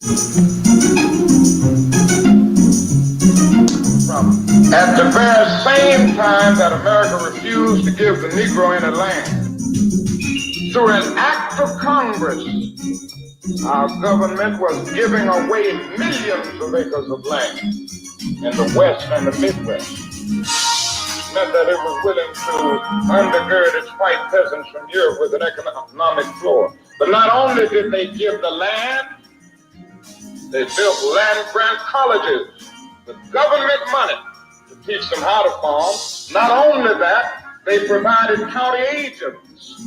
At the very same time that America refused to give the Negro any land, through an act of Congress, our government was giving away millions of acres of land in the West and the Midwest. It meant that it was willing to undergird its white peasants from Europe with an economic floor. But not only did they give the land, they built land-grant colleges with government money to teach them how to farm. Not only that, they provided county agents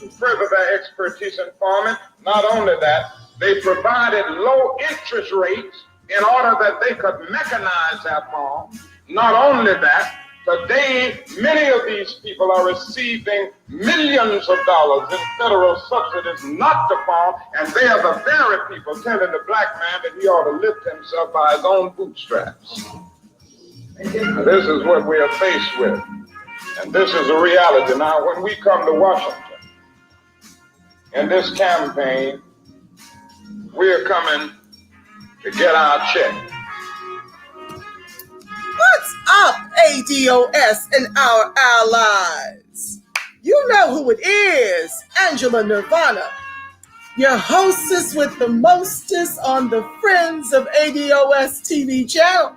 to further their expertise in farming. Not only that, they provided low interest rates in order that they could mechanize their farm. Not only that, today many of these people are receiving millions of dollars in federal subsidies not to farm, and they are the very people telling the black man that he ought to lift himself by his own bootstraps. Now, this is what we are faced with, and this is a reality. Now, when we come to Washington in this campaign, we are coming to get our check. What's up, ADOS and our allies? You know who it is, Angela Nirvana, your hostess with the mostest on the Friends of ADOS TV channel,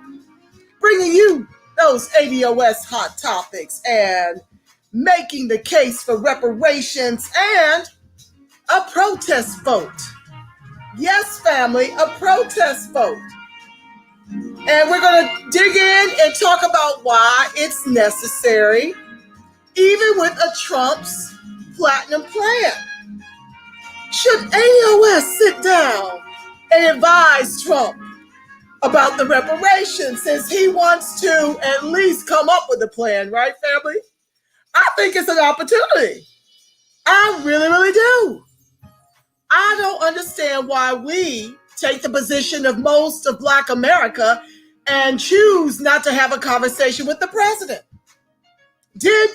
bringing you those ADOS hot topics and making the case for reparations and a protest vote. Yes, family, a protest vote. And we're going to dig in and talk about why it's necessary, even with a Trump's platinum plan. Should ADOS sit down and advise Trump about the reparations, since he wants to at least come up with a plan, right, family? I think it's an opportunity. I really, really do. I don't understand why we take the position of most of Black America and choose not to have a conversation with the president. Did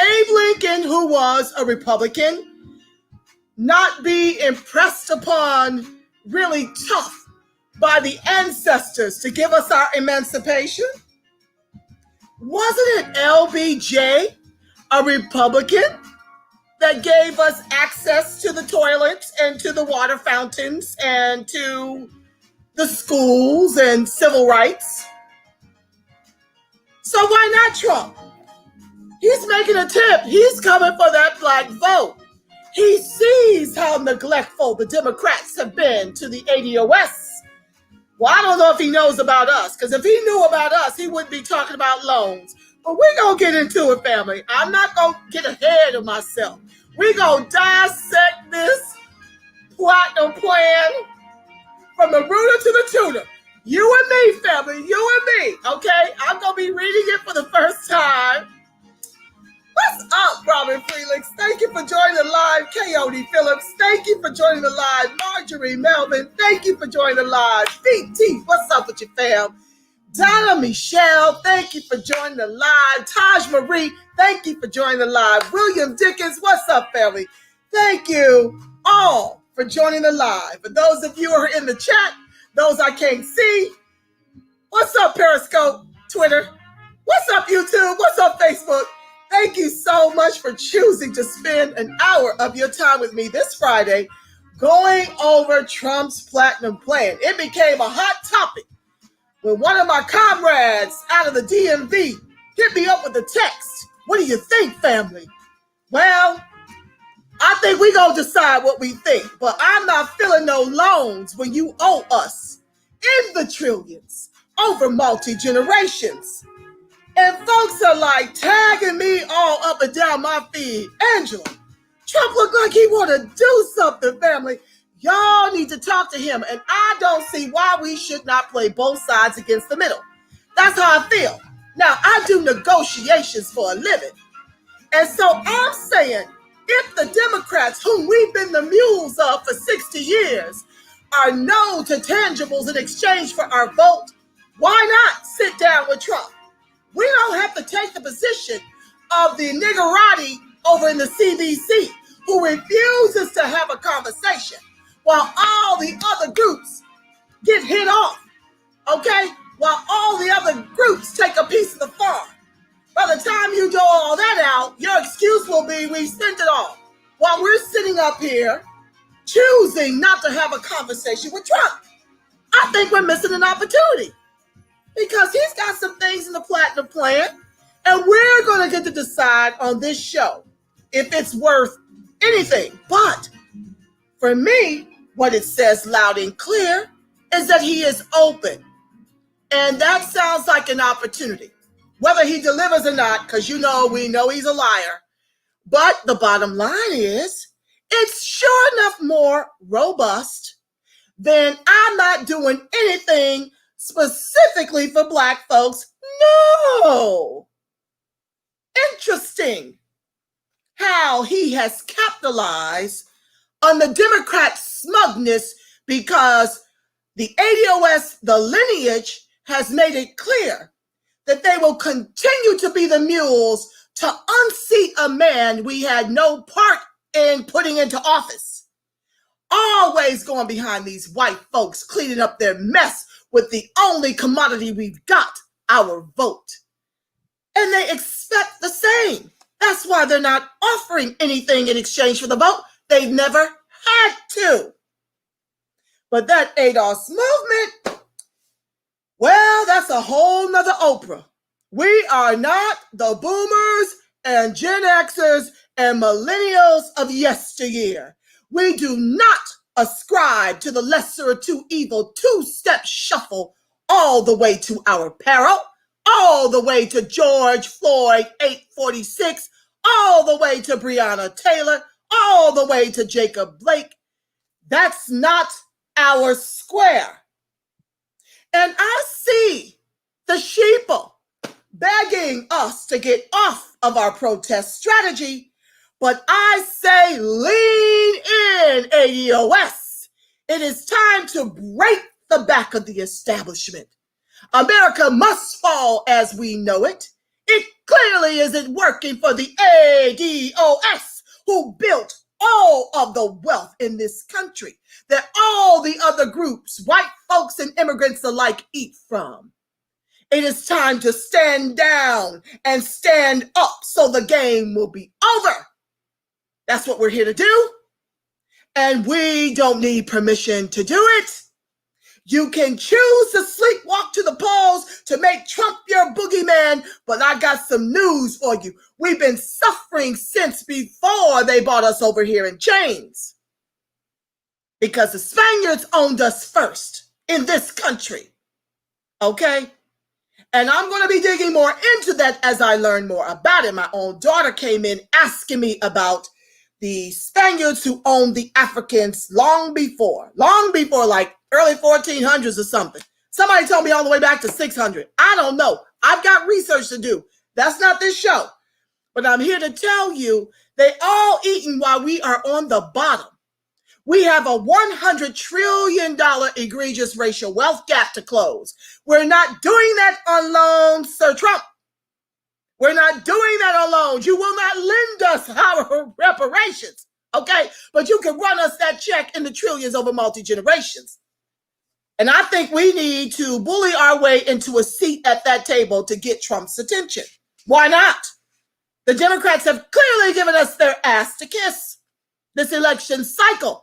Abe Lincoln, who was a Republican, not be impressed upon, really tough by the ancestors to give us our emancipation? Wasn't it LBJ, a Republican, that gave us access to the toilets and to the water fountains and to the schools and civil rights? So why not Trump? He's making a tip. He's coming for that black vote. He sees how neglectful the Democrats have been to the ADOS. Well, I don't know if he knows about us, because if he knew about us, he wouldn't be talking about loans. But we're going to get into it, family. I'm not going to get ahead of myself. We're going to dissect this platinum plan from the rooter to the tutor. You and me, family. You and me. Okay? I'm going to be reading it for the first time. What's up, Robin Felix? Thank you for joining the live. Coyote Phillips, thank you for joining the live. Marjorie Melvin, thank you for joining the live. BT, what's up with your fam? Donna Michelle, thank you for joining the live. Taj Marie, thank you for joining the live. William Dickens, what's up, family? Thank you all for joining the live. For those of you who are in the chat, those I can't see, what's up, Periscope, Twitter? What's up, YouTube? What's up, Facebook? Thank you so much for choosing to spend an hour of your time with me this Friday going over Trump's platinum plan. It became a hot topic when one of my comrades out of the DMV hit me up with a text. What do you think, family? Well, I think we're going to decide what we think, but I'm not feeling no loans when you owe us in the trillions over multi-generations. And folks are like tagging me all up and down my feed. Angela, Trump look like he want to do something, family. Y'all need to talk to him. And I don't see why we should not play both sides against the middle. That's how I feel. Now, I do negotiations for a living. And so I'm saying, if the Democrats, whom we've been the mules of for 60 years, are no to tangibles in exchange for our vote, why not sit down with Trump? We don't have to take the position of the niggerati over in the CBC who refuses to have a conversation while all the other groups get hit off, okay? While all the other groups take a piece of the farm. By the time you do all that out, your excuse will be we spent it all. While we're sitting up here choosing not to have a conversation with Trump. I think we're missing an opportunity because he's got some things in the platinum plan, and we're going to get to decide on this show if it's worth anything. But for me, what it says loud and clear is that he is open. And that sounds like an opportunity. Whether he delivers or not, because we know he's a liar. But the bottom line is, it's sure enough more robust than I'm not doing anything specifically for Black folks. No. Interesting how he has capitalized on the Democrat smugness because the ADOS, the lineage, has made it clear that they will continue to be the mules to unseat a man we had no part in putting into office. Always going behind these white folks, cleaning up their mess with the only commodity we've got, our vote. And they expect the same. That's why they're not offering anything in exchange for the vote. They've never had to. But that ADOS movement, well, that's a whole nother Oprah. We are not the boomers and Gen Xers and millennials of yesteryear. We do not ascribe to the lesser of two evil two-step shuffle all the way to our peril, all the way to George Floyd 846, all the way to Breonna Taylor, all the way to Jacob Blake. That's not our square. And I see the sheeple begging us to get off of our protest strategy, but I say lean in, ADOS. It is time to break the back of the establishment. America must fall as we know it. It clearly isn't working for the ADOS, who built all of the wealth in this country that all the other groups, white folks and immigrants alike, eat from. It is time to stand down and stand up so the game will be over. That's what we're here to do. And we don't need permission to do it. You can choose to sleepwalk to the polls to make Trump your boogeyman, but I got some news for you. We've been suffering since before they brought us over here in chains. Because the Spaniards owned us first in this country. Okay? And I'm going to be digging more into that as I learn more about it. My own daughter came in asking me about the Spaniards who owned the Africans long before like early 1400s or something. Somebody told me all the way back to 600. I don't know. I've got research to do. That's not this show. But I'm here to tell you they all eaten while we are on the bottom. We have a $100 trillion egregious racial wealth gap to close. We're not doing that alone, Sir Trump. We're not doing that alone. You will not lend us our reparations, okay? But you can run us that check in the trillions over multi-generations. And I think we need to bully our way into a seat at that table to get Trump's attention. Why not? The Democrats have clearly given us their ass to kiss this election cycle.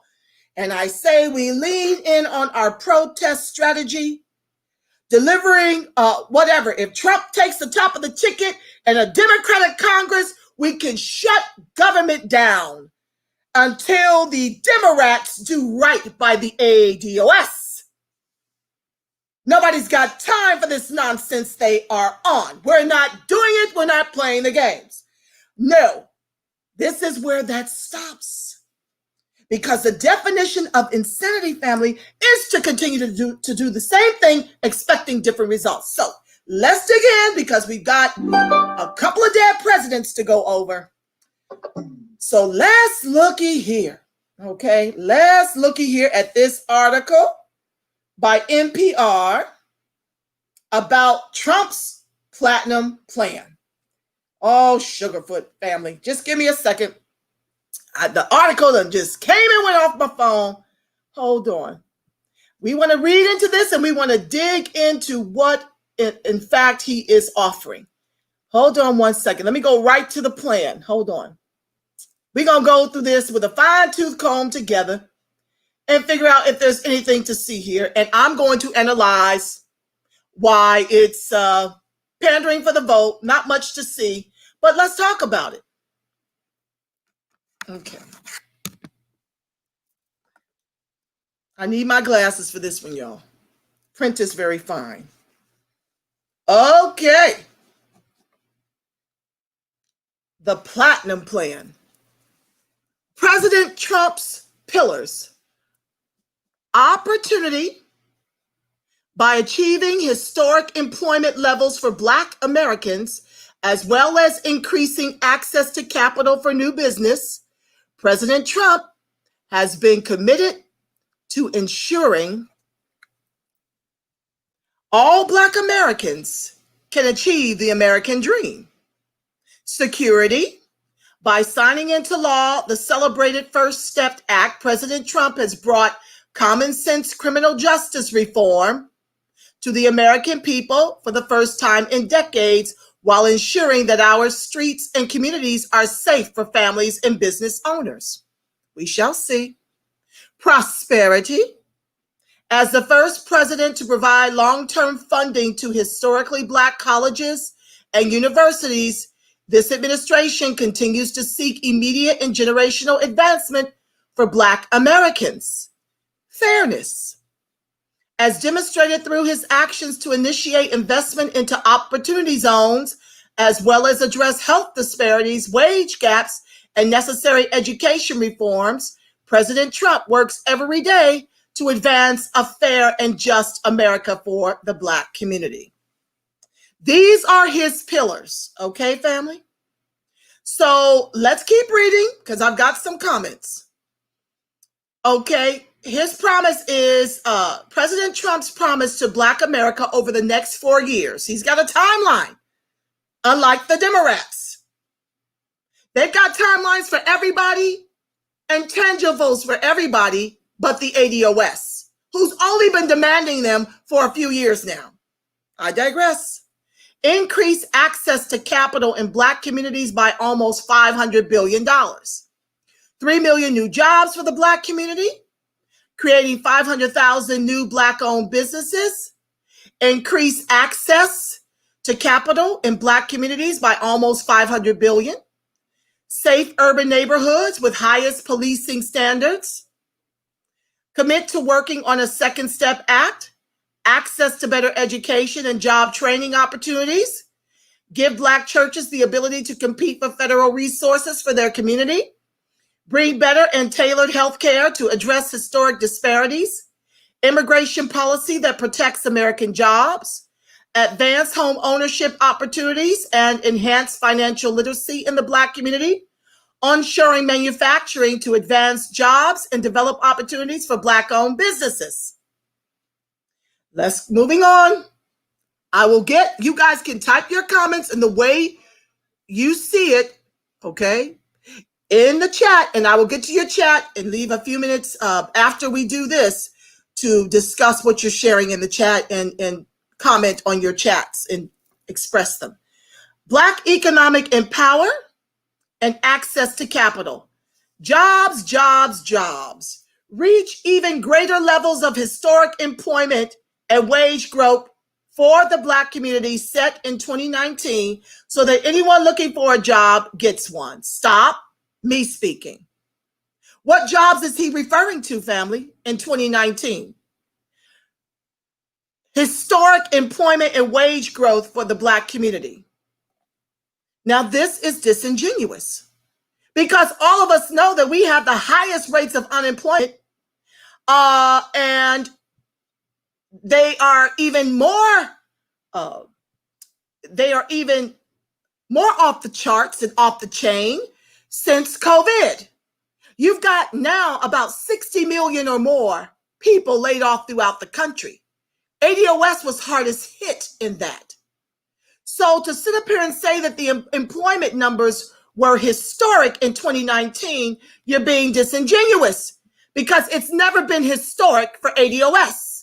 And I say we lean in on our protest strategy, delivering whatever. If Trump takes the top of the ticket and a Democratic Congress, we can shut government down until the Democrats do right by the ADOS. Nobody's got time for this nonsense they are on. We're not doing it. We're not playing the games. No, this is where that stops. Because the definition of insanity, family, is to continue to do the same thing, expecting different results. So let's dig in because we've got a couple of dead presidents to go over. So let's looky here. Okay, let's looky here at this article by NPR about Trump's platinum plan. Oh, Sugarfoot family, just give me a second. The article just came and went off my phone. Hold on. We want to read into this and we want to dig into what, in fact, he is offering. Hold on one second. Let me go right to the plan. Hold on. We're going to go through this with a fine-tooth comb together and figure out if there's anything to see here. And I'm going to analyze why it's pandering for the vote. Not much to see, but let's talk about it. Okay. I need my glasses for this one, y'all. Print is very fine. Okay. The Platinum Plan. President Trump's pillars. Opportunity by achieving historic employment levels for Black Americans, as well as increasing access to capital for new business, President Trump has been committed to ensuring all Black Americans can achieve the American dream. Security. By signing into law the celebrated First Step Act, President Trump has brought common sense criminal justice reform to the American people for the first time in decades, while ensuring that our streets and communities are safe for families and business owners. We shall see. Prosperity. As the first president to provide long-term funding to historically Black colleges and universities, this administration continues to seek immediate and generational advancement for Black Americans. Fairness. As demonstrated through his actions to initiate investment into opportunity zones, as well as address health disparities, wage gaps, and necessary education reforms, President Trump works every day to advance a fair and just America for the Black community. These are his pillars, okay, family? So let's keep reading because I've got some comments. Okay, his promise is President Trump's promise to Black America over the next 4 years. He's got a timeline, unlike the Democrats. They've got timelines for everybody and tangibles for everybody but the ADOS, who's only been demanding them for a few years now. I digress. Increase access to capital in Black communities by almost $500 billion. 3 million new jobs for the Black community, creating 500,000 new Black-owned businesses, increase access to capital in Black communities by almost $500 billion, safe urban neighborhoods with highest policing standards, commit to working on a Second Step Act, access to better education and job training opportunities, give Black churches the ability to compete for federal resources for their community, bring better and tailored health care to address historic disparities, immigration policy that protects American jobs, advance home ownership opportunities and enhance financial literacy in the Black community, onshoring manufacturing to advance jobs and develop opportunities for Black-owned businesses. Moving on. You guys can type your comments in the way you see it, okay, in the chat, and I will get to your chat and leave a few minutes after we do this to discuss what you're sharing in the chat and comment on your chats and express them. Black economic empower and access to capital. Jobs, jobs, jobs. Reach even greater levels of historic employment and wage growth for the Black community set in 2019 so that anyone looking for a job gets one. Stop me speaking. What jobs is he referring to, family, in 2019? Historic employment and wage growth for the Black community. Now, this is disingenuous because all of us know that we have the highest rates of unemployment and they are even more off the charts and off the chain since COVID. You've got now about 60 million or more people laid off throughout the country. ADOS was hardest hit in that. So to sit up here and say that the employment numbers were historic in 2019, you're being disingenuous because it's never been historic for ADOS.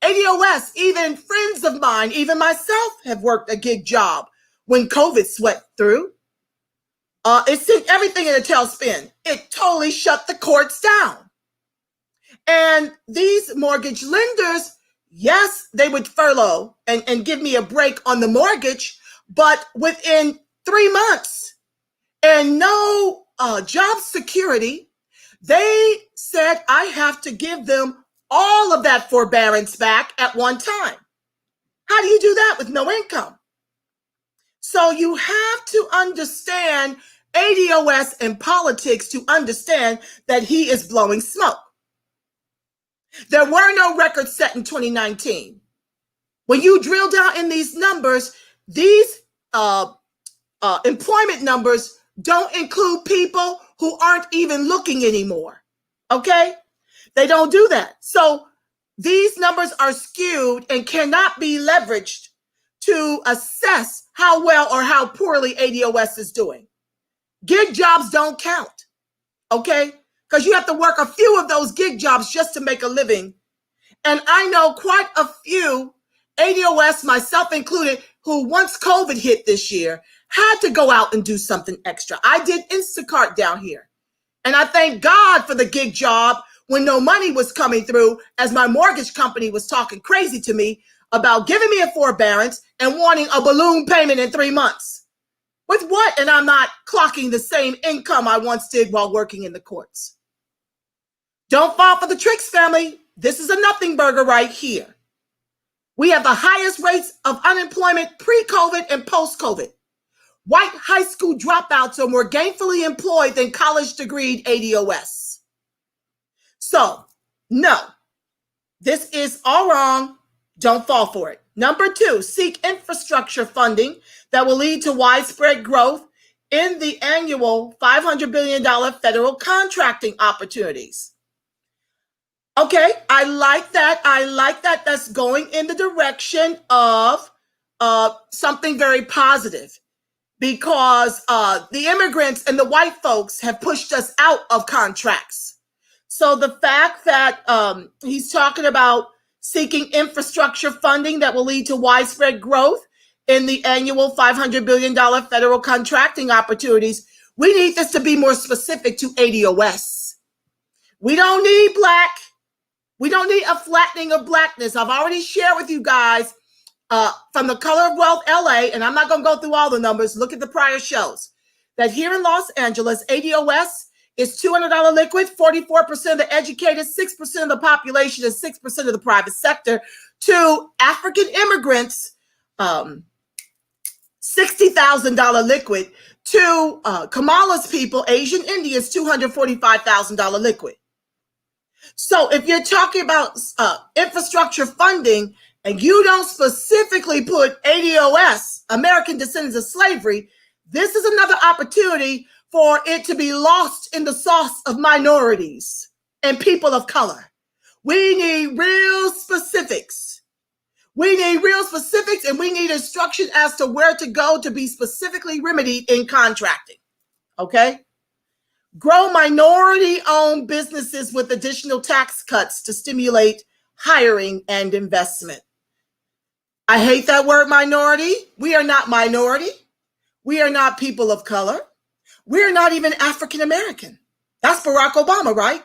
ADOS, even friends of mine, even myself, have worked a gig job when COVID swept through. It sent everything in a tailspin. It totally shut the courts down. And these mortgage lenders, yes, they would furlough and give me a break on the mortgage, but within 3 months and no job security, they said I have to give them all of that forbearance back at one time. How do you do that with no income? So you have to understand ADOS and politics to understand that he is blowing smoke. There were no records set in 2019. When you drill down in these numbers, these employment numbers don't include people who aren't even looking anymore. Okay? They don't do that. So these numbers are skewed and cannot be leveraged to assess how well or how poorly ADOS is doing. Gig jobs don't count. Okay? Because you have to work a few of those gig jobs just to make a living. And I know quite a few ADOS, myself included, who once COVID hit this year, had to go out and do something extra. I did Instacart down here. And I thank God for the gig job when no money was coming through, as my mortgage company was talking crazy to me about giving me a forbearance and wanting a balloon payment in 3 months. With what? And I'm not clocking the same income I once did while working in the courts. Don't fall for the tricks, family. This is a nothing burger right here. We have the highest rates of unemployment pre-COVID and post-COVID. White high school dropouts are more gainfully employed than college-degreed ADOS. So, no, this is all wrong. Don't fall for it. Number 2, seek infrastructure funding that will lead to widespread growth in the annual $500 billion federal contracting opportunities. Okay, I like that. I like that. That's going in the direction of something very positive, because the immigrants and the white folks have pushed us out of contracts. So the fact that he's talking about seeking infrastructure funding that will lead to widespread growth in the annual $500 billion federal contracting opportunities, we need this to be more specific to ADOS. We don't need black. We don't need a flattening of blackness. I've already shared with you guys from the Color of Wealth LA, and I'm not going to go through all the numbers. Look at the prior shows. That here in Los Angeles, ADOS is $200 liquid, 44% of the educated, 6% of the population, and 6% of the private sector. To African immigrants, $60,000 liquid. To Kamala's people, Asian Indians, $245,000 liquid. So if you're talking about infrastructure funding and you don't specifically put ADOS, American Descendants of Slavery, this is another opportunity for it to be lost in the sauce of minorities and people of color. We need real specifics. We need real specifics, and we need instruction as to where to go to be specifically remedied in contracting. Okay? Grow minority-owned businesses with additional tax cuts to stimulate hiring and investment. I hate that word minority. We are not minority. We are not people of color. We are not even African American. That's Barack Obama, right?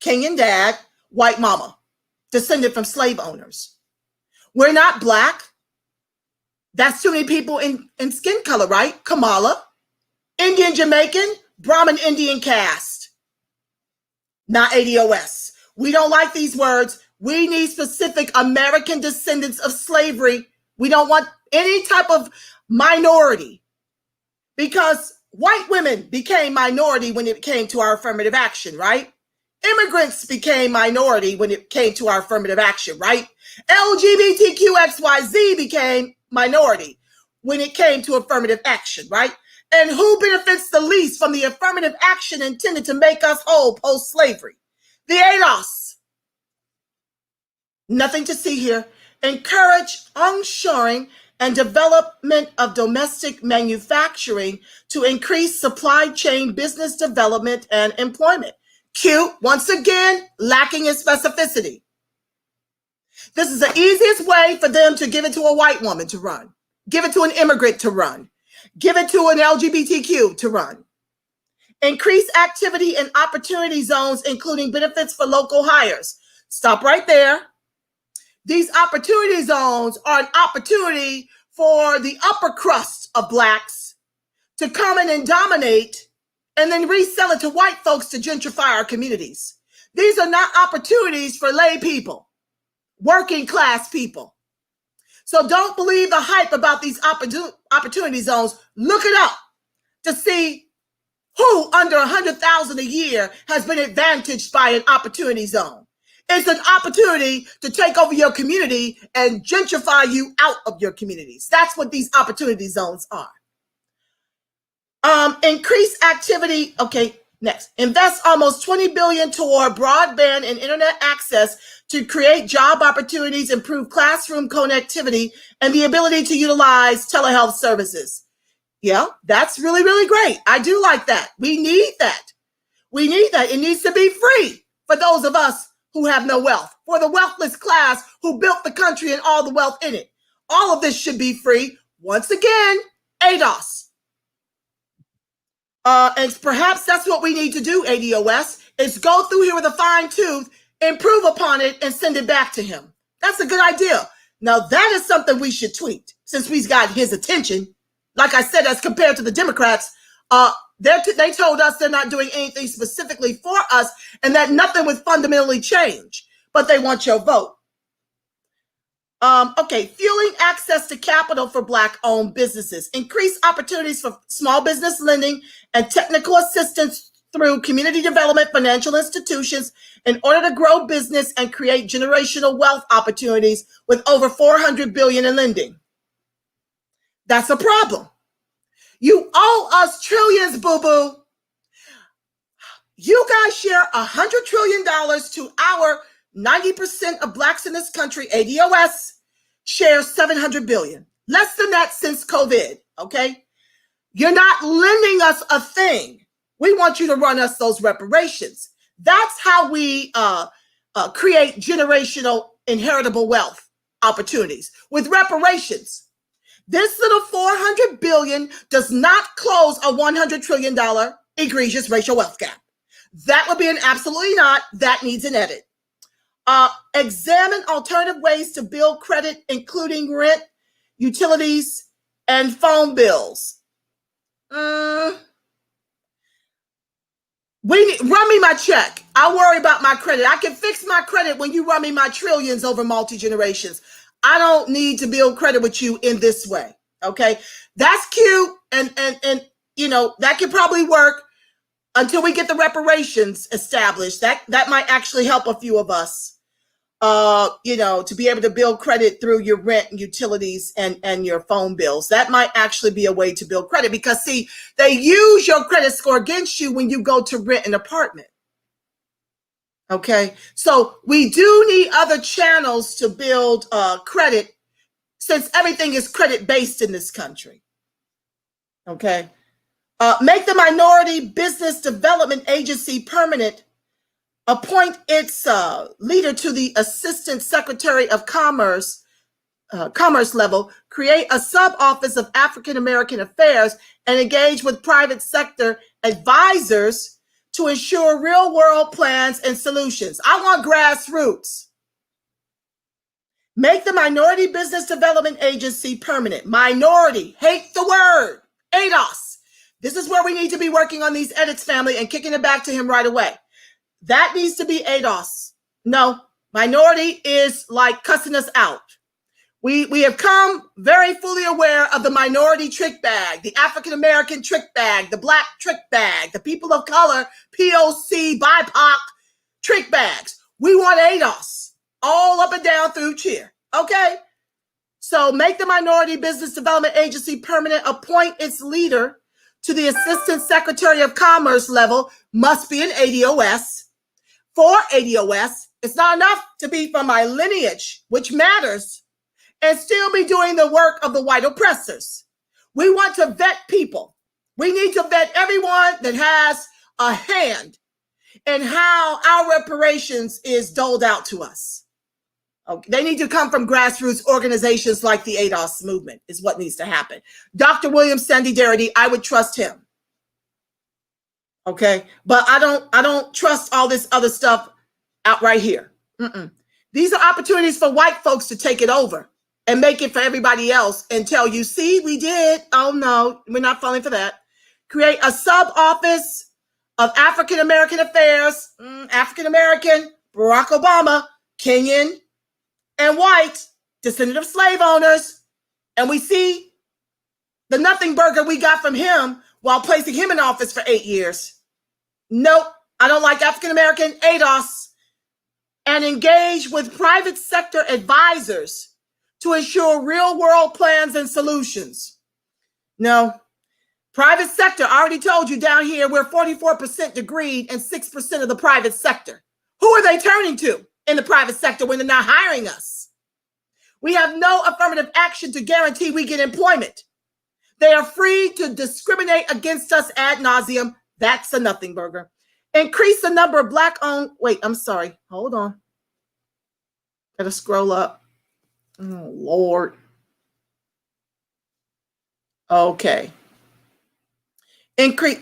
Kenyan dad, white mama, descended from slave owners. We're not black. That's too many people in skin color, right? Kamala, Indian Jamaican, Brahmin Indian caste, not ADOS. We don't like these words. We need specific American descendants of slavery. We don't want any type of minority, because white women became minority when it came to our affirmative action, right? Immigrants became minority when it came to our affirmative action, right? LGBTQXYZ became minority when it came to affirmative action, right? And who benefits the least from the affirmative action intended to make us whole post-slavery? The ADOS. Nothing to see here. Encourage onshoring and development of domestic manufacturing to increase supply chain business development and employment. Cute, once again, lacking in specificity. This is the easiest way for them to give it to a white woman to run, give it to an immigrant to run, give it to an LGBTQ to run. Increase activity in opportunity zones, including benefits for local hires. Stop right there. These opportunity zones are an opportunity for the upper crust of Blacks to come in and dominate and then resell it to white folks to gentrify our communities. These are not opportunities for lay people, working class people. So don't believe the hype about these opportunity zones. Look it up to see who under 100,000 a year has been advantaged by an opportunity zone. It's an opportunity to take over your community and gentrify you out of your communities. That's what these opportunity zones are. Increase activity. Okay, next. Invest almost $20 billion toward broadband and internet access to create job opportunities, improve classroom connectivity, and the ability to utilize telehealth services. Yeah, that's really, really great. I do like that. We need that. We need that. It needs to be free for those of us who have no wealth, for the wealthless class who built the country and all the wealth in it. All of this should be free. Once again, ADOS. And perhaps that's what we need to do, ADOS, is go through here with a fine tooth, improve upon it, and send it back to him. That's a good idea. Now, that is something we should tweet since we've got his attention. Like I said, as compared to the Democrats, they told us they're not doing anything specifically for us and that nothing would fundamentally change, but they want your vote. Okay, fueling access to capital for Black-owned businesses. Increase opportunities for small business lending and technical assistance through community development financial institutions in order to grow business and create generational wealth opportunities with over $400 billion in lending. That's a problem. You owe us trillions, boo-boo. You guys share $100 trillion to our 90% of Blacks in this country. ADOS shares $700 billion. Less than that since COVID, okay? You're not lending us a thing. We want you to run us those reparations. That's how we create generational inheritable wealth opportunities with reparations. This little $400 billion does not close a $100 trillion egregious racial wealth gap. That would be an absolutely not. That needs an edit. Examine alternative ways to build credit, including rent, utilities, and phone bills. Run me my check. I'll worry about my credit. I can fix my credit when you run me my trillions over multi-generations. I don't need to build credit with you in this way. Okay. That's cute. And you know, that could probably work until we get the reparations established. That might actually help a few of us, you know, to be able to build credit through your rent and utilities and your phone bills. That might actually be a way to build credit because, see, they use your credit score against you when you go to rent an apartment. Okay, so we do need other channels to build credit since everything is credit based in this country. Okay, make the Minority Business Development Agency permanent. Appoint its leader to the Assistant Secretary of Commerce level. Create a sub-office of African American Affairs and engage with private sector advisors to ensure real-world plans and solutions. I want grassroots. Make the Minority Business Development Agency permanent. Minority, hate the word. ADOS. This is where we need to be working on these edits, family, and kicking it back to him right away. That needs to be ADOS. No, minority is like cussing us out. We have come very fully aware of the minority trick bag, the African-American trick bag, the Black trick bag, the people of color, POC, BIPOC trick bags. We want ADOS all up and down through cheer. Okay? So make the Minority Business Development Agency permanent. Appoint its leader to the Assistant Secretary of Commerce level. Must be an ADOS. For ADOS, it's not enough to be from my lineage, which matters, and still be doing the work of the white oppressors. We want to vet people. We need to vet everyone that has a hand in how our reparations is doled out to us. Okay. They need to come from grassroots organizations like the ADOS movement is what needs to happen. Dr. William Sandy Darity, I would trust him. Okay. But I don't trust all this other stuff out right here. These are opportunities for white folks to take it over and make it for everybody else and tell you, see, we did. Oh no, we're not falling for that. Create a sub-office of African-American affairs, African-American, Barack Obama, Kenyan, and white, descendant of slave owners. And we see the nothing burger we got from him while placing him in office for 8 years. Nope, I don't like African-American ADOS. And engage with private sector advisors to ensure real-world plans and solutions. No, private sector, I already told you down here, we're 44% degreed and 6% of the private sector. Who are they turning to in the private sector when they're not hiring us? We have no affirmative action to guarantee we get employment. They are free to discriminate against us ad nauseum. That's a nothing burger. Increase the number of Black-owned, wait, I'm sorry. Hold on. Gotta scroll up. Oh, Lord. Okay. Increase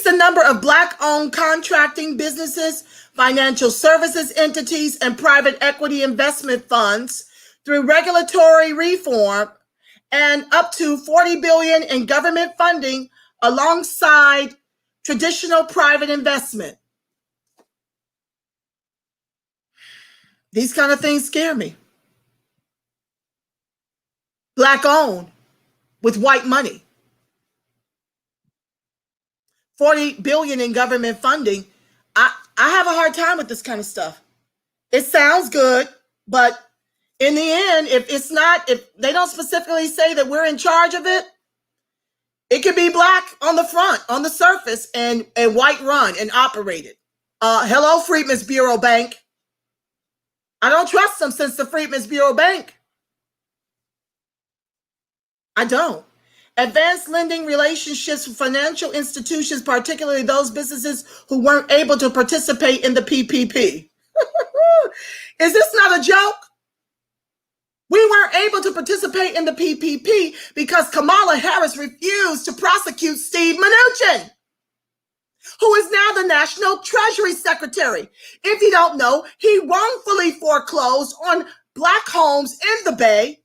the number of Black-owned contracting businesses, financial services entities, and private equity investment funds through regulatory reform and up to $40 billion in government funding alongside traditional private investment. These kind of things scare me. Black-owned with white money. $40 billion in government funding. I have a hard time with this kind of stuff. It sounds good, but in the end, if they don't specifically say that we're in charge of it, it could be black on the front, on the surface, and white run and operated. Hello, Freedmen's Bureau Bank. I don't trust them since the Freedmen's Bureau Bank. I don't. Advanced lending relationships with financial institutions, particularly those businesses who weren't able to participate in the PPP. Is this not a joke? We weren't able to participate in the PPP because Kamala Harris refused to prosecute Steve Mnuchin, who is now the National Treasury Secretary. If you don't know, he wrongfully foreclosed on black homes in the Bay.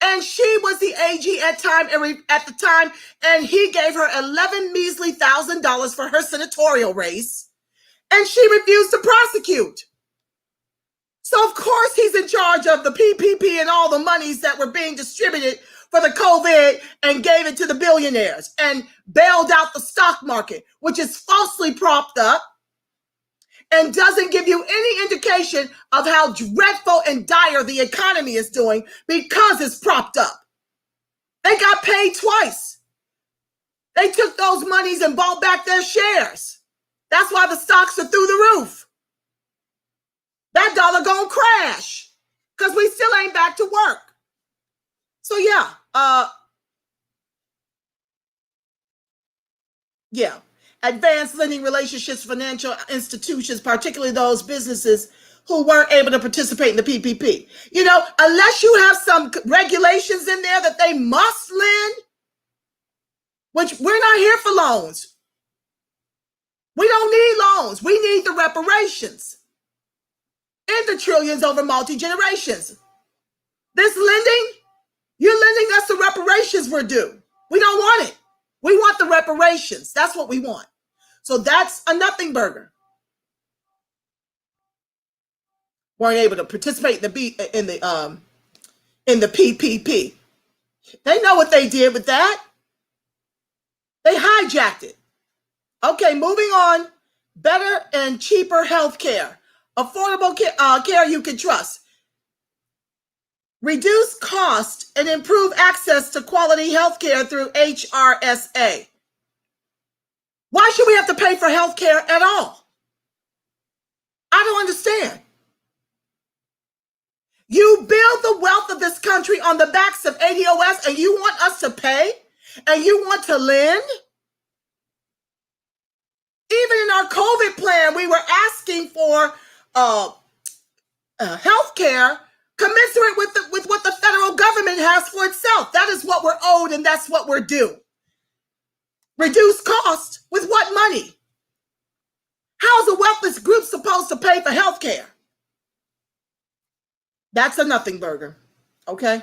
And she was the AG at the time, and he gave her $11 measly thousand for her senatorial race, and she refused to prosecute. So of course he's in charge of the PPP and all the monies that were being distributed for the COVID and gave it to the billionaires and bailed out the stock market, which is falsely propped up and doesn't give you any indication of how dreadful and dire the economy is doing because it's propped up. They got paid twice. They took those monies and bought back their shares. That's why the stocks are through the roof. That dollar gonna crash because we still ain't back to work. So advanced lending relationships, financial institutions, particularly those businesses who weren't able to participate in the PPP. You know, unless you have some regulations in there that they must lend, which we're not here for loans. We don't need loans. We need the reparations in the trillions over multi-generations. This lending, you're lending us the reparations we're due. We don't want it. We want the reparations. That's what we want. So that's a nothing burger. Weren't able to participate in the PPP. They know what they did with that. They hijacked it. Okay, moving on. Better and cheaper health care. Affordable care you can trust. Reduce cost and improve access to quality health care through HRSA. Why should we have to pay for health care at all? I don't understand. You build the wealth of this country on the backs of ADOS and you want us to pay and you want to lend? Even in our COVID plan, we were asking for health care commensurate with what the federal government has for itself. That is what we're owed, and that's what we're due. Reduce cost with what money? How is a wealthless group supposed to pay for health care? That's a nothing burger, okay?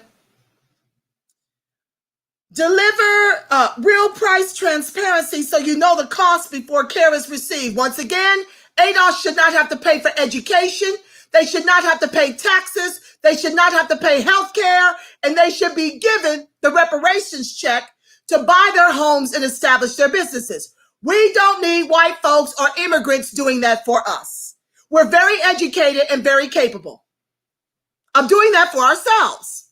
Deliver real price transparency so you know the cost before care is received. Once again, ADOS should not have to pay for education. They should not have to pay taxes. They should not have to pay health care. And they should be given the reparations check to buy their homes and establish their businesses. We don't need white folks or immigrants doing that for us. We're very educated and very capable of doing that for ourselves.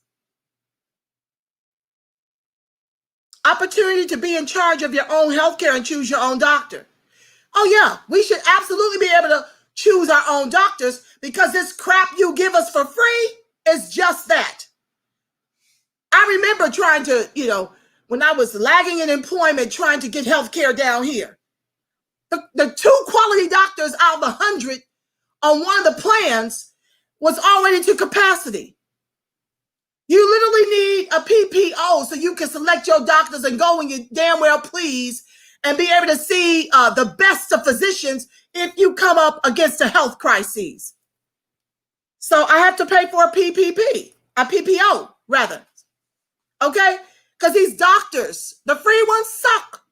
Opportunity to be in charge of your own healthcare and choose your own doctor. Oh yeah, we should absolutely be able to choose our own doctors, because this crap you give us for free is just that. I remember trying to, when I was lagging in employment, trying to get healthcare down here. The 2 quality doctors out of 100 on one of the plans was already to capacity. You literally need a PPO so you can select your doctors and go when you damn well please and be able to see the best of physicians if you come up against a health crisis. So I have to pay for a PPO rather. Okay? Because these doctors, the free ones, suck.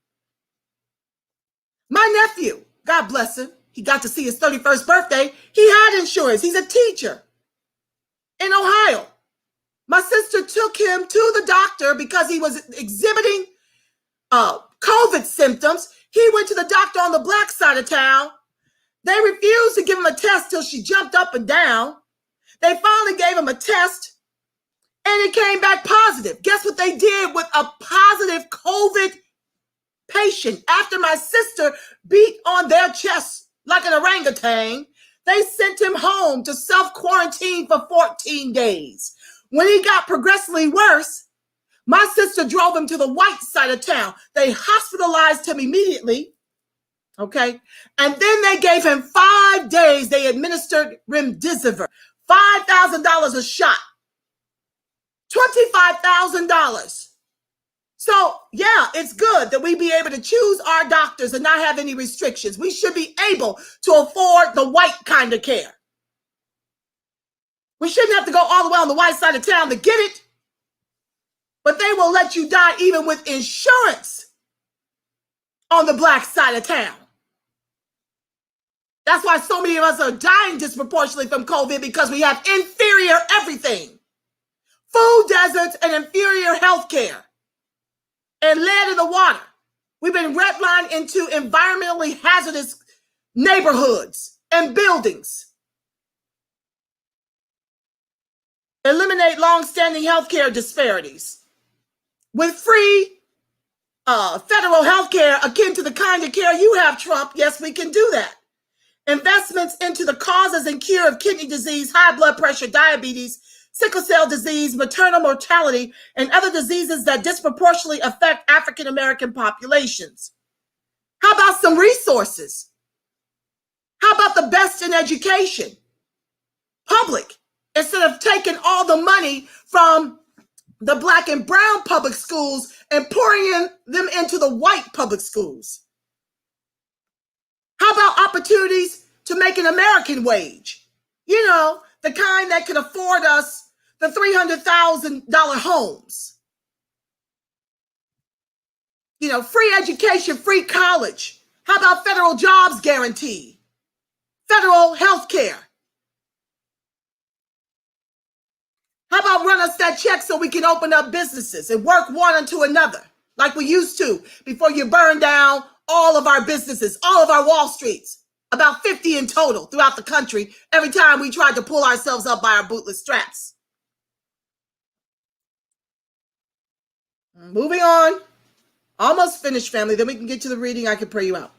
My nephew, God bless him, he got to see his 31st birthday. He had insurance. He's a teacher in Ohio. My sister took him to the doctor because he was exhibiting COVID symptoms. He went to the doctor on the black side of town. They refused to give him a test till she jumped up and down. They finally gave him a test, and it came back positive. Guess what they did with a positive COVID patient? After my sister beat on their chest like an orangutan, they sent him home to self-quarantine for 14 days. When he got progressively worse, my sister drove him to the white side of town. They hospitalized him immediately, okay? And then they gave him 5 days. They administered remdesivir, $5,000 a shot, $25,000. So, yeah, it's good that we be able to choose our doctors and not have any restrictions. We should be able to afford the white kind of care. We shouldn't have to go all the way on the white side of town to get it. But they will let you die even with insurance on the black side of town. That's why so many of us are dying disproportionately from COVID, because we have inferior everything. Food deserts and inferior health care. And lead in the water. We've been redlined into environmentally hazardous neighborhoods and buildings. Eliminate long-standing healthcare disparities. With free federal healthcare akin to the kind of care you have, Trump, yes, we can do that. Investments into the causes and cure of kidney disease, high blood pressure, diabetes, sickle cell disease, maternal mortality, and other diseases that disproportionately affect African American populations. How about some resources? How about the best in education? Public. Instead of taking all the money from the black and brown public schools and pouring them into the white public schools. How about opportunities to make an American wage? You know, the kind that could afford us the $300,000 homes. You know, free education, free college. How about federal jobs guarantee? Federal health care. How about run us that check so we can open up businesses and work one unto another like we used to before you burn down all of our businesses, all of our Wall Streets, about 50 in total throughout the country every time we tried to pull ourselves up by our bootless straps. Moving on. Almost finished, family. Then we can get to the reading. I can pray you out.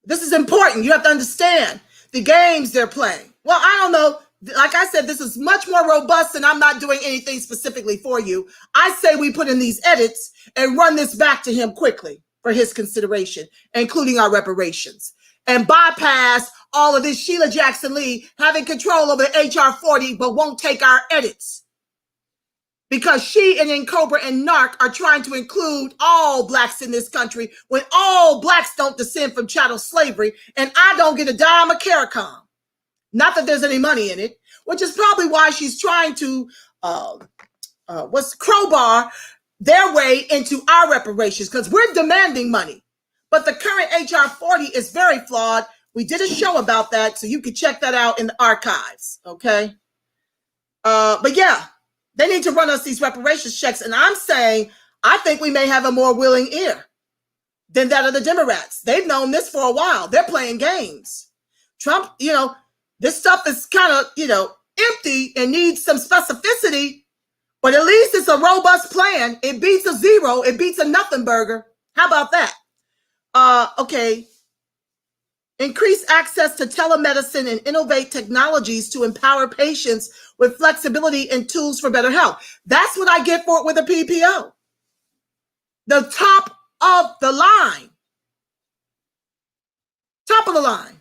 This is important. You have to understand the games they're playing. Well, I don't know. Like I said, this is much more robust, and I'm not doing anything specifically for you. I say we put in these edits and run this back to him quickly, for his consideration, including our reparations, and bypass all of this Sheila Jackson Lee having control over HR 40 but won't take our edits. Because she and Cobra and NARC are trying to include all blacks in this country when all blacks don't descend from chattel slavery, and I don't get a dime of CARICOM. Not that there's any money in it, which is probably why she's trying to crowbar their way into our reparations, because we're demanding money. But the current HR 40 is very flawed. We did a show about that, so you can check that out in the archives, okay? But yeah, they need to run us these reparations checks, and I'm saying I think we may have a more willing ear than that of the Democrats. They've known this for a while. They're playing games. Trump, this stuff is kind of, empty and needs some specificity, but at least it's a robust plan. It beats a zero. It beats a nothing burger. How about that? Okay. Increase access to telemedicine and innovate technologies to empower patients with flexibility and tools for better health. That's what I get for it with a PPO. The top of the line. Top of the line.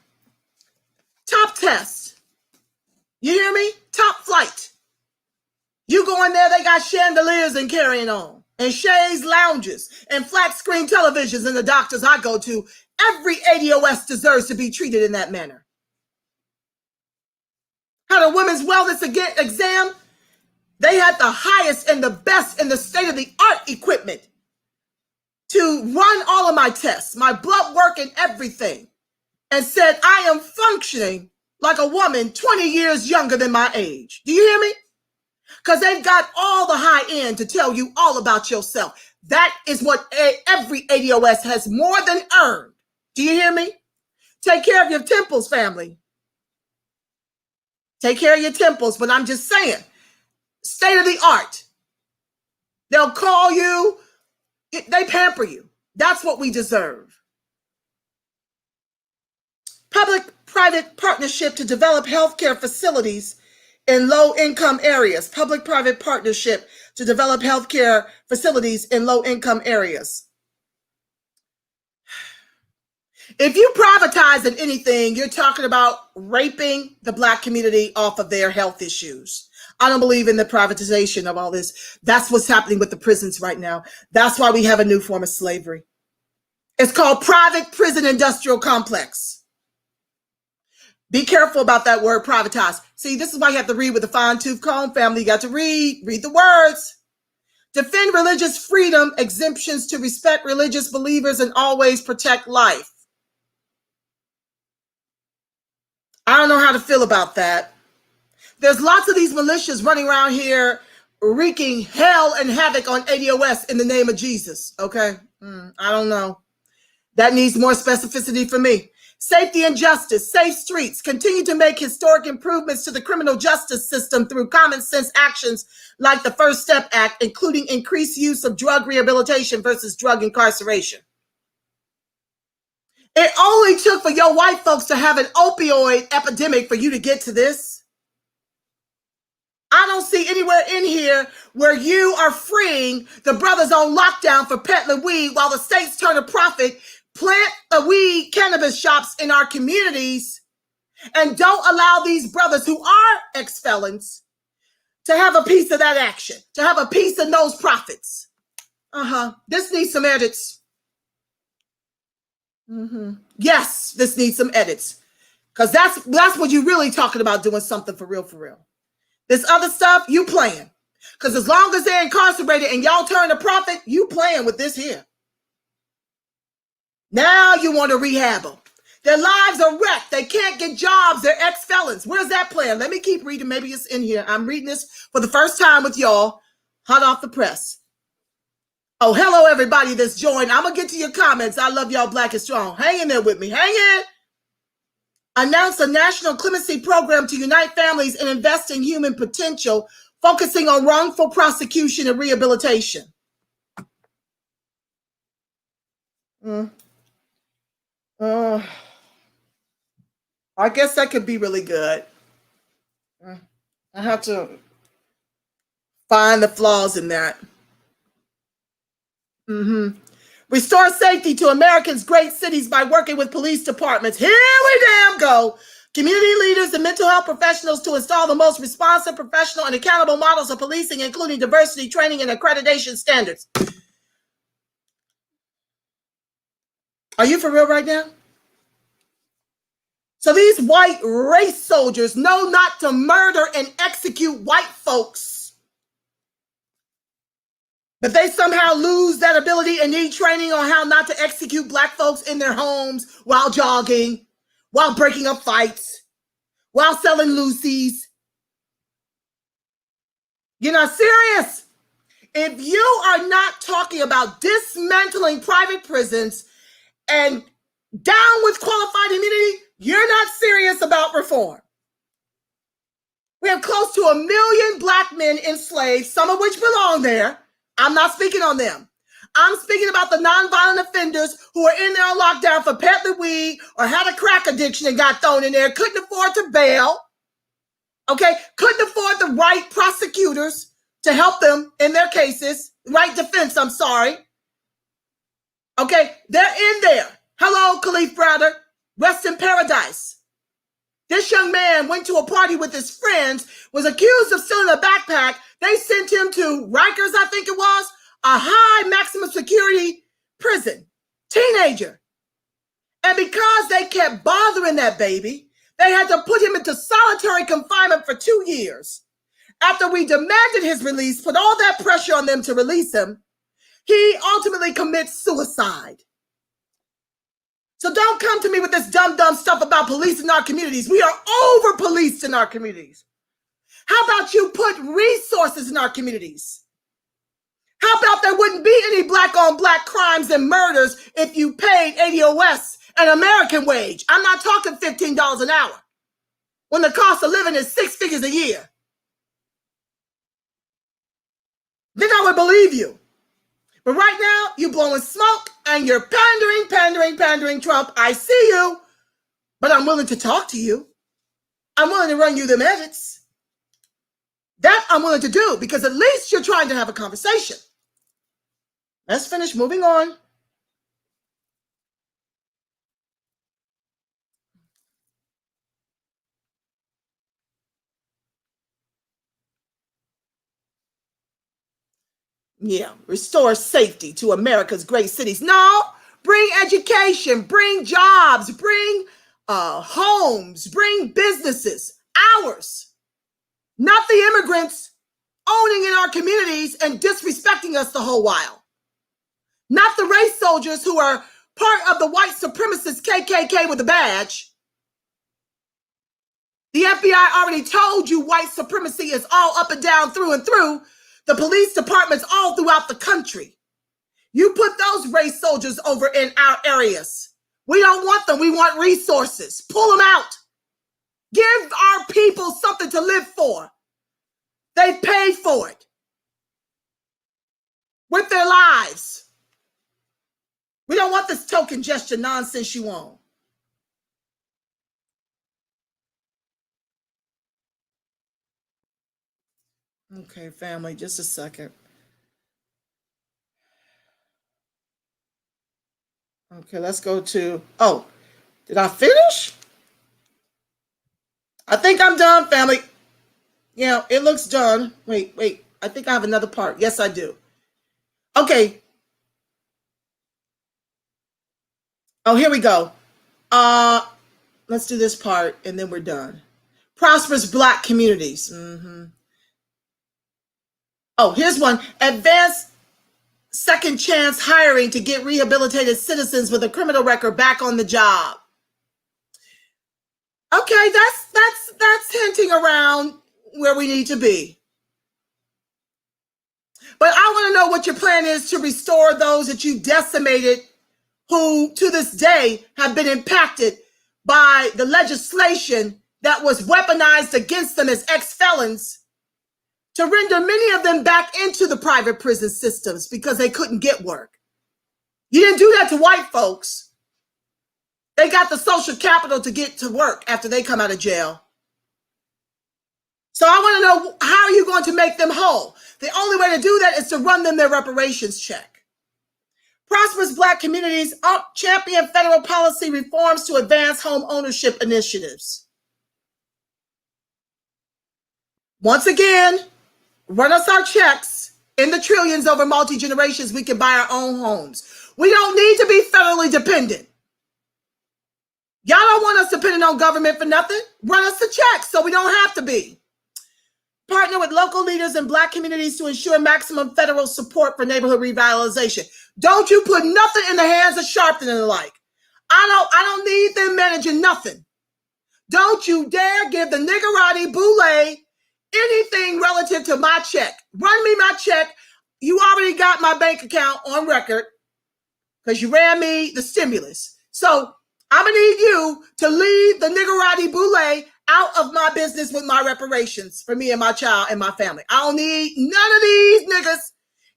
Top test. You hear me? Top flight. You go in there, they got chandeliers and carrying on, and chaise lounges, and flat screen televisions in the doctors I go to. Every ADOS deserves to be treated in that manner. Had a women's wellness exam. They had the highest and the best and the state-of-the-art equipment to run all of my tests, my blood work and everything, and said, I am functioning like a woman 20 years younger than my age. Do you hear me? Because they've got all the high end to tell you all about yourself. That is what every ADOS has more than earned. Do you hear me? Take care of your temples, family. Take care of your temples, but I'm just saying, state of the art. They'll call you, they pamper you. That's what we deserve. Public-private partnership to develop healthcare facilities in low-income areas. Public-private partnership to develop healthcare facilities in low-income areas. If you privatize in anything, you're talking about raping the black community off of their health issues. I don't believe in the privatization of all this. That's what's happening with the prisons right now. That's why we have a new form of slavery. It's called private prison industrial complex. Be careful about that word privatize. See, this is why you have to read with a fine-tooth comb, family. You got to read the words. Defend religious freedom, exemptions to respect religious believers, and always protect life. I don't know how to feel about that. There's lots of these militias running around here wreaking hell and havoc on ADOS in the name of Jesus, okay? I don't know. That needs more specificity for me. Safety and justice, safe streets, continue to make historic improvements to the criminal justice system through common sense actions like the First Step Act, including increased use of drug rehabilitation versus drug incarceration. It only took for your white folks to have an opioid epidemic for you to get to this. I don't see anywhere in here where you are freeing the brothers on lockdown for peddling weed while the states turn a profit, plant the weed cannabis shops in our communities, and don't allow these brothers who are ex-felons to have a piece of that action, to have a piece of those profits. This needs some edits. Yes, this needs some edits, because that's what you're really talking about, doing something for real, for real. This other stuff, you playing, because as long as they're incarcerated and y'all turn a profit, you playing with this here. Now you want to rehab them. Their lives are wrecked. They can't get jobs. They're ex-felons. Where's that plan? Let me keep reading. Maybe it's in here. I'm reading this for the first time with y'all, hot off the press. Oh, hello, everybody that's joined. I'm going to get to your comments. I love y'all black and strong. Hang in there with me. Hang in. Announce a national clemency program to unite families and invest in human potential, focusing on wrongful prosecution and rehabilitation. I guess that could be really good. I have to find the flaws in that. Restore safety to Americans' great cities by working with police departments. Here we damn go. Community leaders and mental health professionals to install the most responsive, professional, and accountable models of policing, including diversity training and accreditation standards. Are you for real right now? So these white race soldiers know not to murder and execute white folks, but they somehow lose that ability and need training on how not to execute black folks in their homes while jogging, while breaking up fights, while selling Lucy's. You're not serious. If you are not talking about dismantling private prisons and down with qualified immunity, you're not serious about reform. We have close to 1 million black men enslaved, some of which belong there. I'm not speaking on them. I'm speaking about the nonviolent offenders who are in there on lockdown for peddling weed or had a crack addiction and got thrown in there, couldn't afford to bail, okay? Couldn't afford the right prosecutors to help them in their cases, right defense, I'm sorry. Okay, they're in there. Hello, Khalif Browder, rest in paradise. This young man went to a party with his friends, was accused of stealing a backpack. They sent him to Rikers, I think it was, a high maximum security prison, teenager. And because they kept bothering that baby, they had to put him into solitary confinement for 2 years. After we demanded his release, put all that pressure on them to release him, he ultimately commits suicide. So don't come to me with this dumb stuff about policing our communities. We are over-policed in our communities. How about you put resources in our communities? How about there wouldn't be any black-on-black crimes and murders if you paid ADOS an American wage? I'm not talking $15 an hour when the cost of living is 6 figures a year. Then I would believe you. But right now, you blowing smoke and you're pandering, Trump. I see you, but I'm willing to talk to you. I'm willing to run you them edits. That I'm willing to do because at least you're trying to have a conversation. Let's finish moving on. Yeah, restore safety to America's great cities. No, bring education, bring jobs, bring homes, bring businesses, ours. Not the immigrants owning in our communities and disrespecting us the whole while. Not the race soldiers who are part of the white supremacist KKK with a badge. The FBI already told you white supremacy is all up and down, through and through. The police departments all throughout the country. You put those race soldiers over in our areas. We don't want them. We want resources. Pull them out. Give our people something to live for. They paid for it with their lives. We don't want this token gesture nonsense you on. Okay, family, just a second. Okay, let's go to, oh, did I finish? I think I'm done, family. Yeah, it looks done. Wait. I think I have another part. Yes, I do. Okay. Oh, here we go. Let's do this part and then we're done. Prosperous Black communities. Oh, here's one. Advanced second chance hiring to get rehabilitated citizens with a criminal record back on the job. Okay, that's hinting around where we need to be. But I want to know what your plan is to restore those that you decimated who to this day have been impacted by the legislation that was weaponized against them as ex-felons to render many of them back into the private prison systems because they couldn't get work. You didn't do that to white folks. They got the social capital to get to work after they come out of jail. So I want to know, how are you going to make them whole? The only way to do that is to run them their reparations check. Prosperous Black communities champion federal policy reforms to advance home ownership initiatives. Once again, run us our checks in the trillions over multi-generations. We can buy our own homes. We don't need to be federally dependent. Y'all don't want us dependent on government for nothing. Run us the checks so we don't have to be. Partner with local leaders in Black communities to ensure maximum federal support for neighborhood revitalization. Don't you put nothing in the hands of Sharpton and the like. I don't need them managing nothing. Don't you dare give the niggerati boule anything relative to my check. Run me my check. You already got my bank account on record because you ran me the stimulus. So I'm going to need you to leave the niggerati boule out of my business with my reparations for me and my child and my family. I don't need none of these niggas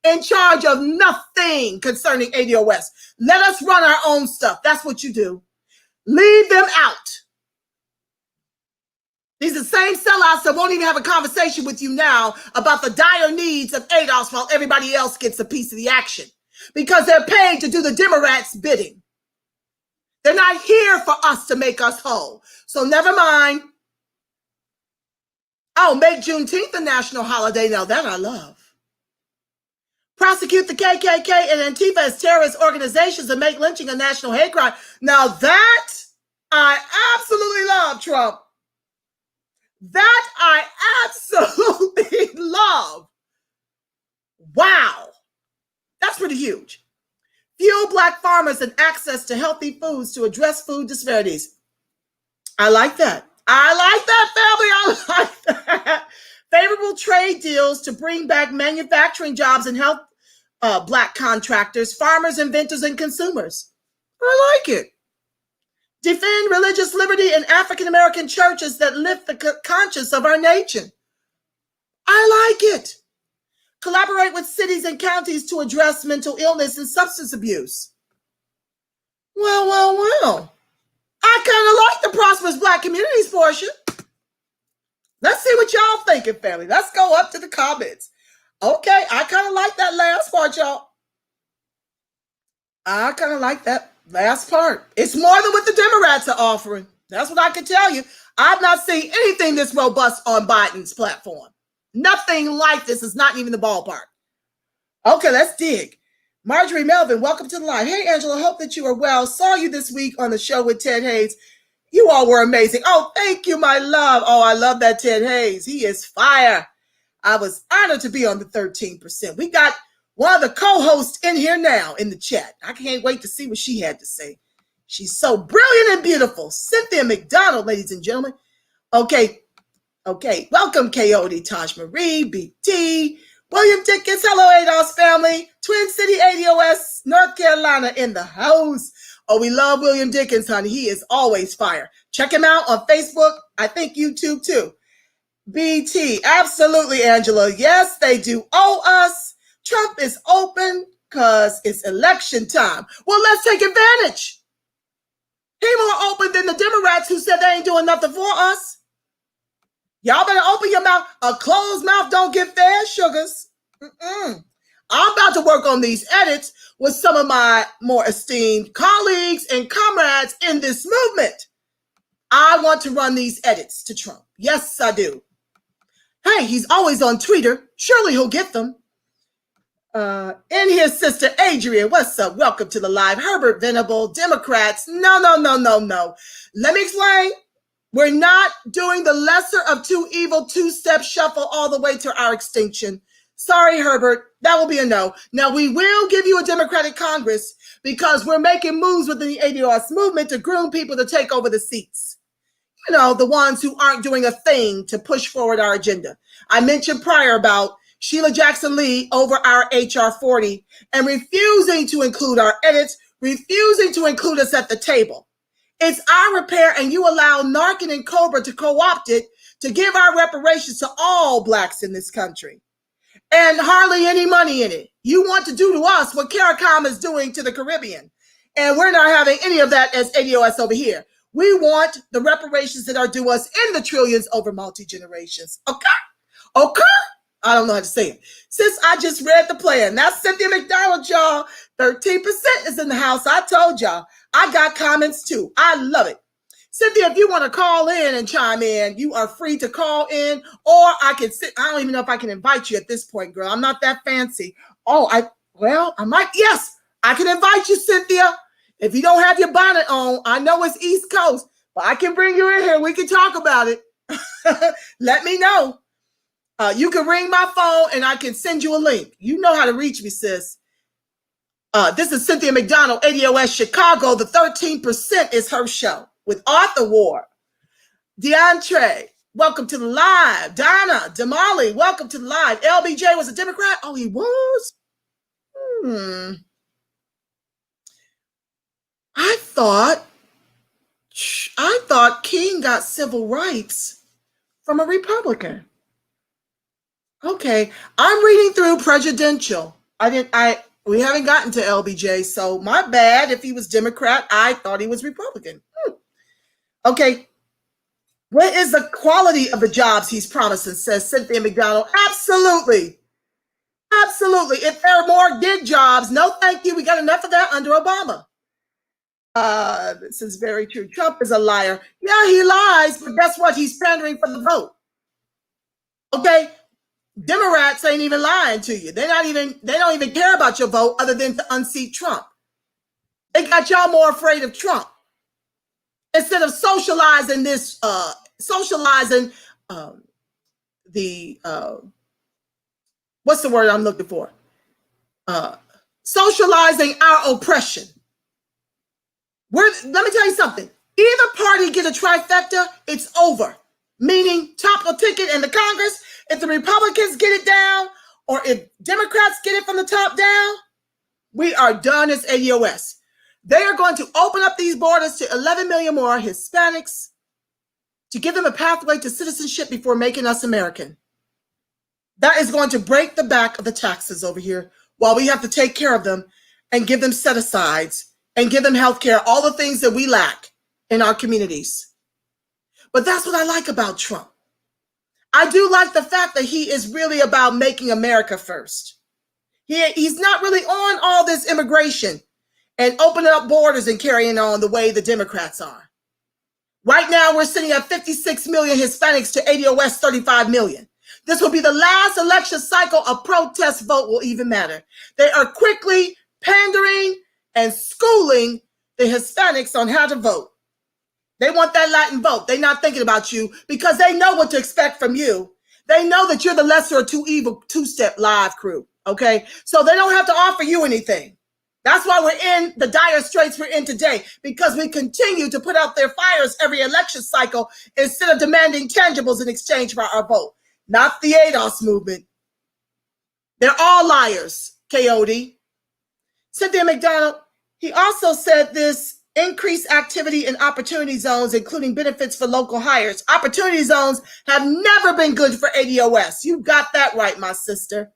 in charge of nothing concerning ADOS. Let us run our own stuff. That's what you do. Leave them out. These are the same sellouts that won't even have a conversation with you now about the dire needs of ADOS while everybody else gets a piece of the action because they're paid to do the Democrats' bidding. They're not here for us to make us whole. So never mind. Oh, make Juneteenth a national holiday. Now that I love. Prosecute the KKK and Antifa as terrorist organizations and make lynching a national hate crime. Now that I absolutely love, Trump. That I absolutely love. Wow. That's pretty huge. Fuel Black farmers and access to healthy foods to address food disparities. I like that. I like that, family. I like that. Favorable trade deals to bring back manufacturing jobs and help Black contractors, farmers, inventors, and consumers. I like it. Defend religious liberty in African-American churches that lift the conscience of our nation. I like it. Collaborate with cities and counties to address mental illness and substance abuse. Well. I kind of like the prosperous Black communities portion. Let's see what y'all thinking, family. Let's go up to the comments. Okay, I kind of like that last part, y'all. I kind of like that last part. It's more than what the Democrats are offering. That's what I can tell you. I've not seen anything this robust on Biden's platform. Nothing like this is not even the ballpark. Okay, let's dig. Marjorie Melvin, welcome to the live. Hey, Angela, hope that you are well. Saw you this week on the show with Ted Hayes. You all were amazing. Oh, thank you, my love. Oh, I love that Ted Hayes. He is fire. I was honored to be on the 13%. We got one of the co-hosts in here now in the chat. I can't wait to see what she had to say. She's so brilliant and beautiful. Cynthia McDonald, ladies and gentlemen. Okay. Welcome, Coyote, Taj Marie, BT, William Dickens. Hello, ADOS family. Twin City ADOS, North Carolina in the house. Oh, we love William Dickens, honey. He is always fire. Check him out on Facebook. I think YouTube too. BT, absolutely, Angela. Yes, they do owe us. Trump is open because it's election time. Well, let's take advantage. He more open than the Democrats who said they ain't doing nothing for us. Y'all better open your mouth. A closed mouth don't get fed, sugars. I'm about to work on these edits with some of my more esteemed colleagues and comrades in this movement. I want to run these edits to Trump. Yes, I do. Hey, he's always on Twitter. Surely he'll get them. In here, Sister Adrian. What's up? Welcome to the live. Herbert Venable, Democrats. No. Let me explain. We're not doing the lesser of two evil two-step shuffle all the way to our extinction. Sorry, Herbert. That will be a no. Now, we will give you a Democratic Congress because we're making moves within the ADOS movement to groom people to take over the seats. You know, the ones who aren't doing a thing to push forward our agenda. I mentioned prior about Sheila Jackson Lee over our HR 40 and refusing to include our edits, refusing to include us at the table. It's our repair, and you allow Narcan and Cobra to co-opt it to give our reparations to all Blacks in this country. And hardly any money in it. You want to do to us what CARICOM is doing to the Caribbean. And we're not having any of that as ADOS over here. We want the reparations that are due us in the trillions over multi-generations. Okay? I don't know how to say it. Since I just read the plan. That's Cynthia McDonald, y'all. 13% is in the house. I told y'all. I got comments too. I love it. Cynthia, if you want to call in and chime in, you are free to call in, or I can sit. I don't even know if I can invite you at this point, girl. I'm not that fancy. Oh, I might. Yes, I can invite you, Cynthia. If you don't have your bonnet on, I know it's East Coast, but I can bring you in here. We can talk about it. Let me know. You can ring my phone and I can send you a link. You know how to reach me, sis. This is Cynthia McDonald, ADOS Chicago. The 13% is her show with Arthur Ward. DeAndre, welcome to the live. Donna, Damali, welcome to the live. LBJ was a Democrat. Oh, he was? I thought King got civil rights from a Republican. Okay, I'm reading through presidential. We haven't gotten to LBJ, so my bad if he was Democrat. I thought he was Republican. Okay, what is the quality of the jobs he's promising, says Cynthia McDonald. Absolutely. Absolutely. If there are more gig jobs, no thank you. We got enough of that under Obama. This is very true. Trump is a liar. Yeah, he lies, but guess what? He's pandering for the vote. Okay? Democrats ain't even lying to you. They don't even care about your vote other than to unseat Trump. They got y'all more afraid of Trump. Instead of socializing this, what's the word I'm looking for? Socializing our oppression. Let me tell you something. Either party get a trifecta, it's over. Meaning top of ticket in the Congress. If the Republicans get it down, or if Democrats get it from the top down, we are done as ADOS. They are going to open up these borders to 11 million more Hispanics to give them a pathway to citizenship before making us American. That is going to break the back of the taxes over here while we have to take care of them and give them set-asides and give them health care, all the things that we lack in our communities. But that's what I like about Trump. I do like the fact that he is really about making America first. He's not really on all this immigration and opening up borders and carrying on the way the Democrats are. Right now, we're sitting at 56 million Hispanics to ADOS 35 million. This will be the last election cycle a protest vote will even matter. They are quickly pandering and schooling the Hispanics on how to vote. They want that Latin vote. They're not thinking about you because they know what to expect from you. They know that you're the lesser of two evil two-step live crew, okay? So they don't have to offer you anything. That's why we're in the dire straits we're in today, because we continue to put out their fires every election cycle instead of demanding tangibles in exchange for our vote. Not the ADOS movement. They're all liars, KOD. Cynthia McDonald, he also said this increased activity in opportunity zones, including benefits for local hires. Opportunity zones have never been good for ADOS. You got that right, my sister.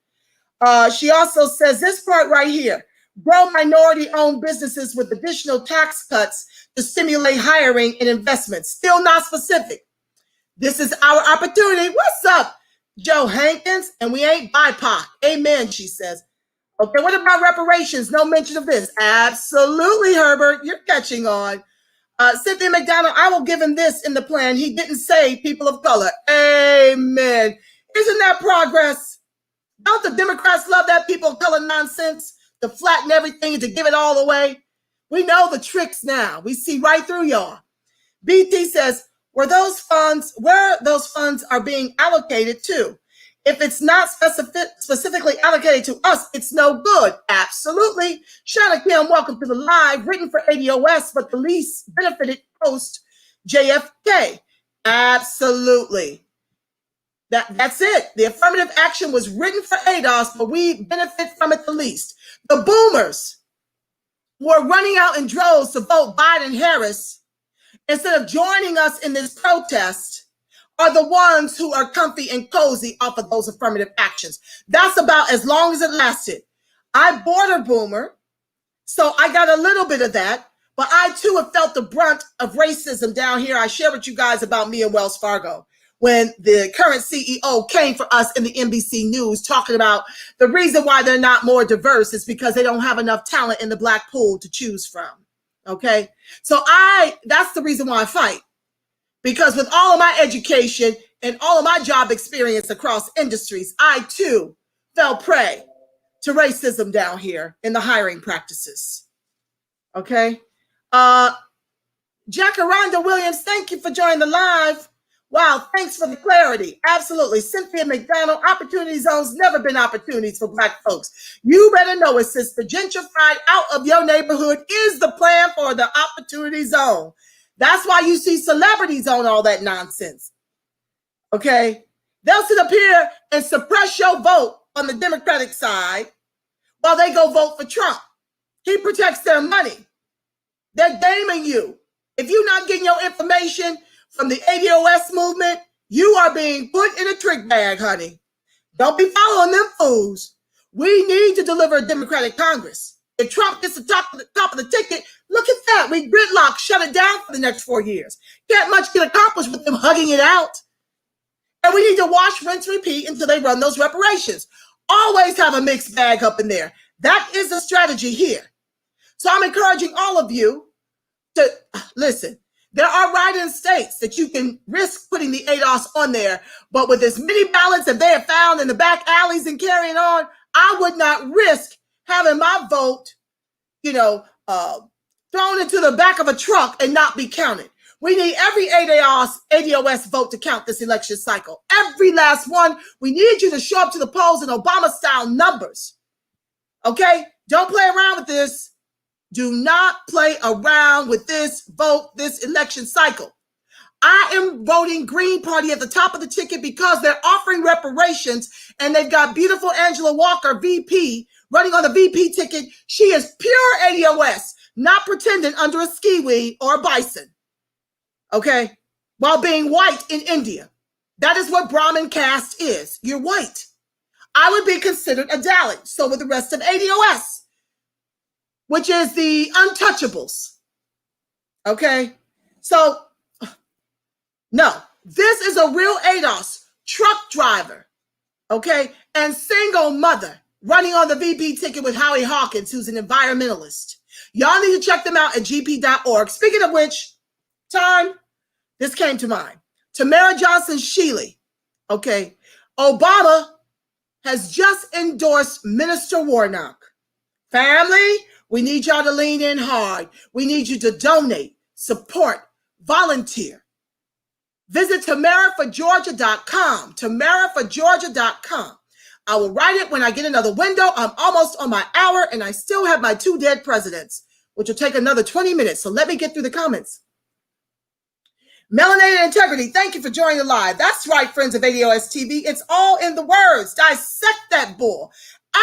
She also says this part right here. Grow minority-owned businesses with additional tax cuts to stimulate hiring and investment. Still not specific. This is our opportunity. What's up, Joe Hankins? And we ain't BIPOC. Amen, she says. Okay, what about reparations? No mention of this. Absolutely, Herbert. You're catching on. Cynthia McDonald, I will give him this in the plan. He didn't say people of color. Amen. Isn't that progress? Don't the Democrats love that people of color nonsense? To flatten everything and to give it all away? We know the tricks now. We see right through y'all. BT says, where those funds are being allocated to. If it's not specifically allocated to us, it's no good. Absolutely. Shauna Kim, welcome to the live, written for ADOS, but the least benefited post JFK. Absolutely. That's it. The affirmative action was written for ADOS, but we benefit from it the least. The boomers who are running out in droves to vote Biden-Harris instead of joining us in this protest are the ones who are comfy and cozy off of those affirmative actions. That's about as long as it lasted. I border boomer, so I got a little bit of that, but I too have felt the brunt of racism down here. I share with you guys about me and Wells Fargo. when the current CEO came for us in the NBC News talking about the reason why they're not more diverse is because they don't have enough talent in the black pool to choose from. Okay. So that's the reason why I fight. Because with all of my education and all of my job experience across industries, I too fell prey to racism down here in the hiring practices. Okay. Jacaranda Williams, thank you for joining the live. Wow, thanks for the clarity. Absolutely. Cynthia McDonald, opportunity zones never been opportunities for black folks. You better know it, sister. Gentrified out of your neighborhood is the plan for the opportunity zone. That's why you see celebrities on all that nonsense. Okay? They'll sit up here and suppress your vote on the Democratic side while they go vote for Trump. He protects their money. They're gaming you. If you're not getting your information from the ADOS movement, you are being put in a trick bag, honey. Don't be following them fools. We need to deliver a Democratic Congress. If Trump gets the top of the ticket, look at that. We gridlock, shut it down for the next 4 years. Can't much get accomplished with them hugging it out. And we need to wash, rinse, repeat until they run those reparations. Always have a mixed bag up in there. That is the strategy here. So I'm encouraging all of you to listen. There are write-in states that you can risk putting the ADOS on there, but with as many ballots that they have found in the back alleys and carrying on, I would not risk having my vote, thrown into the back of a truck and not be counted. We need every ADOS vote to count this election cycle. Every last one. We need you to show up to the polls in Obama-style numbers. Okay? Don't play around with this. Do not play around with this vote, this election cycle. I am voting Green Party at the top of the ticket because they're offering reparations and they've got beautiful Angela Walker, VP, running on the VP ticket. She is pure ADOS, not pretending under a skiwi or a bison. Okay? While being white in India. That is what Brahmin caste is. You're white. I would be considered a Dalit. So would the rest of ADOS, which is the untouchables. Okay? So, no, this is a real ADOS truck driver, okay, and single mother running on the VP ticket with Howie Hawkins, who's an environmentalist. Y'all need to check them out at gp.org. Speaking of which, this came to mind. Tamara Johnson-Shealy, okay, Obama has just endorsed Minister Warnock. Family, we need y'all to lean in hard. We need you to donate, support, volunteer. Visit tamaraforgeorgia.com, tamaraforgeorgia.com. I will write it when I get another window. I'm almost on my hour and I still have my 2 dead presidents, which will take another 20 minutes. So let me get through the comments. Melanated Integrity, thank you for joining the live. That's right, friends of ADOS TV. It's all in the words. Dissect that bull.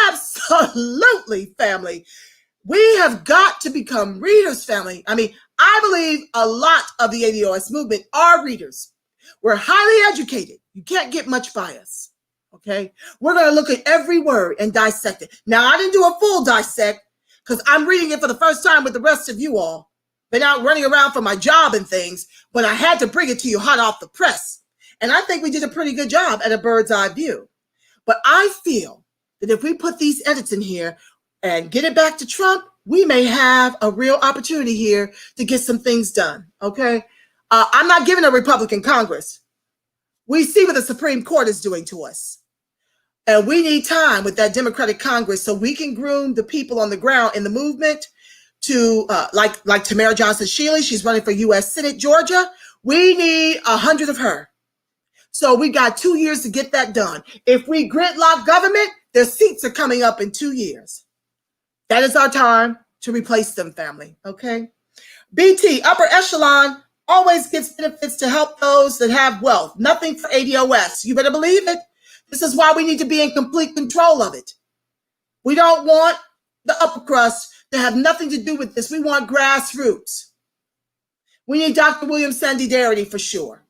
Absolutely, family. We have got to become readers, family. I mean, I believe a lot of the ADOS movement are readers. We're highly educated. You can't get much by us, okay? We're going to look at every word and dissect it. Now, I didn't do a full dissect because I'm reading it for the first time with the rest of you all. Been out running around for my job and things, but I had to bring it to you hot off the press. And I think we did a pretty good job at a bird's eye view. But I feel that if we put these edits in here and get it back to Trump, we may have a real opportunity here to get some things done, okay? I'm not giving a Republican Congress. We see what the Supreme Court is doing to us. And we need time with that Democratic Congress so we can groom the people on the ground in the movement to, like Tamara Johnson-Shealy, she's running for U.S. Senate, Georgia. We need 100 of her. So we got 2 years to get that done. If we gridlock government, their seats are coming up in 2 years. That is our time to replace them, family, okay? BT, upper echelon, always gets benefits to help those that have wealth. Nothing for ADOS. You better believe it. This is why we need to be in complete control of it. We don't want the upper crust to have nothing to do with this. We want grassroots. We need Dr. William Sandy for sure.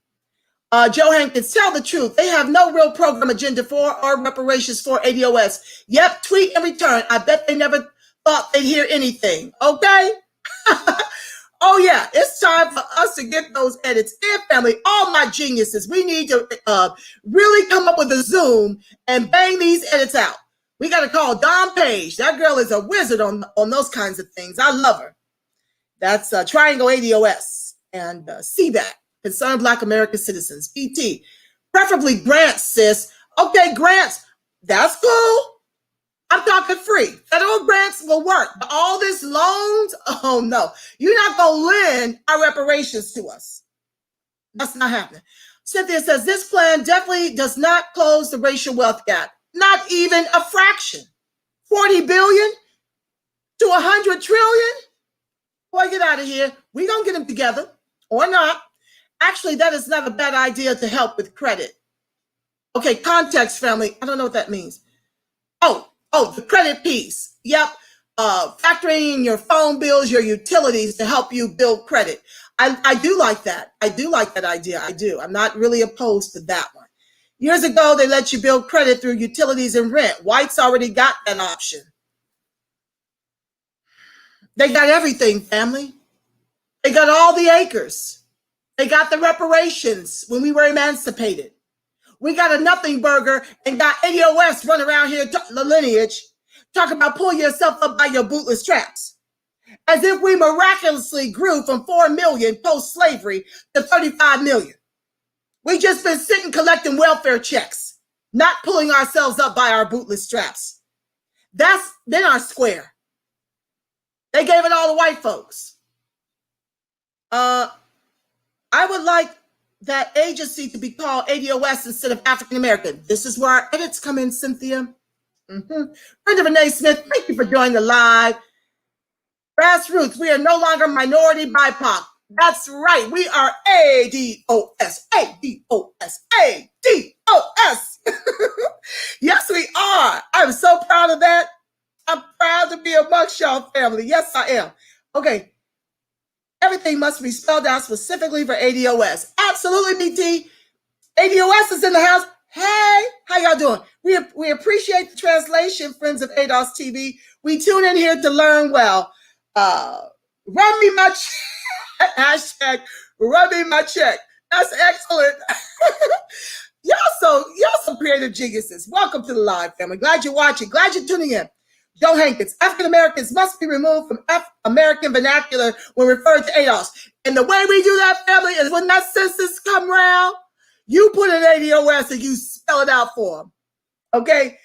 Joe Hankins, tell the truth. They have no real program agenda for or reparations for ADOS. Yep, tweet and return. I bet they never thought they'd hear anything. Okay? Oh yeah, it's time for us to get those edits in, family. All my geniuses, we need to really come up with a Zoom and bang these edits out. We got to call Dawn Page. That girl is a wizard on those kinds of things. I love her. That's Triangle ADOS and CBAC, Concerned Black American Citizens, PT. Preferably grants, sis. Okay, grants, that's cool. I'm talking free. Federal grants will work. But all this loans, oh no. You're not going to lend our reparations to us. That's not happening. Cynthia says, this plan definitely does not close the racial wealth gap. Not even a fraction. 40 billion to 100 trillion? Boy, get out of here. We're going to get them together or not. Actually, that is not a bad idea to help with credit. Okay, context, family. I don't know what that means. Oh, the credit piece. Yep. Factoring in your phone bills, your utilities to help you build credit. I do like that. I do like that idea. I do. I'm not really opposed to that one. Years ago, they let you build credit through utilities and rent. Whites already got that option. They got everything, family. They got all the acres. They got the reparations when we were emancipated. We got a nothing burger and got ADOS running around here, the lineage, talking about pull yourself up by your bootless traps. As if we miraculously grew from 4 million post-slavery to 35 million. We just been sitting collecting welfare checks, not pulling ourselves up by our bootless straps. That's been our square. They gave it all to white folks. I would like that agency to be called ADOS instead of African American. This is where our edits come in, Cynthia. Brenda Renee Smith, thank you for joining the live. Grassroots, we are no longer minority BIPOC. That's right. We are ADOS, ADOS, ADOS. Yes, we are. I'm so proud of that. I'm proud to be amongst y'all family. Yes, I am. Okay. Everything must be spelled out specifically for ADOS. Absolutely, BT. ADOS is in the house. Hey, how y'all doing? We appreciate the translation, friends of ADOS TV. We tune in here to learn well. Run me my check. Hashtag run me my check. That's excellent. Y'all some creative geniuses. Welcome to the live, family. Glad you're watching. Glad you're tuning in. Joe Hankins, African Americans must be removed from American vernacular when referred to ADOS. And the way we do that, family, is when that census come around, you put an ADOS and you spell it out for them. Okay?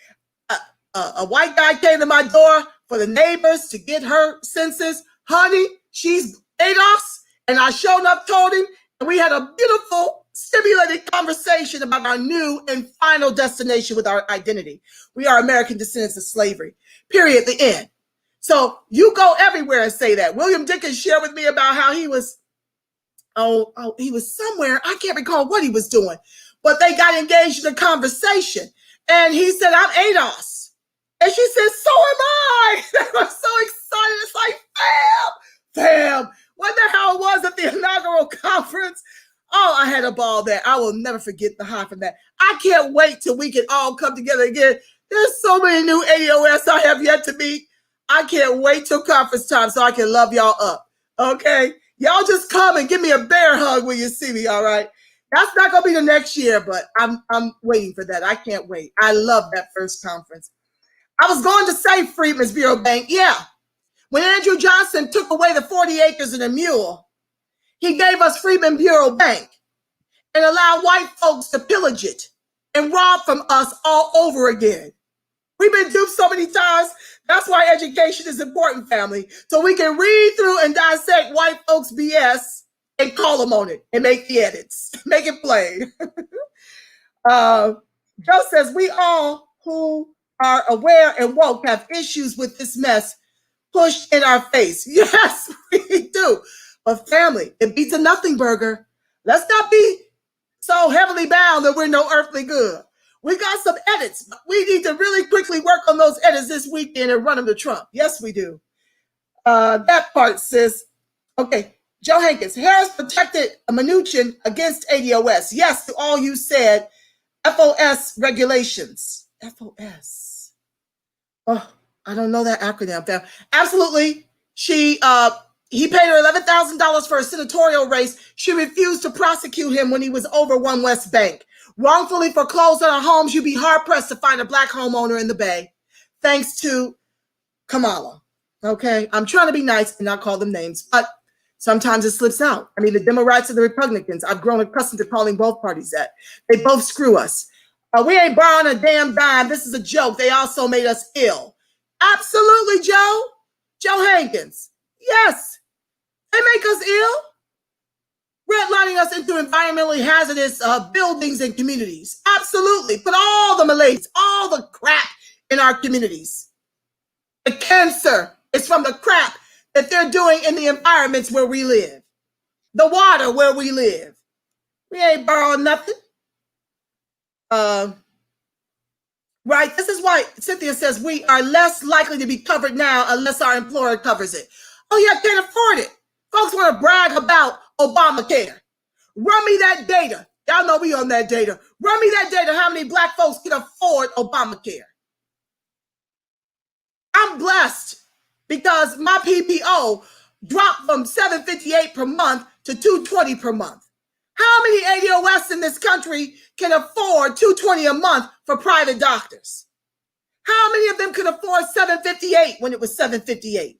A white guy came to my door for the neighbors to get her census. Honey, she's ADOS. And I showed up, told him, and we had a beautiful, stimulating conversation about our new and final destination with our identity. We are American descendants of slavery. Period. The end. So you go everywhere and say that. William Dickens shared with me about how he was, he was somewhere. I can't recall what he was doing, but they got engaged in a conversation. And he said, I'm ADOS. And she said, so am I. They were so excited. It's like, fam. What the hell it was at the inaugural conference? Oh, I had a ball there. I will never forget the high from that. I can't wait till we can all come together again. There's so many new ADOS I have yet to meet. I can't wait till conference time so I can love y'all up. Okay? Y'all just come and give me a bear hug when you see me, all right? That's not going to be the next year, but I'm waiting for that. I can't wait. I love that first conference. I was going to say Freedmen's Bureau Bank. Yeah. When Andrew Johnson took away the 40 acres and a mule, he gave us Freedmen's Bureau Bank and allowed white folks to pillage it and rob from us all over again. We've been duped so many times. That's why education is important, family. So we can read through and dissect white folks' BS and call them on it and make the edits. Make it plain. Joe says, we all who are aware and woke have issues with this mess pushed in our face. Yes, we do. But family, it beats a nothing burger. Let's not be so heavily bound that we're no earthly good. We got some edits. We need to really quickly work on those edits this weekend and run them to Trump. Yes, we do. That part, sis. Okay. Joe Hankins, Harris protected Mnuchin against ADOS. Yes, to all you said. FOS regulations. FOS. Oh, I don't know that acronym. Absolutely. She He paid her $11,000 for a senatorial race. She refused to prosecute him when he was over One West Bank. Wrongfully foreclosed on our homes. You'd be hard-pressed to find a black homeowner in the Bay, thanks to Kamala. Okay? I'm trying to be nice and not call them names, but sometimes it slips out. I mean, the Democrats and the Republicans, I've grown accustomed to calling both parties that. They both screw us. We ain't borrowing a damn dime. This is a joke. They also made us ill. Absolutely, Joe. Joe Hankins. Yes. They make us ill. Redlining us into environmentally hazardous buildings and communities. Absolutely. Put all the malaise, all the crap in our communities. The cancer is from the crap that they're doing in the environments where we live. The water where we live. We ain't borrowing nothing. Right? This is why Cynthia says we are less likely to be covered now unless our employer covers it. Oh, yeah, can't afford it. Folks want to brag about Obamacare. Run me that data. Y'all know we on that data. Run me that data. How many black folks can afford Obamacare? I'm blessed because my PPO dropped from $758 per month to $220 per month. How many ADOS in this country can afford $220 a month for private doctors? How many of them could afford $758 when it was $758?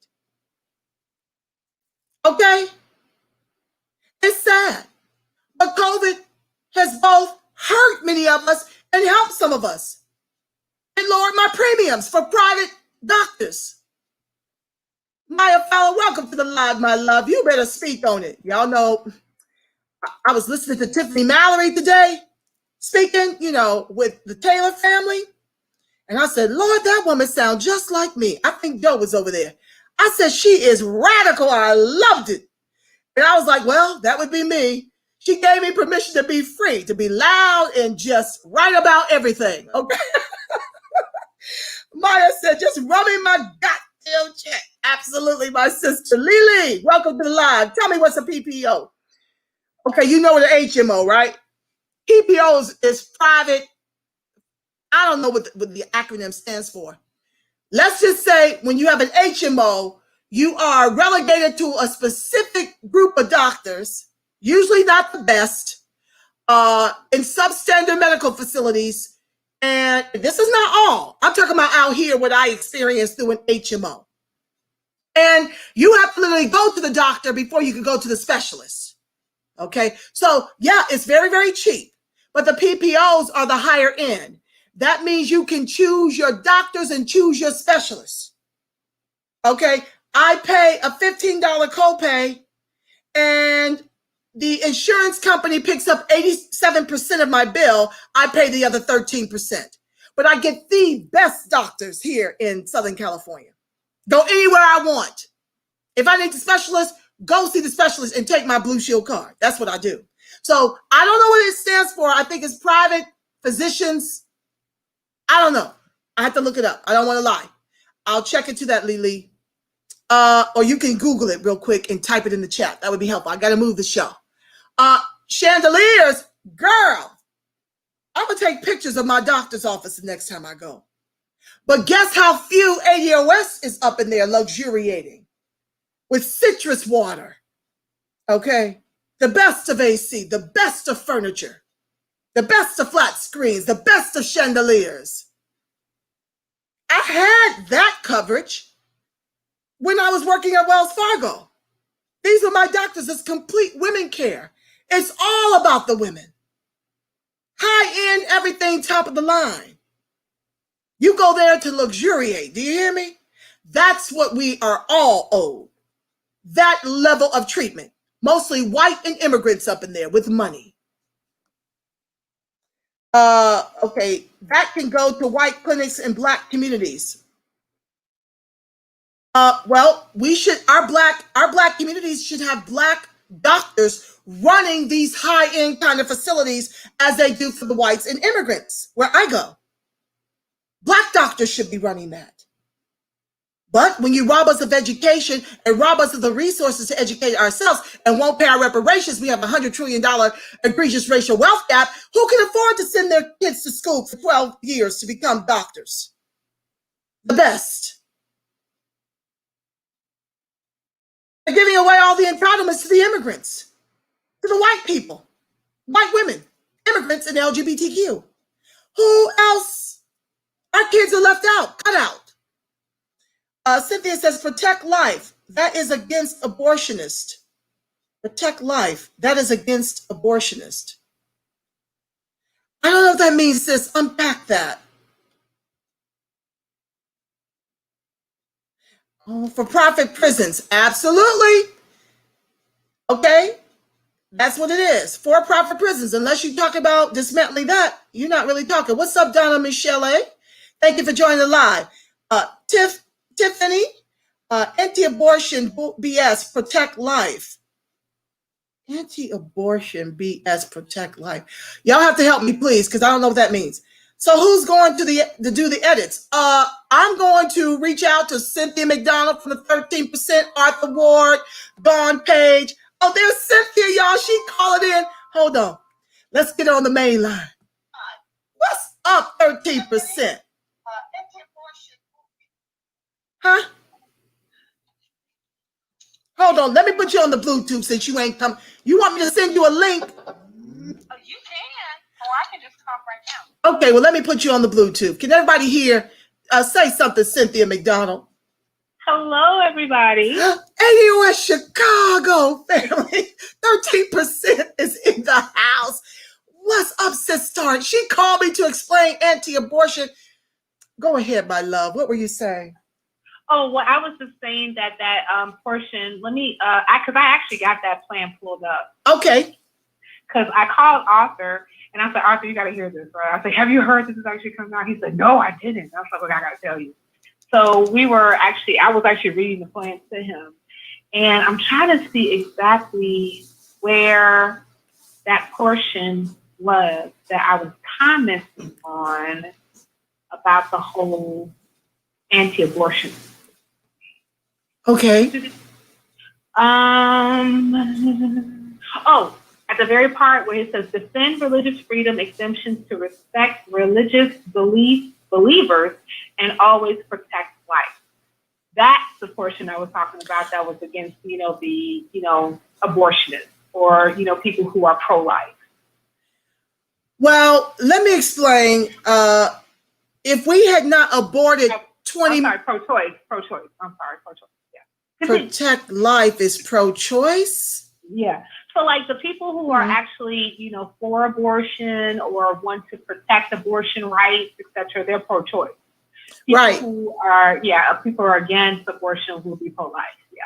Okay? It's sad. But COVID has both hurt many of us and helped some of us. It lowered my premiums for private doctors. Maya Fowler, welcome to the live, my love. You better speak on it. Y'all know I was listening to Tiffany Mallory today, speaking, with the Taylor family. And I said, Lord, that woman sounds just like me. I think Joe was over there. I said, she is radical. I loved it. And I was like, well, that would be me. She gave me permission to be free, to be loud and just write about everything. Okay. Maya said, just run me my goddamn check. Absolutely, my sister. Lily, welcome to the live. Tell me what's a PPO. Okay, you know what an HMO, right? PPO is private. I don't know what the acronym stands for. Let's just say when you have an HMO, you are relegated to a specific group of doctors, usually not the best, in substandard medical facilities. And this is not all. I'm talking about out here what I experienced through an HMO. And you have to literally go to the doctor before you can go to the specialist. Okay, so yeah, it's very, very cheap. But the PPOs are the higher end. That means you can choose your doctors and choose your specialists. Okay, I pay a $15 copay and the insurance company picks up 87% of my bill. I pay the other 13%. But I get the best doctors here in Southern California. Go anywhere I want. If I need a specialist, go see the specialist and take my Blue Shield card. That's what I do. So I don't know what it stands for. I think it's private physicians. I don't know. I have to look it up. I don't want to lie. I'll check into that, Lily. Or you can Google it real quick and type it in the chat. That would be helpful. I got to move the show. Chandeliers, girl. I'm going to take pictures of my doctor's office the next time I go. But guess how few ADOS is up in there luxuriating with citrus water. Okay. The best of AC, the best of furniture, the best of flat screens, the best of chandeliers. I had that coverage when I was working at Wells Fargo. These are my doctors. It's complete women care. It's all about the women. High end, everything top of the line. You go there to luxuriate. Do you hear me? That's what we are all owed. That level of treatment. Mostly white and immigrants up in there with money. Okay, that can go to white clinics and black communities. Well, our black communities should have black doctors running these high-end kind of facilities as they do for the whites and immigrants where I go. Black doctors should be running that. But when you rob us of education and rob us of the resources to educate ourselves and won't pay our reparations, we have a $100 trillion egregious racial wealth gap. Who can afford to send their kids to school for 12 years to become doctors? The best. They're giving giving away all the entitlements to the immigrants, to the white people, white women, immigrants, and LGBTQ. Who else? Our kids are left out, cut out. Cynthia says, protect life. That is against abortionist. Protect life. That is against abortionist. I don't know what that means, sis. Unpack that. Oh, for-profit prisons. Absolutely. Okay. That's what it is. For-profit prisons. Unless you talk about dismantling that, you're not really talking. What's up, Donna Michelle A? Thank you for joining the live. Tiffany, anti-abortion BS, protect life. Anti-abortion BS, protect life. Y'all have to help me, please, because I don't know what that means. So who's going to do the edits? I'm going to reach out to Cynthia McDonald from the 13%, Arthur Ward, Dawn Page. Oh, there's Cynthia, y'all. She called in. Hold on. Let's get on the main line. What's up, 13%? Huh? Hold on. Let me put you on the Bluetooth since you ain't come. You want me to send you a link? You can, or I can just talk right now. Okay, well, let me put you on the Bluetooth. Can everybody hear? Say something, Cynthia McDonald. Hello, everybody. ADOS Chicago family. 13% is in the house. What's up, Sis Star? She called me to explain anti-abortion. Go ahead, my love. What were you saying? Oh, well, I was just saying that portion, let me, because I actually got that plan pulled up. Okay. Because I called Arthur, and I said, Arthur, you got to hear this, right? I said, have you heard this is actually coming out? He said, no, I didn't. I was like, well, I got to tell you. So I was actually reading the plan to him, and I'm trying to see exactly where that portion was that I was commenting on about the whole anti-abortion. Okay. At the very part where it says defend religious freedom, exemptions to respect religious believers, and always protect life. That's the portion I was talking about that was against, the abortionists or, people who are pro-life. Well, let me explain. If we had not aborted 20... I'm sorry, pro-choice. I'm sorry, pro-choice. Yeah. Protect life is pro-choice? Yeah. So like the people who are actually, for abortion or want to protect abortion rights, etc., they're pro-choice. People right. People who are against abortion will be pro-life. Yeah.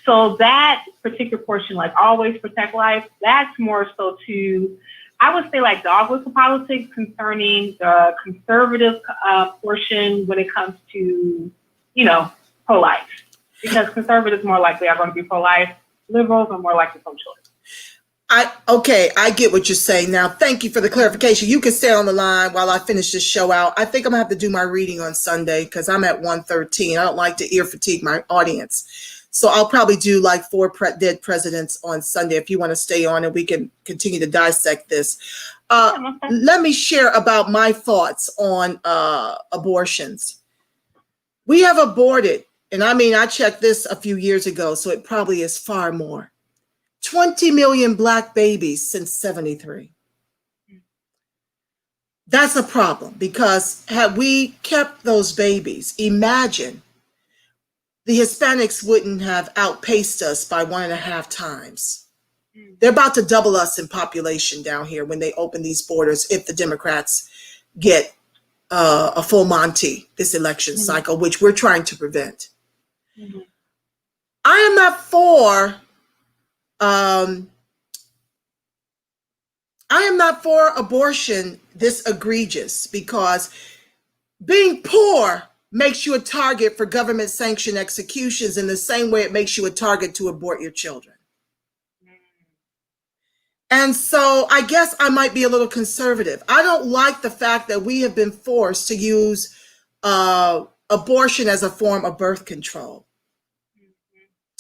So that particular portion, like always protect life, that's more so to, I would say, like dog whistle politics concerning the conservative portion when it comes to, pro-life. Because conservatives more likely are going to be pro-life, liberals are more likely pro-choice. I get what you're saying now. Thank you for the clarification. You can stay on the line while I finish this show out. I think I'm gonna have to do my reading on Sunday because I'm at 1:13. I don't like to ear fatigue my audience. So I'll probably do like 4 dead presidents on Sunday if you want to stay on and we can continue to dissect this. Let me share about my thoughts on abortions. We have aborted, and I checked this a few years ago, so it probably is far more. 20 million Black babies since 73. That's a problem because had we kept those babies, imagine the Hispanics wouldn't have outpaced us by 1.5 times. They're about to double us in population down here when they open these borders if the Democrats get a full Monty this election cycle, which we're trying to prevent. I am not for abortion this egregious because being poor makes you a target for government sanctioned executions in the same way it makes you a target to abort your children. And so I guess I might be a little conservative. I don't like the fact that we have been forced to use abortion as a form of birth control.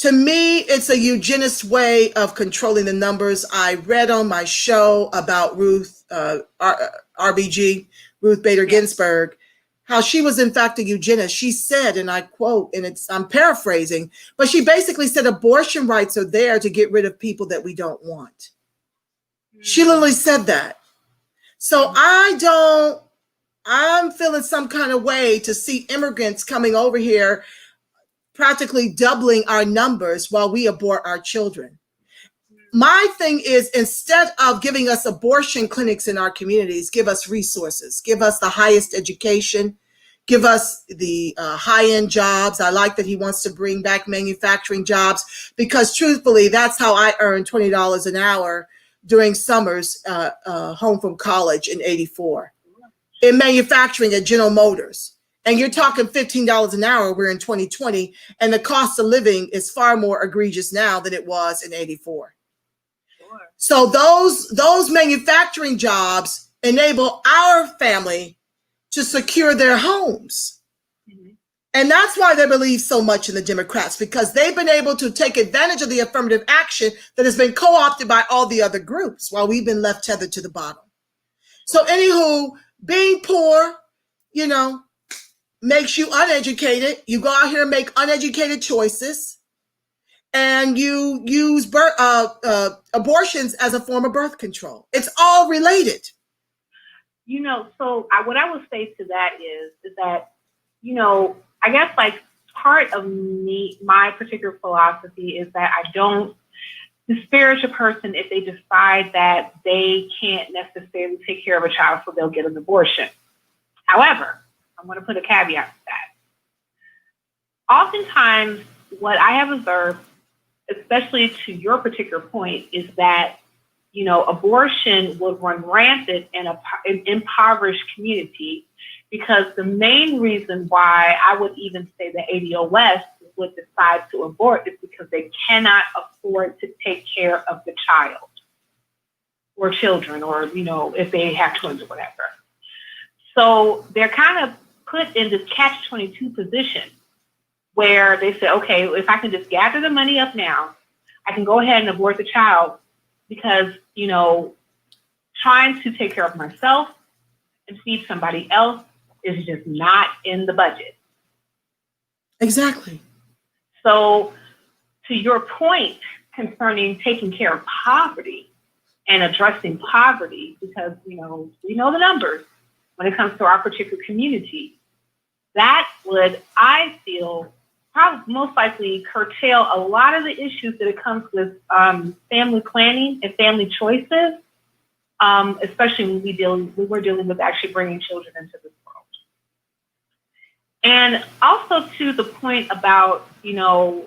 To me, it's a eugenist way of controlling the numbers. I read on my show about Ruth, RBG, Ruth Bader Ginsburg, how she was in fact a eugenist. She said, and I quote, and I'm paraphrasing, but she basically said abortion rights are there to get rid of people that we don't want. She literally said that. So I'm feeling some kind of way to see immigrants coming over here, practically doubling our numbers while we abort our children. My thing is, instead of giving us abortion clinics in our communities, give us resources, give us the highest education, give us the high-end jobs. I like that he wants to bring back manufacturing jobs, because truthfully, that's how I earned $20 an hour during summers home from college in '84 in manufacturing at General Motors. And you're talking $15 an hour. We're in 2020, and the cost of living is far more egregious now than it was in '84. So those manufacturing jobs enable our family to secure their homes. Mm-hmm. And that's why they believe so much in the Democrats, because they've been able to take advantage of the affirmative action that has been co-opted by all the other groups while we've been left tethered to the bottom. So anywho, being poor, makes you uneducated. You go out here and make uneducated choices. And you use abortions as a form of birth control. It's all related. So what I would say to that is that, I guess like part of my particular philosophy is that I don't disparage a person if they decide that they can't necessarily take care of a child, so they'll get an abortion. However, I'm going to put a caveat to that. Oftentimes, what I have observed, especially to your particular point, is that, abortion would run rampant in an impoverished community, because the main reason why I would even say the ADOS would decide to abort is because they cannot afford to take care of the child or children, or, if they have twins or whatever. So they're kind of put in this catch-22 position where they say, okay, if I can just gather the money up now, I can go ahead and abort the child, because, trying to take care of myself and feed somebody else is just not in the budget. Exactly. So to your point concerning taking care of poverty and addressing poverty, because, we know the numbers when it comes to our particular community, that would, I feel, probably most likely curtail a lot of the issues that it comes with family planning and family choices, especially when we're dealing with actually bringing children into this world. And also to the point about, the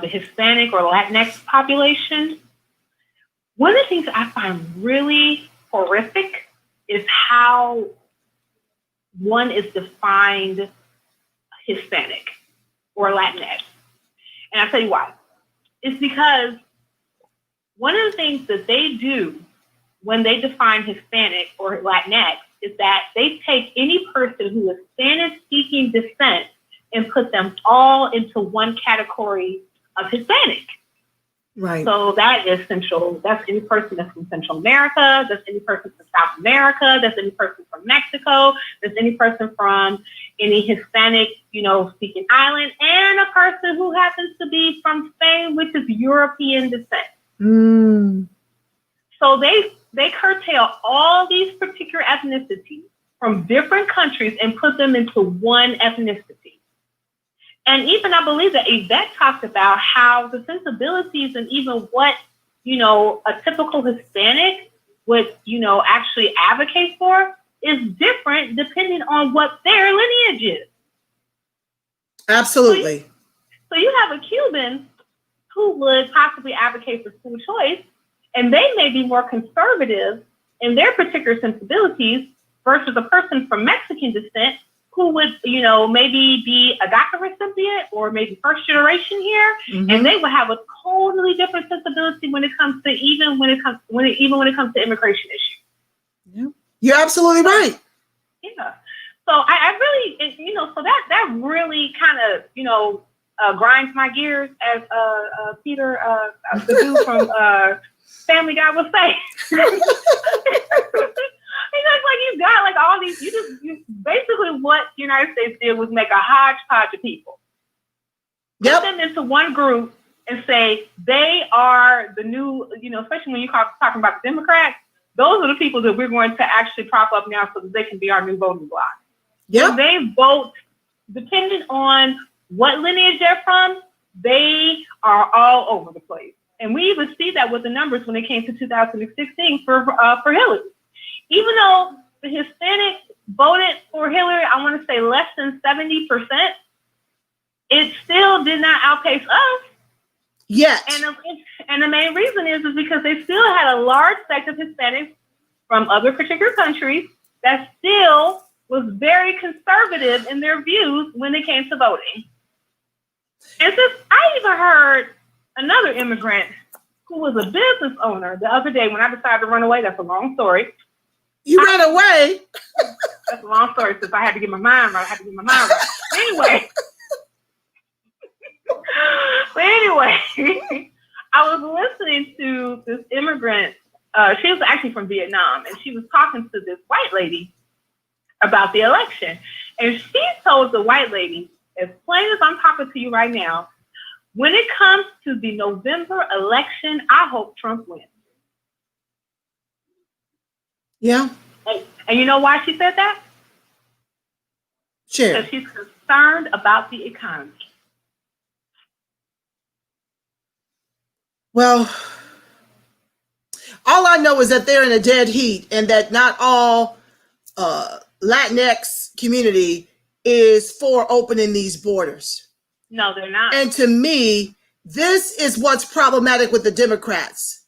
Hispanic or Latinx population, one of the things that I find really horrific is how one is defined Hispanic or Latinx. And I'll tell you why. It's because one of the things that they do when they define Hispanic or Latinx is that they take any person who is Spanish-speaking descent and put them all into one category of Hispanic. Right. So that is central. That's any person that's from Central America. That's any person from South America. That's any person from Mexico. That's any person from any Hispanic, speaking island, and a person who happens to be from Spain, which is European descent. Mm. So they curtail all these particular ethnicities from different countries and put them into one ethnicity. And even I believe that Yvette talked about how the sensibilities and even what, a typical Hispanic would, actually advocate for is different depending on what their lineage is. Absolutely. So you have a Cuban who would possibly advocate for school choice, and they may be more conservative in their particular sensibilities versus a person from Mexican descent who would, maybe be a DACA recipient or maybe first generation here, mm-hmm. and they would have a totally different sensibility when it comes to immigration issues. Yeah, you're absolutely right. Yeah. So I really, so that really kind of, grinds my gears, as Peter, the dude from Family Guy would say. He's like you've got like all these, you basically what the United States did was make a hodgepodge of people. Put them into one group and say they are the new, especially when you talking about the Democrats, those are the people that we're going to actually prop up now so that they can be our new voting bloc. Yep. So they vote, depending on what lineage they're from, they are all over the place. And we even see that with the numbers when it came to 2016 for Hillary. Even though the Hispanics voted for Hillary, I want to say less than 70%, it still did not outpace us. Yet. And the main reason is because they still had a large sect of Hispanics from other particular countries that still was very conservative in their views when it came to voting. And since I even heard another immigrant who was a business owner the other day when I decided to run away. That's a long story. You ran away? That's a long story since I had to get my mind right. Anyway. But anyway, I was listening to this immigrant. She was actually from Vietnam, and she was talking to this white lady about the election. And she told the white lady, as plain as I'm talking to you right now, when it comes to the November election, I hope Trump wins. Yeah. And you know why she said that? Sure. Because she's concerned about the economy. Well, all I know is that they're in a dead heat and that not all Latinx community is for opening these borders. No, they're not. And to me, this is what's problematic with the Democrats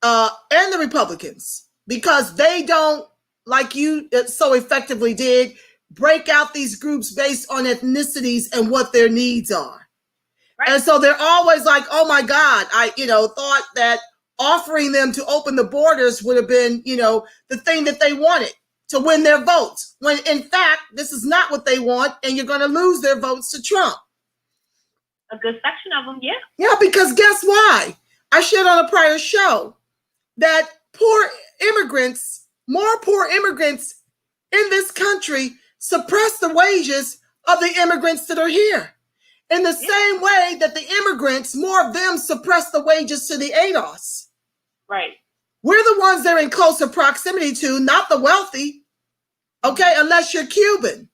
and the Republicans, because they don't, like you so effectively did, break out these groups based on ethnicities and what their needs are. Right. And so they're always like, oh my God, I thought that offering them to open the borders would have been, the thing that they wanted to win their votes. When in fact, this is not what they want, and you're going to lose their votes to Trump. A good section of them, yeah. Yeah, because guess why? I shared on a prior show that more poor immigrants in this country suppress the wages of the immigrants that are here. In the same way that the immigrants, more of them suppress the wages to the ADOS. Right. We're the ones they're in closer proximity to, not the wealthy. Okay, unless you're Cuban.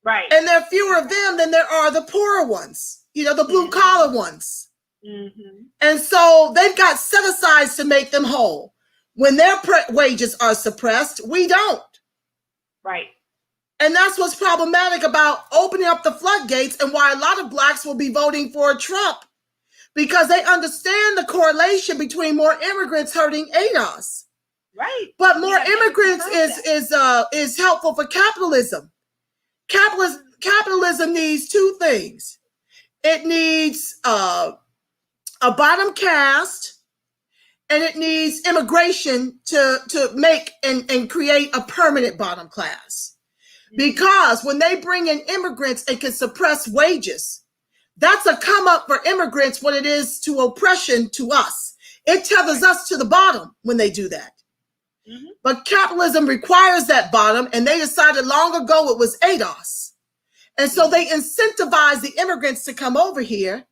Right. And there are fewer of them than there are the poorer ones, the blue collar ones. Mm-hmm. And so they've got set-asides to make them whole. When their wages are suppressed, we don't. Right. And that's what's problematic about opening up the floodgates and why a lot of blacks will be voting for Trump, because they understand the correlation between more immigrants hurting ADOS. Right. But more immigrants is helpful for capitalism. Capitalism needs two things. It needs a bottom caste, and it needs immigration to make and create a permanent bottom class. Because when they bring in immigrants and can suppress wages, that's a come up for immigrants what it is to oppression to us. It tethers us to the bottom when they do that. Mm-hmm. But capitalism requires that bottom, and they decided long ago it was ADOS. And so they incentivize the immigrants to come over here,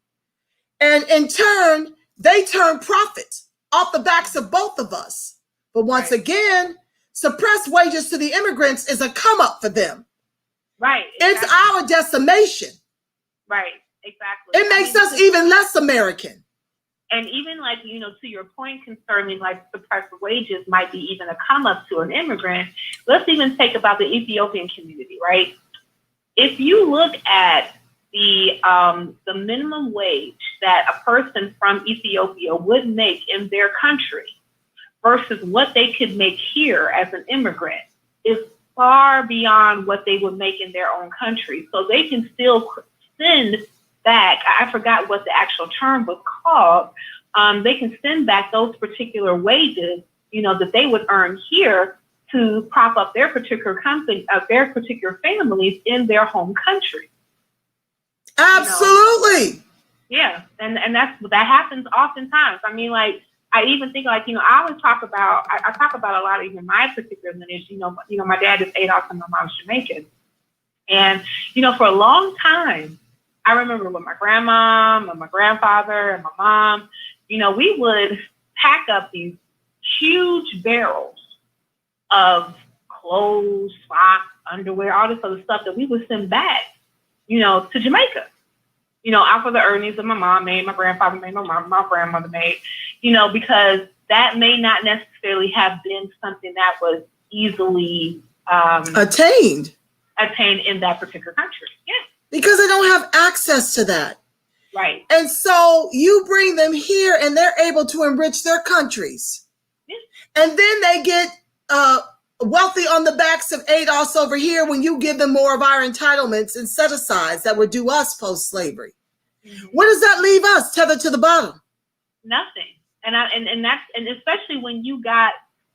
and in turn, they turn profit off the backs of both of us. But once again, suppressed wages to the immigrants is a come up for them. Right. Exactly. It's our decimation. Right. Exactly. It makes us even less American. And even like, to your point concerning like suppressed wages might be even a come up to an immigrant. Let's even take about the Ethiopian community, right? If you look at the minimum wage that a person from Ethiopia would make in their country versus what they could make here as an immigrant is far beyond what they would make in their own country. So they can still send back, I forgot what the actual term was called, they can send back those particular wages, that they would earn here to prop up their particular company, their particular families in their home country. Absolutely. Yeah, and that happens oftentimes. I mean, like, I even think like, I always talk about, I talk about a lot of even my particular lineage, my dad is Adolf and my mom's Jamaican. And, for a long time, I remember with my grandma, and my grandfather, and my mom, we would pack up these huge barrels of clothes, socks, underwear, all this other stuff that we would send back, to Jamaica. Out for the earnings that my mom made, my grandfather made, my grandmother made, because that may not necessarily have been something that was easily attained in that particular country. Yeah. Because they don't have access to that. Right. And so you bring them here and they're able to enrich their countries. Yeah. And then they get wealthy on the backs of ADOS over here when you give them more of our entitlements and set-asides that were due us post-slavery. Mm-hmm. What does that leave us tethered to the bottom? Nothing. And especially when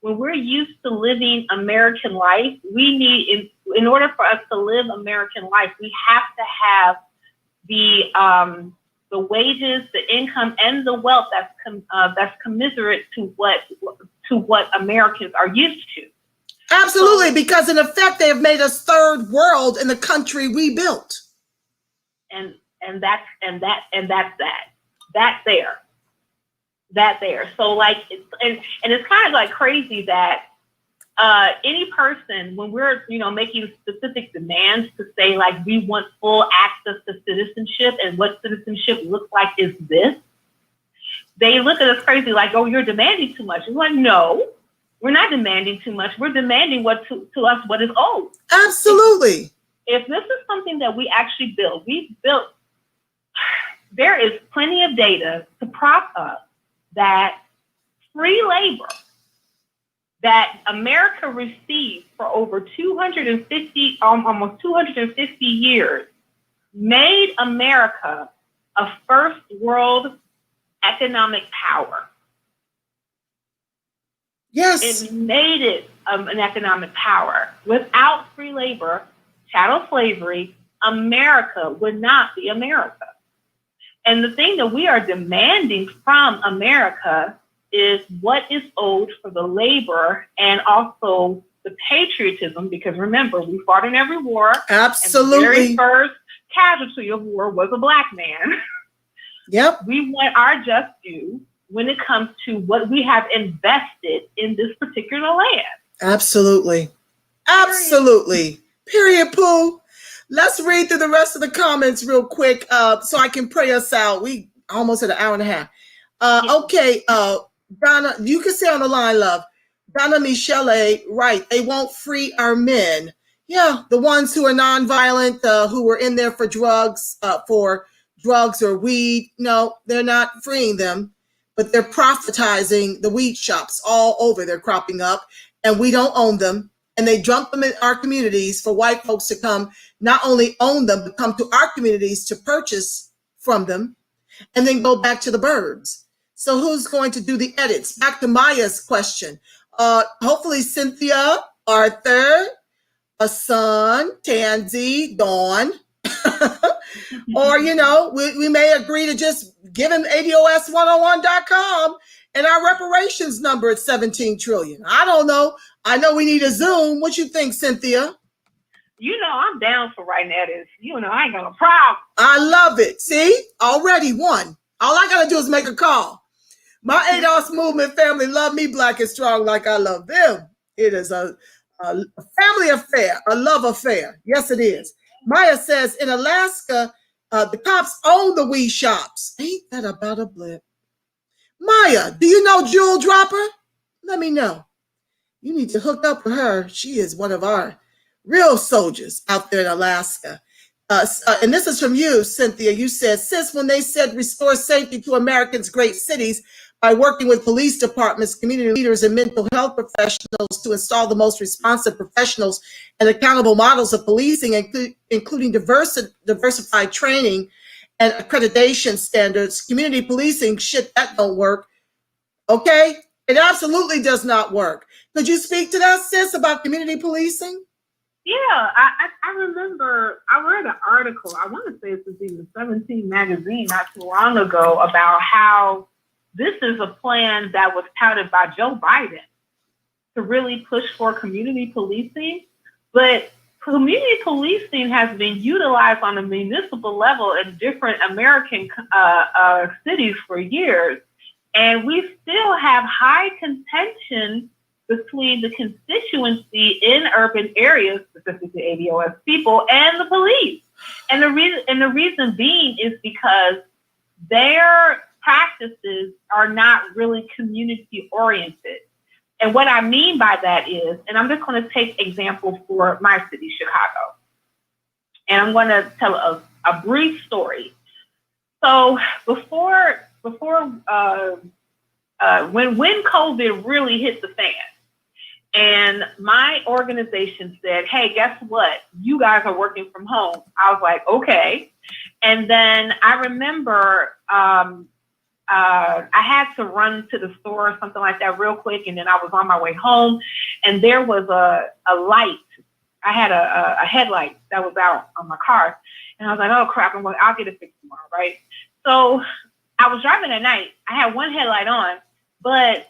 we're used to living American life, we need, in order for us to live American life, we have to have the wages, the income, and the wealth that's commensurate to what Americans are used to. Absolutely, because in effect, they have made us third world in the country we built. And that's there. So like, it's kind of like crazy that any person, when we're, making specific demands to say like, we want full access to citizenship and what citizenship looks like is this, they look at us crazy like, oh, you're demanding too much. We're like, no, we're not demanding too much. We're demanding to us what is owed. Absolutely. If this is something that we actually built, there is plenty of data to prop up that free labor that America received for over 250, almost 250 years, made America a first world economic power. Yes. It made it an economic power. Without free labor, chattel slavery, America would not be America. And the thing that we are demanding from America is what is owed for the labor and also the patriotism, because remember, we fought in every war. Absolutely. And the very first casualty of war was a black man. Yep. We want our just due when it comes to what we have invested in this particular land. Absolutely. Absolutely. Period, Pooh. Let's read through the rest of the comments real quick so I can pray us out. We almost at an hour and a half. Okay, Donna, you can stay on the line, love. Donna Michelle, right, they won't free our men. Yeah, the ones who are nonviolent, who were in there for drugs or weed. No, they're not freeing them, but they're profitizing the weed shops all over. They're cropping up, and we don't own them. And they dump them in our communities for white folks to come, not only own them, but come to our communities to purchase from them and then go back to the burbs. So who's going to do the edits? Back to Maya's question. Hopefully Cynthia, Arthur, Hassan, Tansy, Dawn, or, we may agree to just give him ADOS101.com and our reparations number at 17 trillion. I don't know. I know we need a Zoom. What you think, Cynthia? I'm down for writing edits. I ain't got no problem. I love it. See, already won. All I got to do is make a call. My ADOS movement family love me black and strong like I love them. It is a family affair, a love affair. Yes, it is. Maya says in Alaska, the cops own the weed shops. Ain't that about a blip? Maya, do you know Jewel Dropper? Let me know. You need to hook up with her. She is one of our real soldiers out there in Alaska. And this is from you, Cynthia. You said, sis, when they said restore safety to Americans' great cities by working with police departments, community leaders, and mental health professionals to install the most responsive professionals and accountable models of policing, including diversified training and accreditation standards, community policing, shit, that don't work. Okay? It absolutely does not work. Could you speak to that, sis, about community policing? Yeah, I remember I read an article, I want to say it was in the 17 magazine not too long ago, about how this is a plan that was touted by Joe Biden to really push for community policing. But community policing has been utilized on a municipal level in different American cities for years. And we still have high contention between the constituency in urban areas, specifically ADOS people, and the police. And the reason being is because their practices are not really community oriented. And what I mean by that is, and I'm just going to take example for my city, Chicago. And I'm going to tell a brief story. So before when COVID really hit the fan, and my organization said, hey, guess what? You guys are working from home. I was like, okay. And then I remember I had to run to the store or something like that real quick. And then I was on my way home, and there was a light. I had a headlight that was out on my car. And I was like, oh, crap, I'll get it fixed tomorrow, right? So I was driving at night. I had one headlight on, but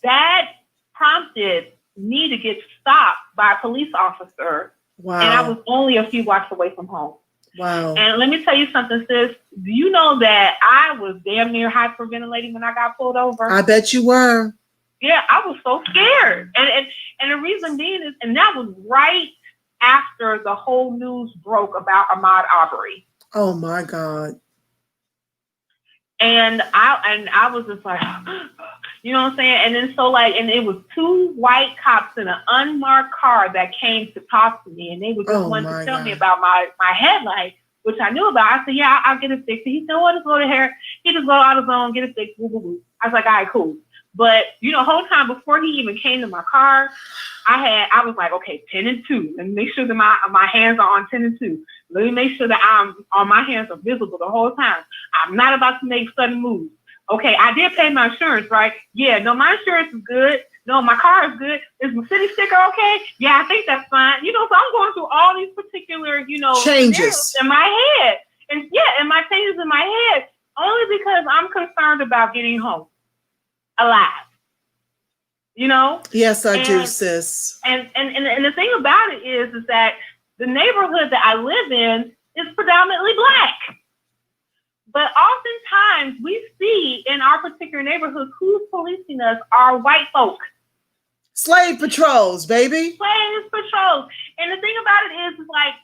that prompted me to get stopped by a police officer. Wow. And I was only a few blocks away from home. Wow. And let me tell you something, sis. Do you know that I was damn near hyperventilating when I got pulled over? I bet you were. Yeah, I was so scared. And the reason being is, and that was right after the whole news broke about Ahmaud Arbery. Oh my God. And I was just like, you know what I'm saying? And then and it was two white cops in an unmarked car that came to talk to me, and they were just wanting to tell me about my headlight, which I knew about. I said, yeah, I'll get it fixed. And he said, well, just go to here. He just go to AutoZone, get it fixed. Woo, woo, woo. I was like, all right, cool. But the whole time before he even came to my car, I was like, okay, 10 and 2. Let me make sure that my hands are on 10 and 2. Let me make sure that my hands are visible the whole time. I'm not about to make sudden moves. Okay, I did pay my insurance, right? Yeah, no, my insurance is good. No, my car is good. Is my city sticker okay? Yeah, I think that's fine. So I'm going through all these particular, changes in my head. And my changes in my head, only because I'm concerned about getting home alive. Yes, I do, sis. And the thing about it is that the neighborhood that I live in is predominantly Black. But oftentimes we see in our particular neighborhood who's policing us are white folk. Slave patrols, baby. Slave patrols. And the thing about it is like,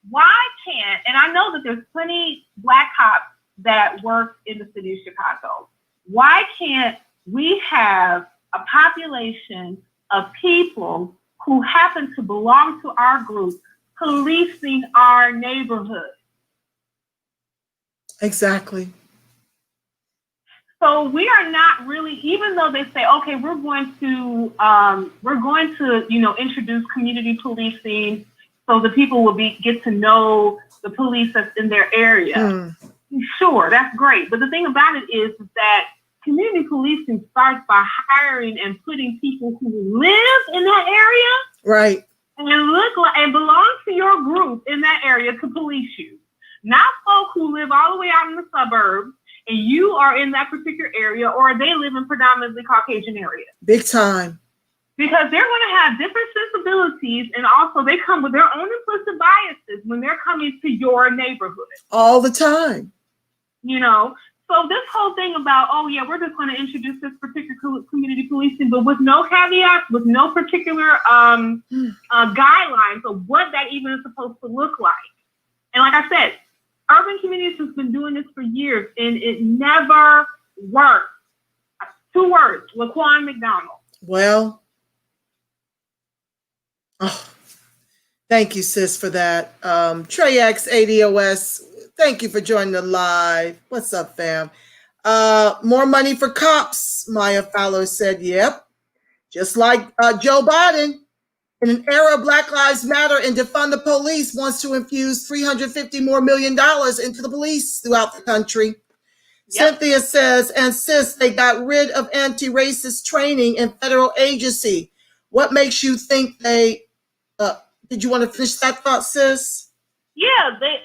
why can't, and I know that there's plenty Black cops that work in the city of Chicago. Why can't we have a population of people who happen to belong to our group policing our neighborhood? Exactly. So we are not really, even though they say, okay, we're going to introduce community policing so the people will get to know the police that's in their area. Sure, that's great. But the thing about it is that community policing starts by hiring and putting people who live in that area, right, and look like and belong to your group in that area to police you. Not folk who live all the way out in the suburbs and you are in that particular area, or they live in predominantly Caucasian areas. Big time. Because they're going to have different sensibilities, and also they come with their own implicit biases when they're coming to your neighborhood. All the time. So this whole thing about, oh yeah, we're just going to introduce this particular community policing, but with no caveats, with no particular guidelines of what that even is supposed to look like. And like I said, urban communities has been doing this for years, and it never worked. 2 words, Laquan McDonald. Well, thank you, sis, for that. Trey X, ADOS, thank you for joining the live. What's up, fam? More money for cops, Maya Fallow said. Yep. Just like Joe Biden, in an era of Black Lives Matter and defund the police, wants to infuse $350 more million into the police throughout the country. Yep. Cynthia says, and sis, they got rid of anti-racist training in federal agency. What makes you think they, did you want to finish that thought, sis? Yeah, they,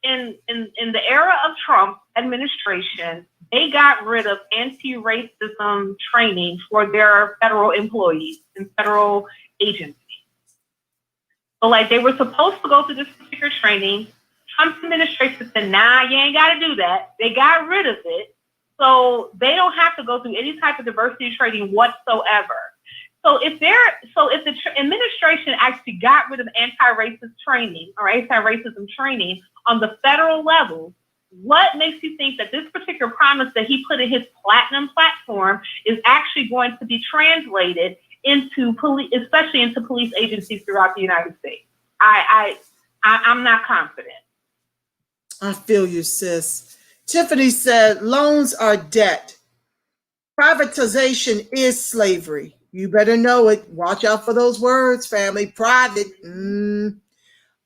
in the era of Trump administration, they got rid of anti-racism training for their federal employees and federal agencies. So, like, they were supposed to go through this particular training. Trump's administration said, nah, you ain't got to do that. They got rid of it. So they don't have to go through any type of diversity training whatsoever. So if the administration actually got rid of anti-racist training or anti-racism training on the federal level, what makes you think that this particular promise that he put in his platinum platform is actually going to be translated into police, especially into police agencies throughout the United States? I'm not confident. I feel you, sis. Tiffany said, loans are debt. Privatization is slavery. You better know it. Watch out for those words, family. Private.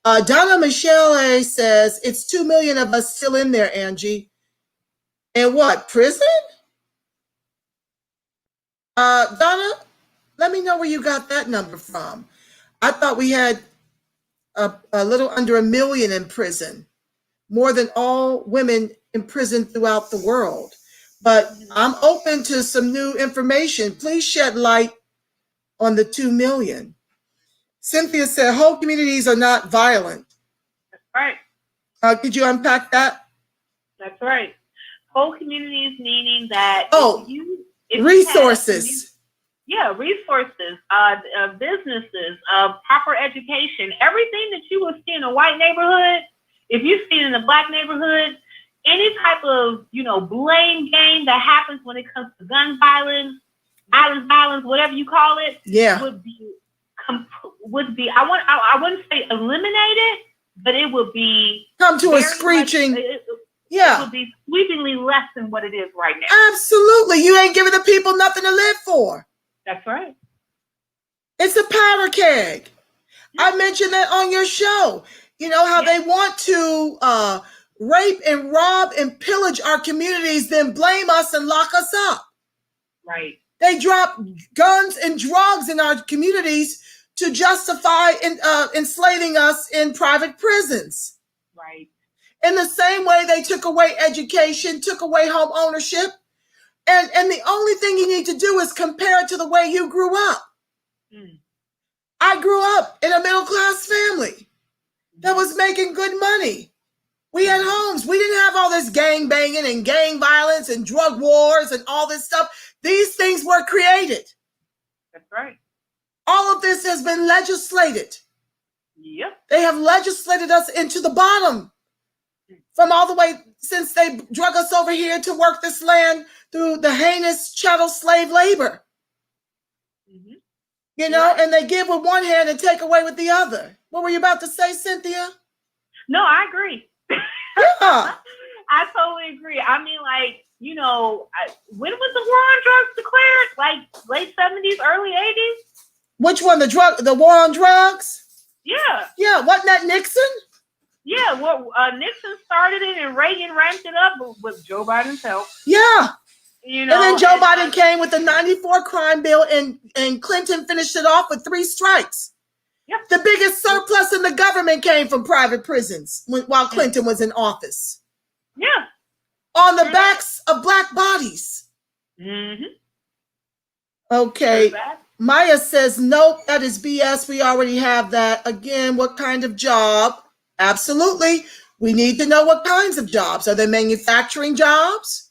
Donna Michelle says, it's 2 million of us still in there, Angie. And what, prison? Donna, let me know where you got that number from. I thought we had a little under 1 million in prison, more than all women in prison throughout the world. But I'm open to some new information. Please shed light on the 2 million. Cynthia said, whole communities are not violent. That's right. Could you unpack that? That's right. Whole communities meaning that resources. Resources, businesses, proper education, everything that you will see in a white neighborhood, if you see it in a black neighborhood, any type of, blame game that happens when it comes to gun violence, whatever you call it, would be I wouldn't say eliminated, but it would be come to a screeching. It would be sweepingly less than what it is right now. Absolutely. You ain't giving the people nothing to live for. That's right. It's a powder keg. I mentioned that on your show. You know how they want to rape and rob and pillage our communities, then blame us and lock us up. Right. They drop guns and drugs in our communities to justify enslaving us in private prisons. Right. In the same way they took away education, took away home ownership. And the only thing you need to do is compare it to the way you grew up. I grew up in a middle-class family that was making good money. We had homes. We didn't have all this gang banging and gang violence and drug wars and all this stuff. These things were created. That's right. All of this has been legislated. Yep. They have legislated us into the bottom from all the way since they drug us over here to work this land through the heinous chattel slave labor. And they give with one hand and take away with the other. What were you about to say, Cynthia? No, I agree. Yeah. I totally agree. I mean, when was the war on drugs declared? Like late 70s, early 80s? Which one? The war on drugs? Yeah. Yeah. Wasn't that Nixon? Yeah. Well, Nixon started it and Reagan ramped it up with Joe Biden's help. Yeah. And then Joe Biden came with the 94 crime bill and Clinton finished it off with 3 strikes. Yep. The biggest surplus in the government came from private prisons while Clinton was in office. Yeah. On the backs of black bodies. Okay. Maya says, nope, that is BS. We already have that. Again, what kind of job? Absolutely. We need to know what kinds of jobs. Are they manufacturing jobs?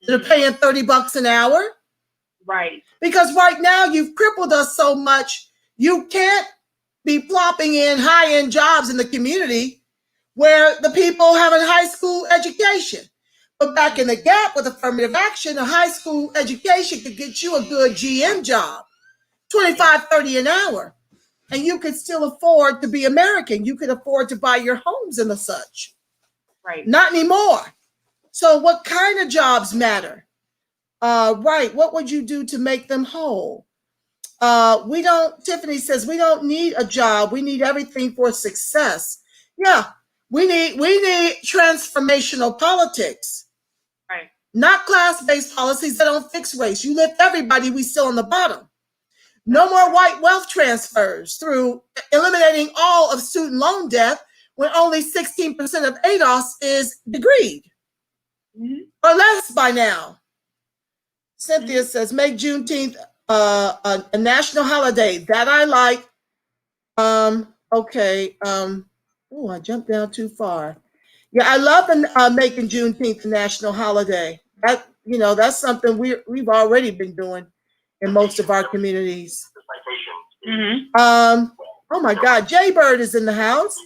They're paying $30 an hour. Right. Because right now you've crippled us so much, you can't be plopping in high-end jobs in the community where the people have a high school education. But back in the gap with affirmative action, a high school education could get you a good GM job, $25, $30 an hour. And you could still afford to be American. You could afford to buy your homes and the such. Right. Not anymore. So what kind of jobs matter? Right. What would you do to make them whole? Tiffany says, we don't need a job. We need everything for success. Yeah. We need transformational politics. Right. Not class-based policies that don't fix race. You lift everybody, we still on the bottom. No more white wealth transfers through eliminating all of student loan debt when only 16% of ADOS is degreed. or less by now. Cynthia says, make Juneteenth a national holiday. That I like. Okay. Oh, I jumped down too far. Yeah, I love making Juneteenth a national holiday. That's something we've already been doing in most of our communities. Oh my God, Jaybird is in the house,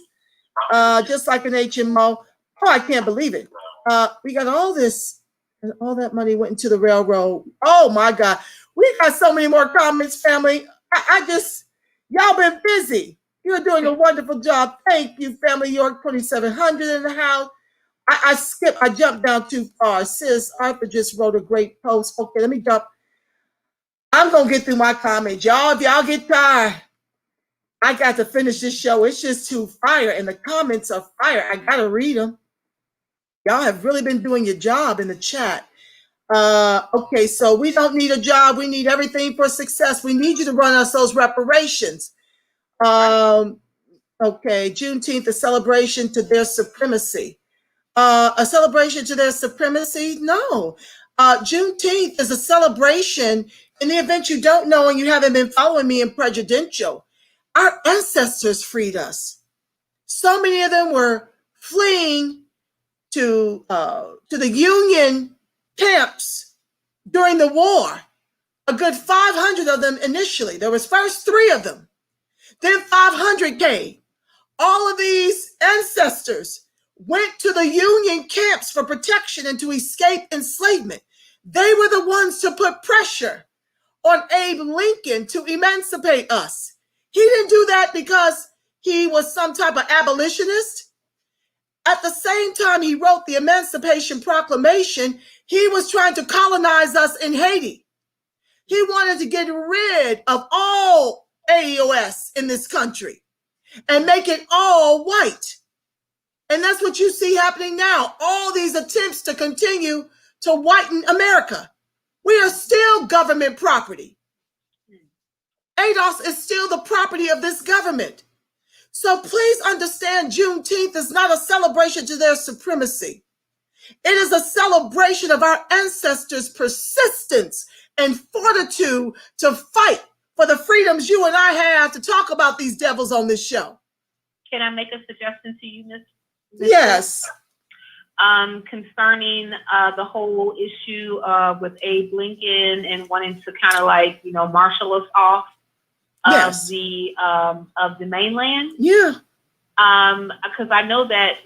just like an HMO. Oh, I can't believe it. We got all this, and all that money went into the railroad. Oh my God, we got so many more comments, family. Y'all been busy. You're doing a wonderful job. Thank you, family. York 2700 in the house. I jumped down too far. Sis, Arthur just wrote a great post. Okay, let me jump. I'm going to get through my comments. Y'all, if y'all get tired, I got to finish this show. It's just too fire, and the comments are fire. I got to read them. Y'all have really been doing your job in the chat. Okay, so we don't need a job. We need everything for success. We need you to run us those reparations. Okay, Juneteenth, a celebration to their supremacy. A celebration to their supremacy? No. Juneteenth is a celebration. In the event you don't know and you haven't been following me in Prejudential, our ancestors freed us. So many of them were fleeing to the Union camps during the war. A good 500 of them initially. There was first 3 of them. Then 500 came. All of these ancestors went to the Union camps for protection and to escape enslavement. They were the ones to put pressure on Abe Lincoln to emancipate us. He didn't do that because he was some type of abolitionist. At the same time he wrote the Emancipation Proclamation, he was trying to colonize us in Haiti. He wanted to get rid of all AEOS in this country and make it all white. And that's what you see happening now. All these attempts to continue to whiten America. We are still government property. ADOS is still the property of this government. So please understand, Juneteenth is not a celebration to their supremacy. It is a celebration of our ancestors' persistence and fortitude to fight for the freedoms you and I have to talk about these devils on this show. Can I make a suggestion to you, Miss? Yes. Concerning the whole issue with Abe Lincoln and wanting to kind of like, marshal us off of the mainland. Yeah. Because I know that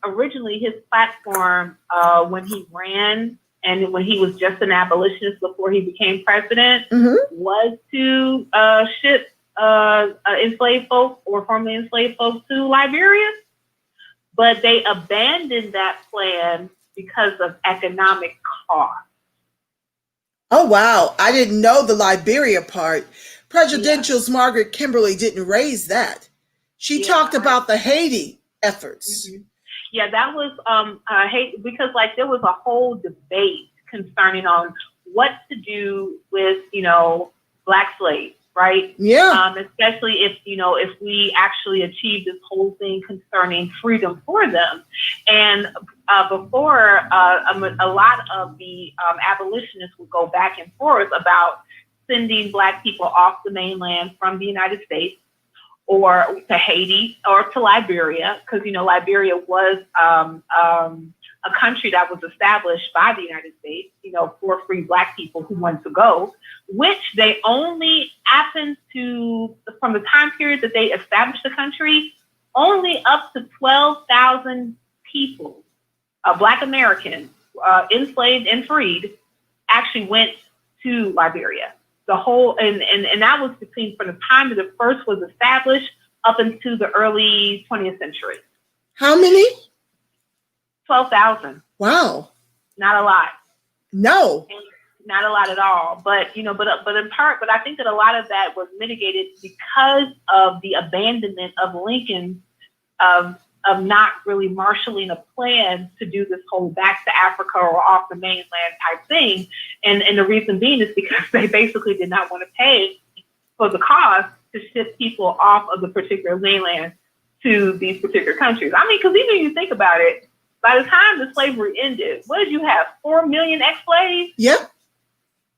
originally his platform when he ran and when he was just an abolitionist before he became president was to ship enslaved folks or formerly enslaved folks to Liberia. But they abandoned that plan because of economic cost. Oh, wow. I didn't know the Liberia part. Prejudential's Margaret Kimberly didn't raise that. She talked about the Haiti efforts. Yeah, that was because there was a whole debate concerning on what to do with, Black slaves. Right. Yeah. Especially if we actually achieve this whole thing concerning freedom for them. And before a lot of the abolitionists would go back and forth about sending Black people off the mainland from the United States or to Haiti or to Liberia, because Liberia was a country that was established by the United States, for free Black people who wanted to go, which they only happened to, from the time period that they established the country, only up to 12,000 people, Black Americans, enslaved and freed, actually went to Liberia. The whole, and that was from the time that the first was established up into the early 20th century. How many? 12,000. Wow. Not a lot. No. Not a lot at all. But in part, but I think that a lot of that was mitigated because of the abandonment of Lincoln of not really marshaling a plan to do this whole back to Africa or off the mainland type thing. And the reason being is because they basically did not want to pay for the cost to ship people off of the particular mainland to these particular countries. I mean, because even if you think about it, By the time the slavery ended, what did you have? 4 million ex-slaves? Yep.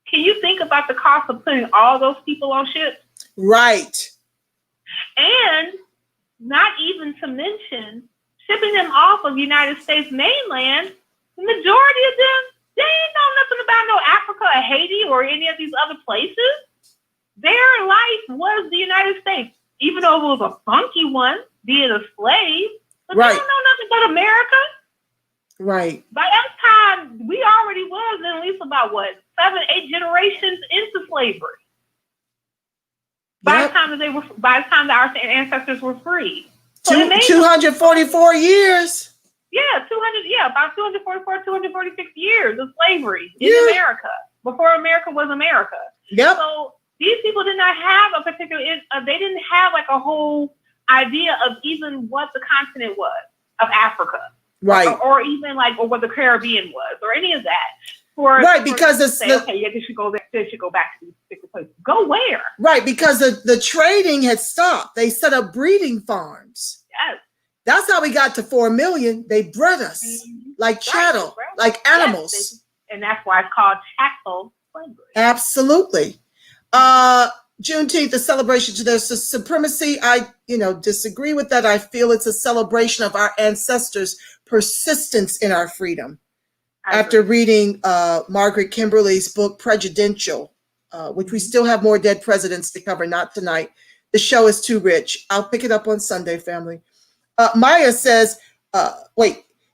Can you think about the cost of putting all those people on ships? Right. And not even to mention shipping them off of United States mainland. The majority of them, they ain't know nothing about no Africa or Haiti or any of these other places. Their life was the United States, even though it was a funky one, being a slave. But Right. they don't know nothing but America. Right. By that time, we already was at least about 7, 8 generations into slavery. By Yep. the time that our ancestors were free. So 244 years. About 244, 246 years of slavery in America before America was America. Yep. So these people did not have a particular, they didn't have like a whole idea of even what the continent was of Africa. Right. Or even or what the Caribbean was or any of that. Because it's they should go back to these particular places. Go where? Right, because the trading had stopped. They set up breeding farms. Yes. That's how we got to 4 million. They bred us like chattel, like animals. Yes, and that's why it's called chattel slavery. Absolutely. Juneteenth, the celebration to their supremacy. I, disagree with that. I feel it's a celebration of our ancestors' persistence in our freedom. After reading Margaret Kimberly's book, Prejudicial, which we still have more dead presidents to cover, not tonight. The show is too rich. I'll pick it up on Sunday, family. Maya says,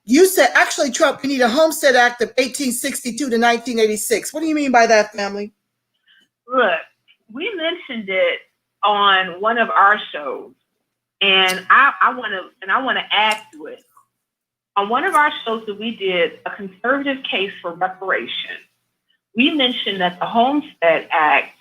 you said actually, Trump, we need a Homestead Act of 1862 to 1986. What do you mean by that, family? Look, we mentioned it on one of our shows, and I want to add to it. On one of our shows that we did, a conservative case for reparation, we mentioned that the Homestead Act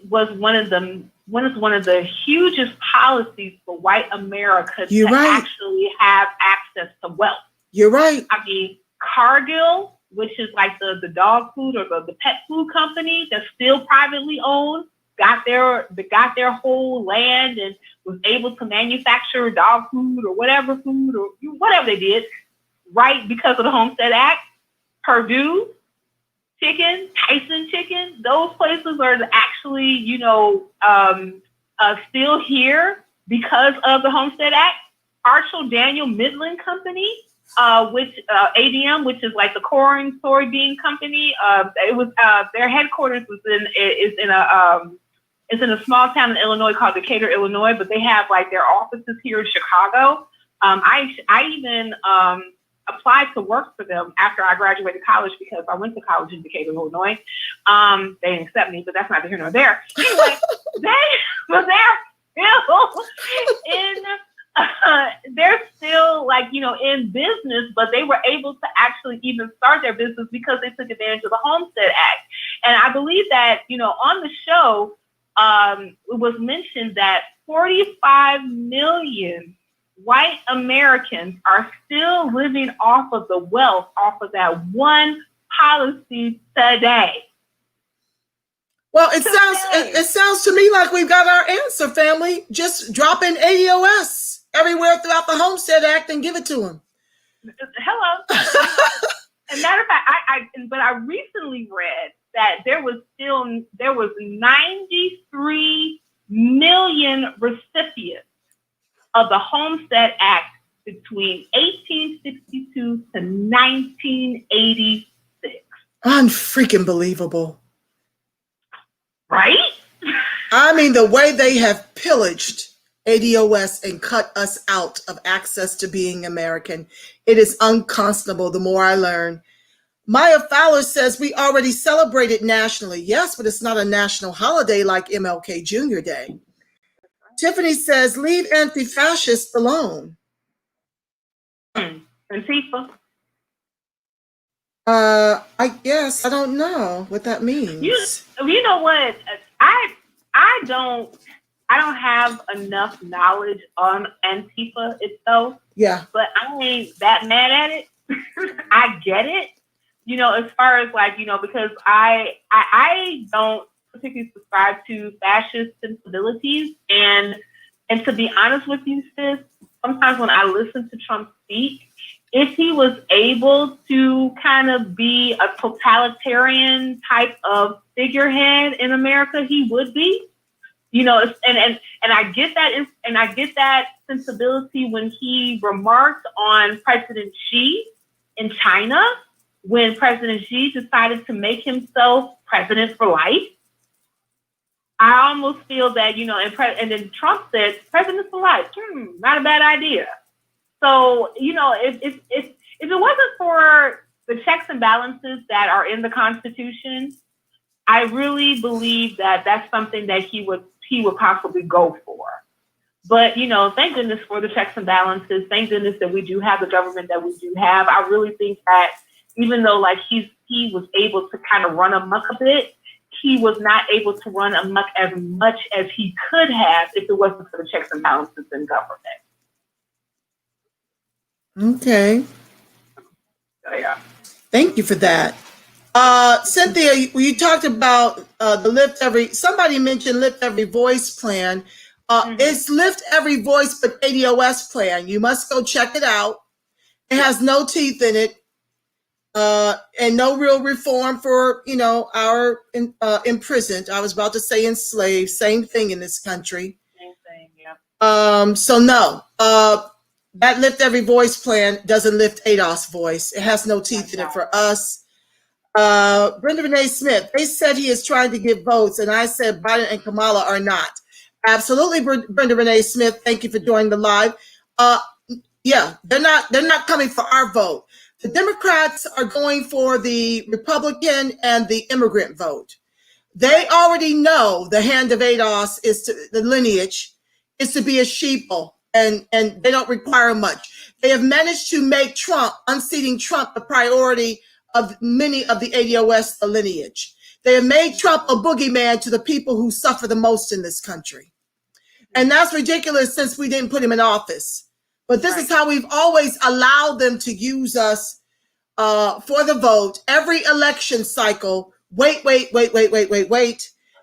was one of the hugest policies for white America to actually have access to wealth. You're right. I mean, Cargill, which is like the dog food or the pet food company that's still privately owned, got their whole land and was able to manufacture dog food or whatever they did, right, because of the Homestead Act. Purdue Chicken, Tyson Chicken, those places are actually, still here because of the Homestead Act. Archel Daniel Midland Company, which ADM, which is like the corn soybean company, it was their headquarters is in a small town in Illinois called Decatur, Illinois, but they have like their offices here in Chicago. I even applied to work for them after I graduated college because I went to college in Decatur, Illinois. They didn't accept me, but that's neither here nor there. Anyway, they're still in business, but they were able to actually even start their business because they took advantage of the Homestead Act. And I believe that, on the show, it was mentioned that 45 million white Americans are still living off of the wealth off of that one policy today. Well, it sounds to me like we've got our answer, family. Just drop in ADOS everywhere throughout the Homestead Act and give it to them. Hello. As a matter of fact, I recently read that there was 93 million recipients of the Homestead Act between 1862 to 1986. Unfreaking believable. Right? I mean, the way they have pillaged ADOS and cut us out of access to being American, it is unconscionable the more I learn. Maya Fowler says we already celebrate it nationally. Yes, but it's not a national holiday like MLK Jr. Day. Tiffany says, leave anti-fascists alone. Antifa. I guess. I don't know what that means. You know what? I don't have enough knowledge on Antifa itself. Yeah. But I ain't that mad at it. I get it. As far as because I don't particularly subscribe to fascist sensibilities, and to be honest with you, sis, sometimes when I listen to Trump's speak. If he was able to kind of be a totalitarian type of figurehead in America, he would be. You know, and I get that, and I get that sensibility when he remarked on President Xi in China, when President Xi decided to make himself president for life. I almost feel that, you know, and then Trump said, president for life, not a bad idea. So, you know, if it wasn't for the checks and balances that are in the Constitution, I really believe that that's something that he would possibly go for. But, you know, thank goodness for the checks and balances. Thank goodness that we do have the government that we do have. I really think that even though like he was able to kind of run amok a bit, he was not able to run amok as much as he could have if it wasn't for the checks and balances in government. Okay. So, yeah. Thank you for that. Cynthia, you talked about somebody mentioned Lift Every Voice plan. It's Lift Every Voice but ADOS plan. You must go check it out. It has no teeth in it, and no real reform for, you know, our imprisoned. I was about to say enslaved. Same thing in this country. Same thing, yeah. So no, that Lift Every Voice plan doesn't lift ADOS voice. It has no teeth in it for us. Brenda Renee Smith, they said he is trying to get votes, and I said Biden and Kamala are not. Absolutely, Brenda Renee Smith, thank you for joining the live. Yeah, they're not coming for our vote. The Democrats are going for the Republican and the immigrant vote. They already know the hand of ADOS the lineage is to be a sheeple, and they don't require much. They have managed to make unseating Trump a priority of many of the ADOS lineage. They have made Trump a boogeyman to the people who suffer the most in this country. And that's ridiculous since we didn't put him in office. But this is how we've always allowed them to use us for the vote. Every election cycle, wait.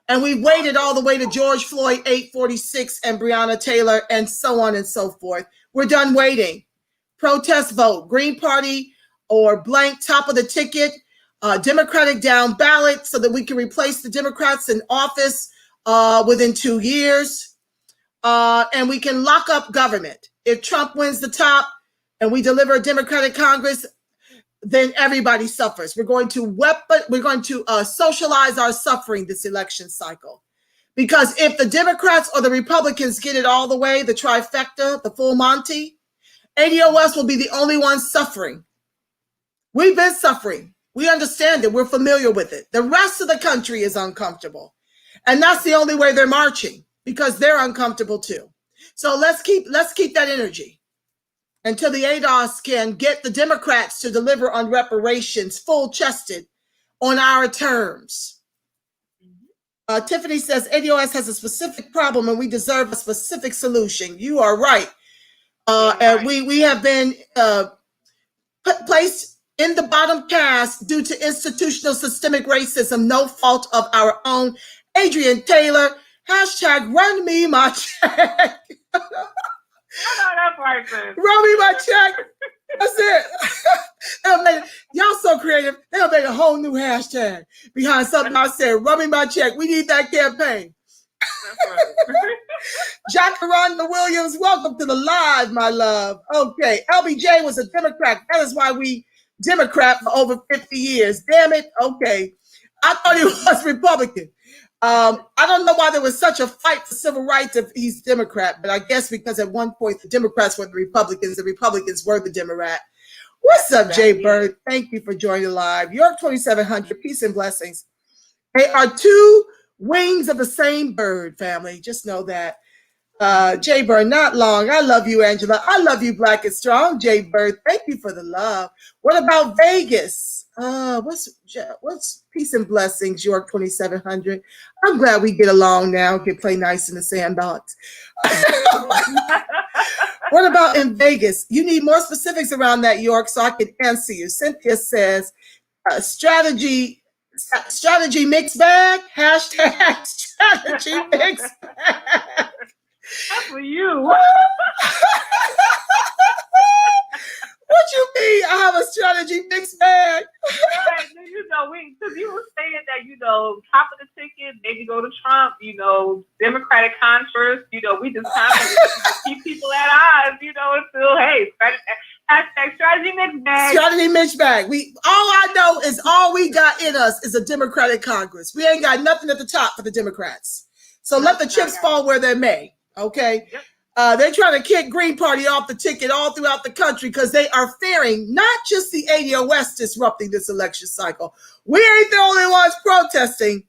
And we waited all the way to George Floyd 846 and Breonna Taylor and so on and so forth. We're done waiting. Protest vote, Green Party or blank top of the ticket, Democratic down ballot so that we can replace the Democrats in office within 2 years. And we can lock up government. If Trump wins the top and we deliver a Democratic Congress, then everybody suffers. We're going to socialize our suffering this election cycle. Because if the Democrats or the Republicans get it all the way, the trifecta, the full Monty, ADOS will be the only ones suffering. We've been suffering. We understand it. We're familiar with it. The rest of the country is uncomfortable. And that's the only way they're marching, because they're uncomfortable too. So let's keep that energy until the ADOS can get the Democrats to deliver on reparations full-chested on our terms. Tiffany says ADOS has a specific problem and we deserve a specific solution. You are right. And we have been placed in the bottom caste due to institutional systemic racism, no fault of our own. Adrian Taylor, hashtag run me my check. I know that's right, sis. Run me my check. That's it. Y'all so creative. They'll make a whole new hashtag behind something I said. Run me my check. We need that campaign. That's right. Jacaranda Williams, welcome to the live, my love. Okay, LBJ was a Democrat. That is why we Democrat for over 50 years. Damn it. Okay. I thought he was Republican. I don't know why there was such a fight for civil rights if he's Democrat, but I guess because at one point the Democrats were the Republicans were the Democrat. What's up, Jay Bird? Thank you for joining live. York 2700, peace and blessings. They are two wings of the same bird, family. Just know that. Jay Bird, not long. I love you, Angela. I love you, Black and Strong. Jay Bird, thank you for the love. What about Vegas? What's peace and blessings, York 2700. I'm glad we get along now, can play nice in the sandbox. What about in Vegas? You need more specifics around that, York, so I can answer you. Cynthia says, strategy mixed bag, hashtag strategy mixed bag. That's for you. What you mean? I have a strategy mixed bag. Right, you know, because you were saying that, you know, top of the ticket, maybe go to Trump, you know, Democratic Congress, you know, we just kind of keep people at odds, you know, until, hey, hashtag strategy mixed bag. Strategy mixed bag. All I know is all we got in us is a Democratic Congress. We ain't got nothing at the top for the Democrats. So let the chips fall where they may. Okay. Yep. They're trying to kick Green Party off the ticket all throughout the country because they are fearing not just the ADOS disrupting this election cycle. We ain't the only ones protesting.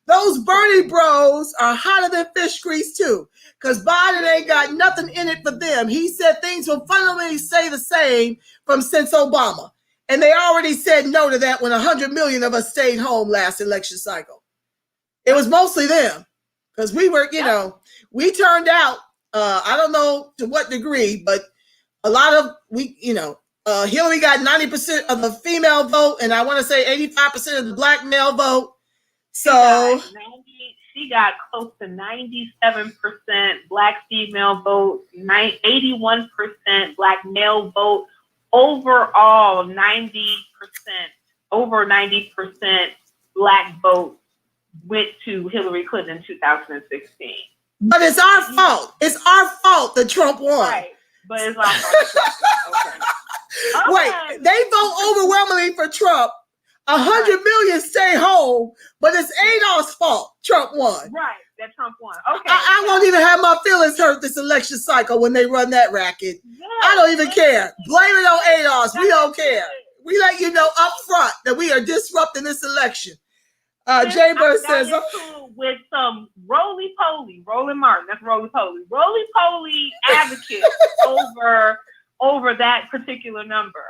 Those Bernie bros are hotter than fish grease too, because Biden ain't got nothing in it for them. He said things will fundamentally stay the same from since Obama. And they already said no to that when 100 million of us stayed home last election cycle. It was mostly them because we were, you know, we turned out. I don't know to what degree, but a lot of Hillary got 90% of the female vote, and I want to say 85% of the black male vote. So she got close to 97% black female vote, 81% black male vote. Overall, 90% black vote went to Hillary Clinton in 2016. But it's our fault. It's our fault that Trump won. Right. But it's our fault. Okay. Wait, they vote overwhelmingly for Trump. 100 million stay home, but it's Adolf's fault Trump won. Right, that Trump won. Okay. I won't even have my feelings hurt this election cycle when they run that racket. Yeah, I don't even care. Blame it on Adolf's. We don't care. We let you know up front that we are disrupting this election. Jay Bird says, with some roly-poly, Roland Martin, that's roly-poly advocate over that particular number.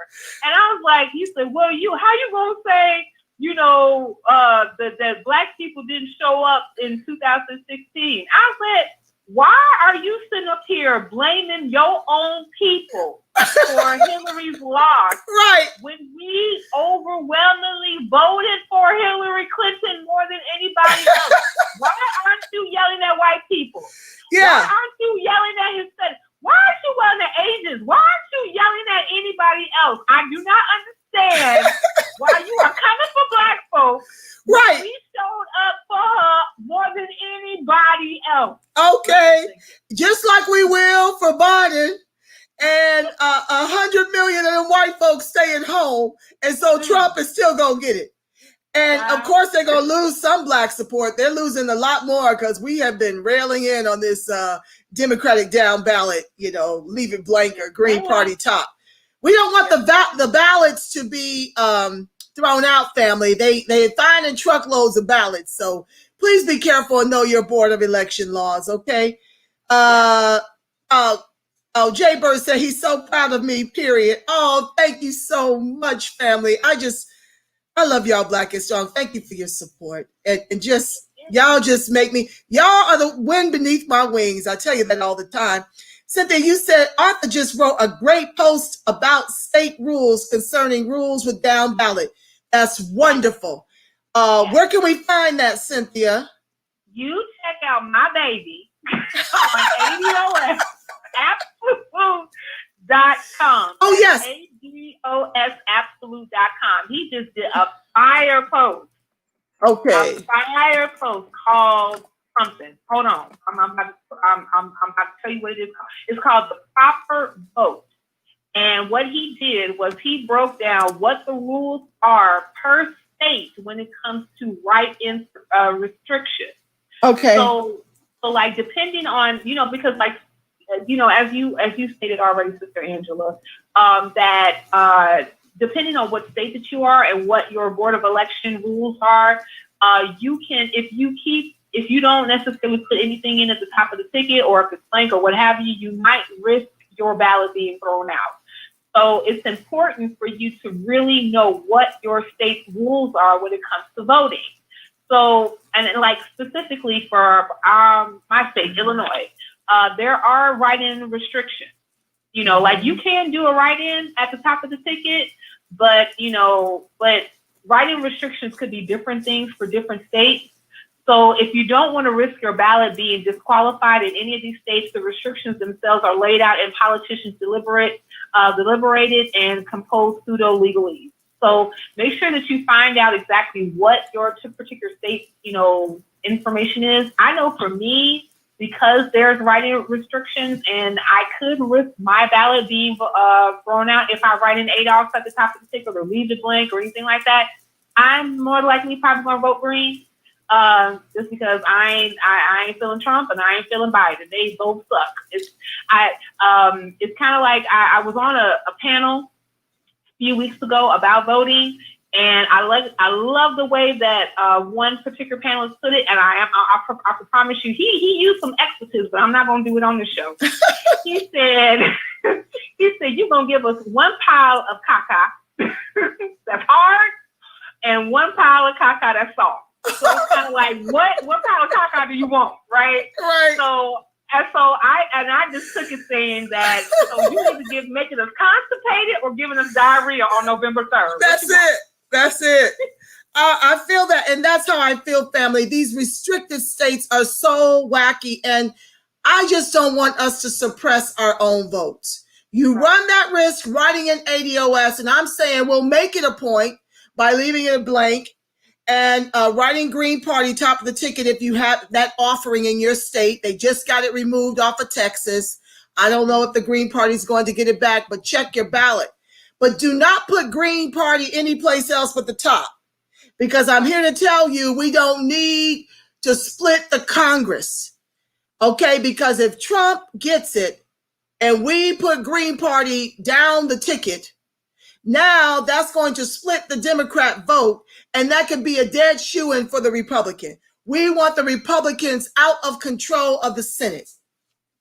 And I was like, he said, well, how you going to say, you know, that black people didn't show up in 2016? I said, why are you sitting up here blaming your own people for Hillary's loss? Right. When we overwhelmingly voted for Hillary Clinton more than anybody else. Why aren't you yelling at white people? Yeah. Why aren't you yelling at Hispanics? Why aren't you yelling at Asians? Why aren't you yelling at anybody else? I do not understand why you are coming for black folks. Right. We showed up for her more than anybody else. Okay. Just like we will for Biden. And 100 million of them white folks staying home. And so Trump is still going to get it. And of course, they're going to lose some black support. They're losing a lot more because we have been railing in on this Democratic down ballot, you know, leave it blank or Green Party top. We don't want the ballots to be thrown out, family. They're finding truckloads of ballots. So please be careful and know your Board of Election laws, okay? Jay Bird said he's so proud of me, period. Oh, thank you so much, family. I love y'all, Black and Strong. Thank you for your support. And just, y'all just make me, y'all are the wind beneath my wings. I tell you that all the time. Cynthia, you said Arthur just wrote a great post about state rules concerning rules with down ballot. That's wonderful. Where can we find that, Cynthia? You check out my baby on ADOS absolute.com. Oh, yes. ADOS absolute.com. He just did a fire post. Okay. A fire post called something. Hold on. I'm about to tell you what it is called. It's called The Proper Vote. And what he did was he broke down what the rules are per state when it comes to write-in restrictions. Okay. So like depending on, you know, because like, you know, as you stated already, Sister Angela, that depending on what state that you are and what your Board of Election rules are, you can, if you don't necessarily put anything in at the top of the ticket, or if it's blank or what have you, you might risk your ballot being thrown out. So it's important for you to really know what your state's rules are when it comes to voting. So, and like specifically for my state, Illinois, there are write-in restrictions. You know, like you can do a write-in at the top of the ticket, but write-in restrictions could be different things for different states. So if you don't want to risk your ballot being disqualified in any of these states, the restrictions themselves are laid out in politicians' deliberate deliberated and composed pseudo-legalese. So make sure that you find out exactly what your particular state, information is. I know for me, because there's writing restrictions and I could risk my ballot being thrown out if I write an ADOS at the top of the ticket or leave it blank or anything like that, I'm more likely probably going to vote green. Just because I ain't feeling Trump and I ain't feeling Biden. They both suck. It's kind of like I was on a panel a few weeks ago about voting, and I love the way that one particular panelist put it, and I promise you, he used some expletives, but I'm not going to do it on the show. He said you're going to give us one pile of caca that's hard and one pile of caca that's soft. So it's kind of like, what kind of caca do you want, right? Right. So I just took it saying that you need to making us constipated or giving us diarrhea on November 3rd. That's it. I feel that, and that's how I feel, family. These restricted states are so wacky, and I just don't want us to suppress our own votes. You run that risk writing an ADOS, and I'm saying we'll make it a point by leaving it blank and writing Green Party top of the ticket if you have that offering in your state. They just got it removed off of Texas. I don't know if the Green Party is going to get it back, but check your ballot. But do not put Green Party anyplace else but the top, because I'm here to tell you we don't need to split the Congress, okay? Because if Trump gets it and we put Green Party down the ticket, now that's going to split the Democrat vote, and that could be a dead shoo-in for the Republican. We want the Republicans out of control of the Senate.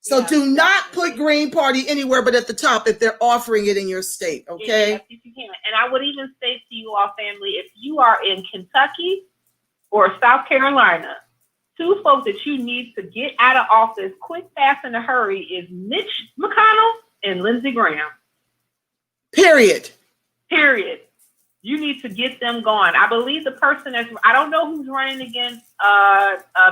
So do not put Green Party anywhere but at the top if they're offering it in your state, okay? Yes, if you can. And I would even say to you all, family, if you are in Kentucky or South Carolina, two folks that you need to get out of office quick, fast, in a hurry is Mitch McConnell and Lindsey Graham. Period. You need to get them going. I believe the person I don't know who's running against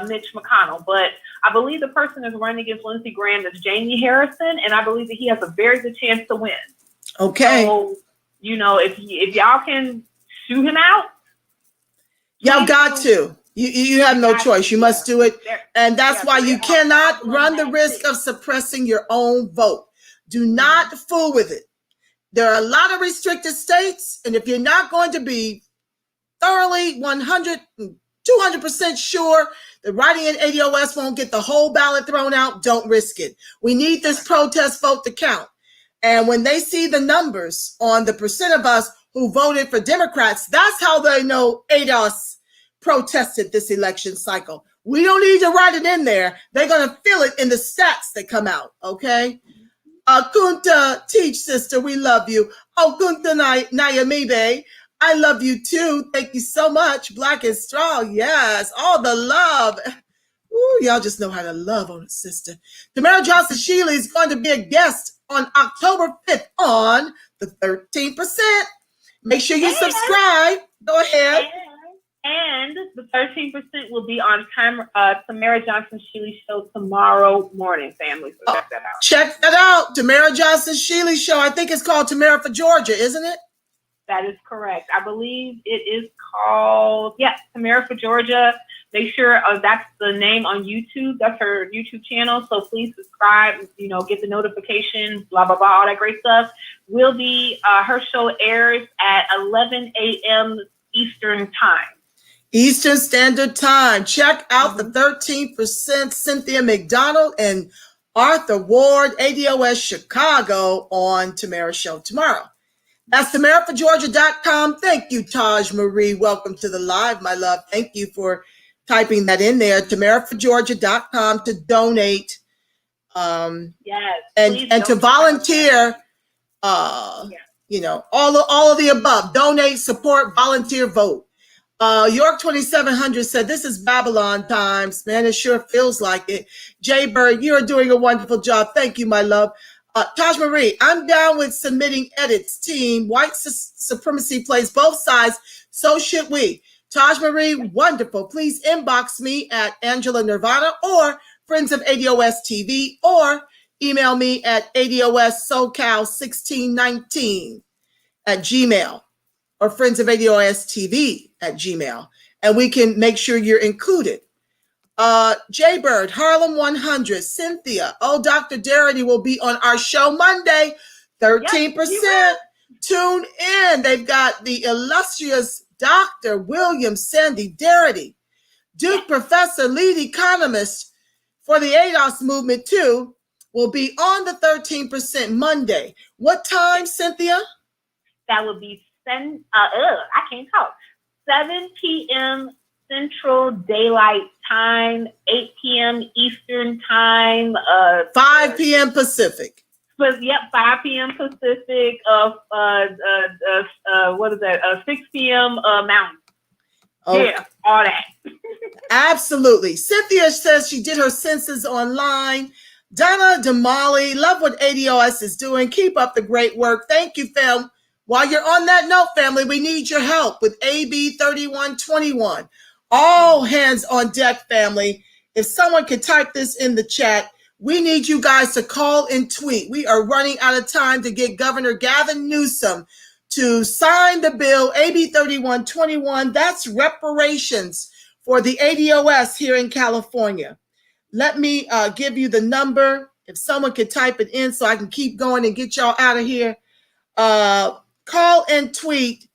Mitch McConnell, but I believe the person that's running against Lindsey Graham is Jamie Harrison, and I believe that he has a very good chance to win. Okay. So, if y'all can shoot him out. Y'all got to. You have no choice. You must do it. And that's why you cannot run the risk of suppressing your own vote. Do not fool with it. There are a lot of restricted states, and if you're not going to be thoroughly 200% sure that writing an ADOS won't get the whole ballot thrown out, don't risk it. We need this protest vote to count. And when they see the numbers on the percent of us who voted for Democrats, that's how they know ADOS protested this election cycle. We don't need to write it in there. They're going to feel it in the stats that come out, okay? Kunta, teach sister, we love you. Oh, Kunta Nayamibe, I love you too. Thank you so much. Black is strong. Yes, all the love. Ooh, y'all just know how to love on a sister. Tamara Johnson Shealy is going to be a guest on October 5th on the 13%. Make sure you subscribe. Go ahead. And the 13% will be on Tamara Johnson Shealy show tomorrow morning, family. So check that out. Check that out. Tamara Johnson Shealy show. I think it's called Tamara for Georgia, isn't it? That is correct. I believe it is called, Tamara for Georgia. Make sure that's the name on YouTube. That's her YouTube channel. So please subscribe, get the notifications, blah, blah, blah, all that great stuff. Her show airs at 11 a.m. Eastern time. Eastern Standard Time. Check out the 13%, Cynthia McDonald and Arthur Ward, ADOS Chicago on Tamara's show tomorrow. That's TamaraForGeorgia.com. Thank you, Taj Marie. Welcome to the live, my love. Thank you for typing that in there. TamaraForGeorgia.com to donate. And to volunteer. All of the above. Donate, support, volunteer, vote. York 2700 said, this is Babylon times. Man, it sure feels like it. Jay Bird, you are doing a wonderful job. Thank you, my love. Taj Marie, I'm down with submitting edits. Team, white supremacy plays both sides. So should we. Taj Marie, wonderful. Please inbox me at Angela Nirvana or Friends of ADOS TV or email me at ADOSSoCal1619 at Gmail, or Friends of ADOS TV at Gmail, and we can make sure you're included. Jaybird, Harlem 100, Cynthia. Oh, Dr. Darity will be on our show Monday. 13%. Yep, tune in. They've got the illustrious Dr. William Sandy Darity, Duke Professor, lead economist for the ADOS movement too, will be on the 13% Monday. What time, Cynthia? That would be I can't talk. 7 p.m. Central Daylight Time, 8 p.m. Eastern Time, 5 p.m. Pacific. But 5 p.m. Pacific, what is that? 6 p.m. Mountain. Okay. Yeah, all that. Absolutely. Cynthia says she did her census online. Donna Damali, love what ADOS is doing. Keep up the great work. Thank you, fam. While you're on that note, family, we need your help with AB 3121. All hands on deck, family. If someone could type this in the chat, we need you guys to call and tweet. We are running out of time to get Governor Gavin Newsom to sign the bill, AB 3121. That's reparations for the ADOS here in California. Let me give you the number. If someone could type it in so I can keep going and get y'all out of here. Call and tweet,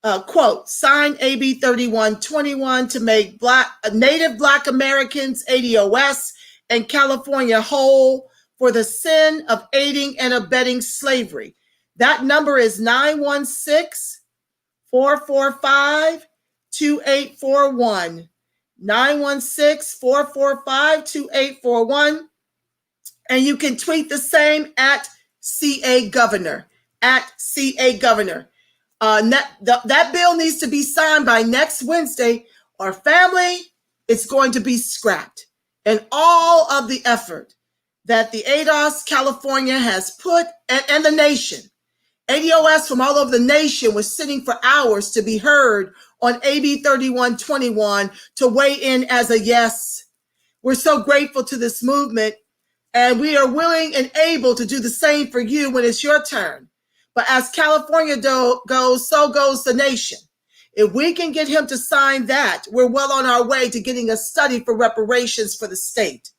quote, sign AB 3121 to make Native Black Americans, ADOS, and California whole for the sin of aiding and abetting slavery. That number is 916-445-2841. 916-445-2841. And you can tweet the same at CA Governor, at CA Governor. That bill needs to be signed by next Wednesday, or family, it's going to be scrapped. And all of the effort that the ADOS California has put, and the nation, ADOS from all over the nation was sitting for hours to be heard on AB 3121 to weigh in as a yes. We're so grateful to this movement, and we are willing and able to do the same for you when it's your turn. But as California goes, so goes the nation. If we can get him to sign that, we're well on our way to getting a study for reparations for the state.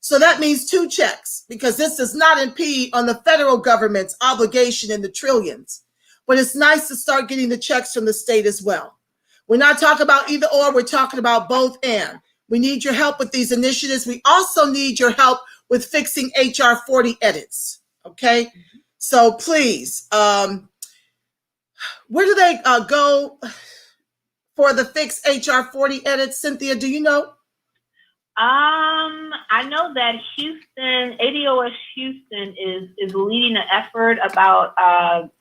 So that means 2 checks, because this does not impede on the federal government's obligation in the trillions. But it's nice to start getting the checks from the state as well. We're not talking about either or, we're talking about both and. We need your help with these initiatives. We also need your help with fixing HR 40 edits, okay? Mm-hmm. So please, where do they go for the fixed HR 40 edits? Cynthia, do you know? I know that Houston, ADOS Houston is leading an effort about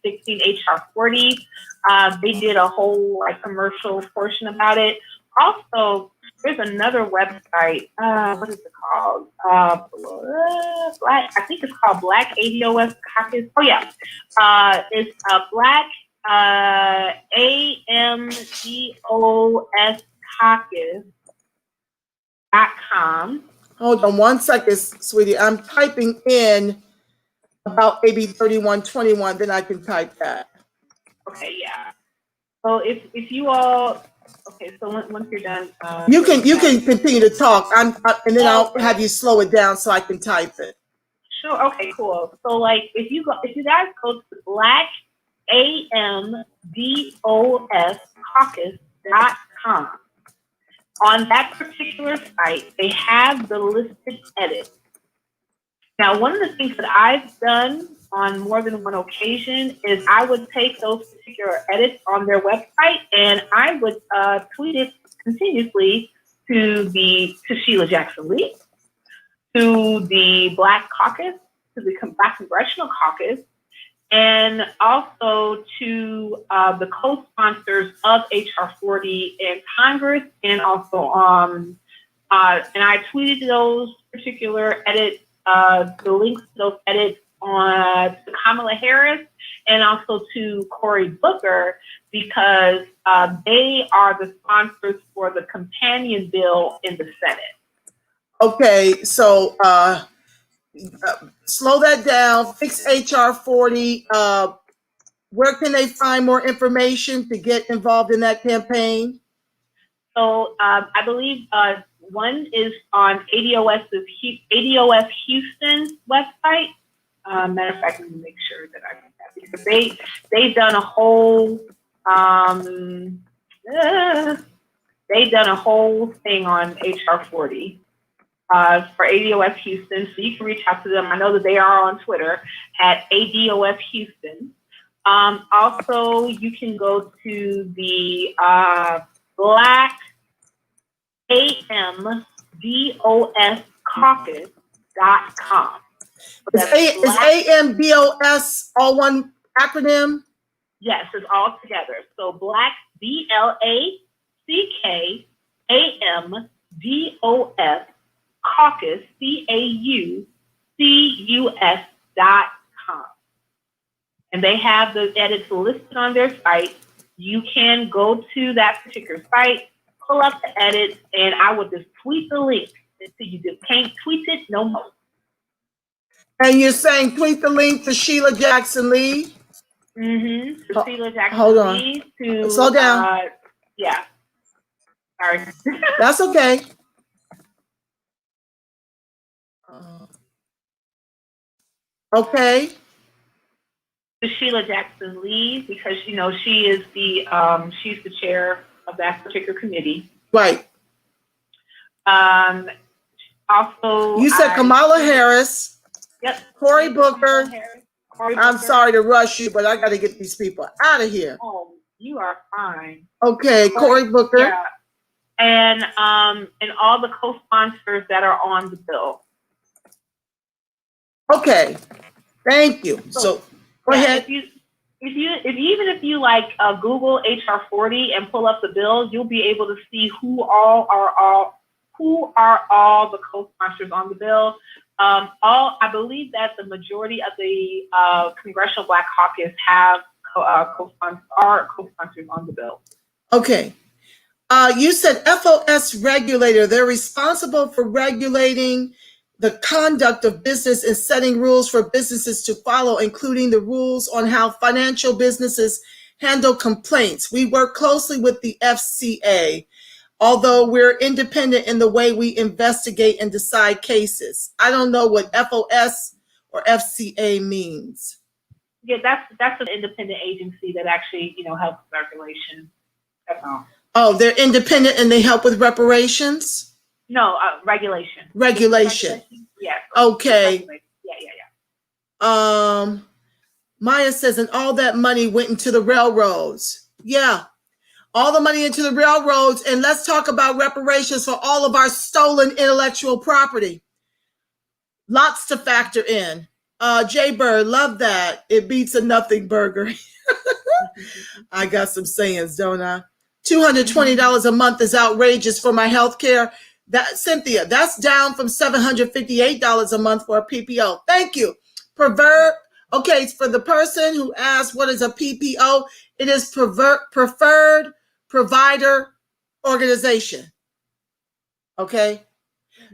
fixing HR 40. They did a whole commercial portion about it. Also, there's another website. What is it called? I think it's called Black ADOS Caucus. Oh yeah, it's Black AMDOS Caucus.com. Hold on one second, sweetie. I'm typing in about AB 3121, then I can type that. Okay, yeah. So if you all, okay, so once you're done, you can continue to talk. And then I'll have you slow it down so I can type it. Sure. Okay. Cool. So if you guys go to Black AMDOS Caucus.com. On that particular site, they have the listed edits. Now, one of the things that I've done on more than one occasion is I would take those particular edits on their website and I would tweet it continuously to Sheila Jackson Lee, to the Black Caucus, to the Black Congressional Caucus, and also to the co-sponsors of HR 40 in Congress, and also and I tweeted those particular edits, the links to those edits to Kamala Harris and also to Cory Booker, because they are the sponsors for the companion bill in the Senate. Okay, so slow that down. Fix HR 40. Where can they find more information to get involved in that campaign? So I believe one is on ADOS Houston website. Matter of fact, let me make sure that I get that because they've done a whole thing on HR 40 for ADOS Houston. So you can reach out to them. I know that they are on Twitter at ADOS Houston. Also, you can go to the Black AMBOS caucus.com. Is AMBOS all one acronym? Yes, it's all together. So Black BLACKAMDOS caucus CAUCUS.com. And they have the edits listed on their site. You can go to that particular site, pull up the edits, and I would just tweet the link until you just can't tweet it no more. And you're saying tweet the link to Sheila Jackson Lee? Mm-hmm. To Sheila Jackson hold on. Lee. To, slow down. Yeah. Sorry. That's okay. Okay. To Sheila Jackson Lee, because she is she's the chair of that particular committee. Right. Also, you said Kamala Harris. Yep. Cory Booker. Cory I'm Booker. sorry to rush you, but I got to get these people out of here. Oh, you are fine. Okay, Cory Booker. Yeah. And all the co-sponsors that are on the bill. Okay. Thank you. So go ahead. If you like Google HR 40 and pull up the bill, you'll be able to see who are all the co-sponsors on the bill. I believe that the majority of the Congressional Black Caucus have co-sponsors on the bill. Okay. You said FOS regulator. They're responsible for regulating the conduct of business and setting rules for businesses to follow, including the rules on how financial businesses handle complaints. We work closely with the FCA, although we're independent in the way we investigate and decide cases. I don't know what FOS or FCA means. Yeah, that's an independent agency that actually, helps with regulation. That's all. Oh, they're independent and they help with reparations? No, regulation. Regulation. Yes. Okay. Yeah. Maya says, and all that money went into the railroads. Yeah. All the money into the railroads. And let's talk about reparations for all of our stolen intellectual property. Lots to factor in. Jay Bird, love that. It beats a nothing burger. I got some sayings, don't I? $220 a month is outrageous for my health care. Cynthia, that's down from $758 a month for a PPO. Thank you. Okay, it's for the person who asked what is a PPO, it is Preferred Provider Organization. Okay?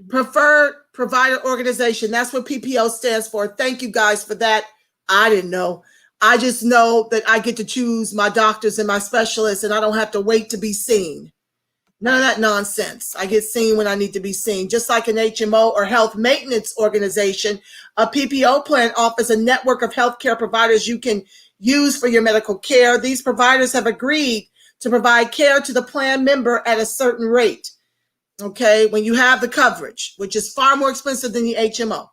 Preferred Provider Organization. That's what PPO stands for. Thank you guys for that. I didn't know. I just know that I get to choose my doctors and my specialists and I don't have to wait to be seen. None of that nonsense. I get seen when I need to be seen. Just like an HMO or health maintenance organization, a PPO plan offers a network of healthcare providers you can use for your medical care. These providers have agreed to provide care to the plan member at a certain rate. Okay, when you have the coverage, which is far more expensive than the HMO.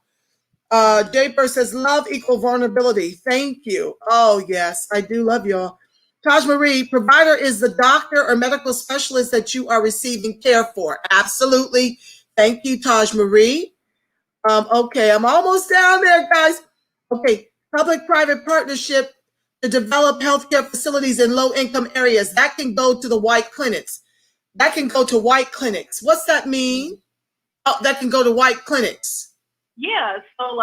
Japer says, love equal vulnerability. Thank you. Oh, yes, I do love y'all. Taj Marie, provider is the doctor or medical specialist that you are receiving care for. Absolutely. Thank you, Taj Marie. Okay, I'm almost down there, guys. Okay, public-private partnership to develop healthcare facilities in low-income areas. That can go to the white clinics. That can go to white clinics. What's that mean? Oh, that can go to white clinics. Yeah, so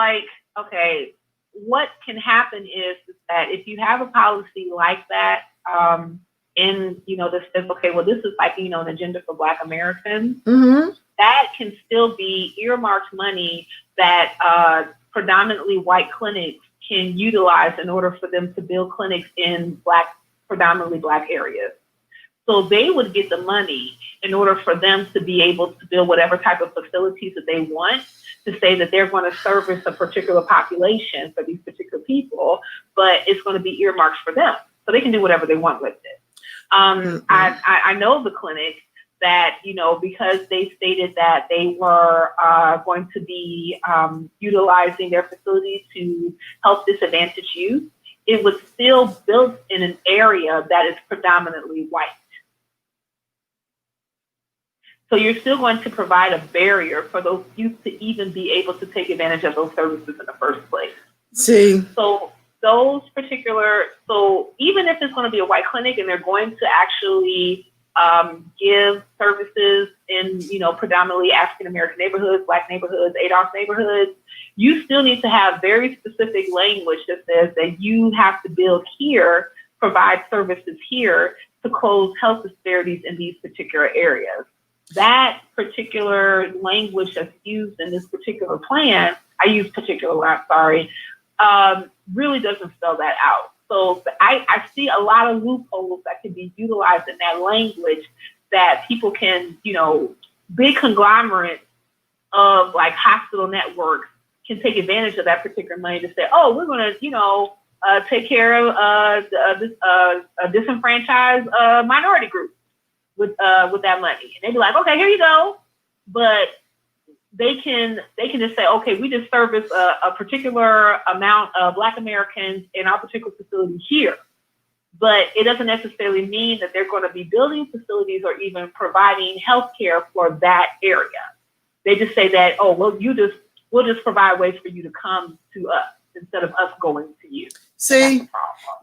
okay, what can happen is that if you have a policy like that, that says, okay, well, this is an agenda for Black Americans, that can still be earmarked money that predominantly white clinics can utilize in order for them to build clinics in predominantly black areas. So they would get the money in order for them to be able to build whatever type of facilities that they want, to say that they're going to service a particular population for these particular people, but it's going to be earmarked for them. So they can do whatever they want with it. I know the clinic that, because they stated that they were going to be utilizing their facilities to help disadvantaged youth, it was still built in an area that is predominantly white. So you're still going to provide a barrier for those youth to even be able to take advantage of those services in the first place. See. So even if it's going to be a white clinic and they're going to actually give services in, predominantly African-American neighborhoods, black neighborhoods, ADOS neighborhoods, you still need to have very specific language that says that you have to build here, provide services here to close health disparities in these particular areas. That particular language that's used in this particular plan, really doesn't spell that out. So I see a lot of loopholes that can be utilized in that language that people can, big conglomerates of like hospital networks can take advantage of that particular money to say, oh, we're going to, take care of this disenfranchised minority group with that money. And they'd be like, okay, here you go. But they can just say, okay, we just service a particular amount of Black Americans in our particular facility here. But it doesn't necessarily mean that they're going to be building facilities or even providing health care for that area. They just say that, oh, well, we'll just provide ways for you to come to us instead of us going to you. See,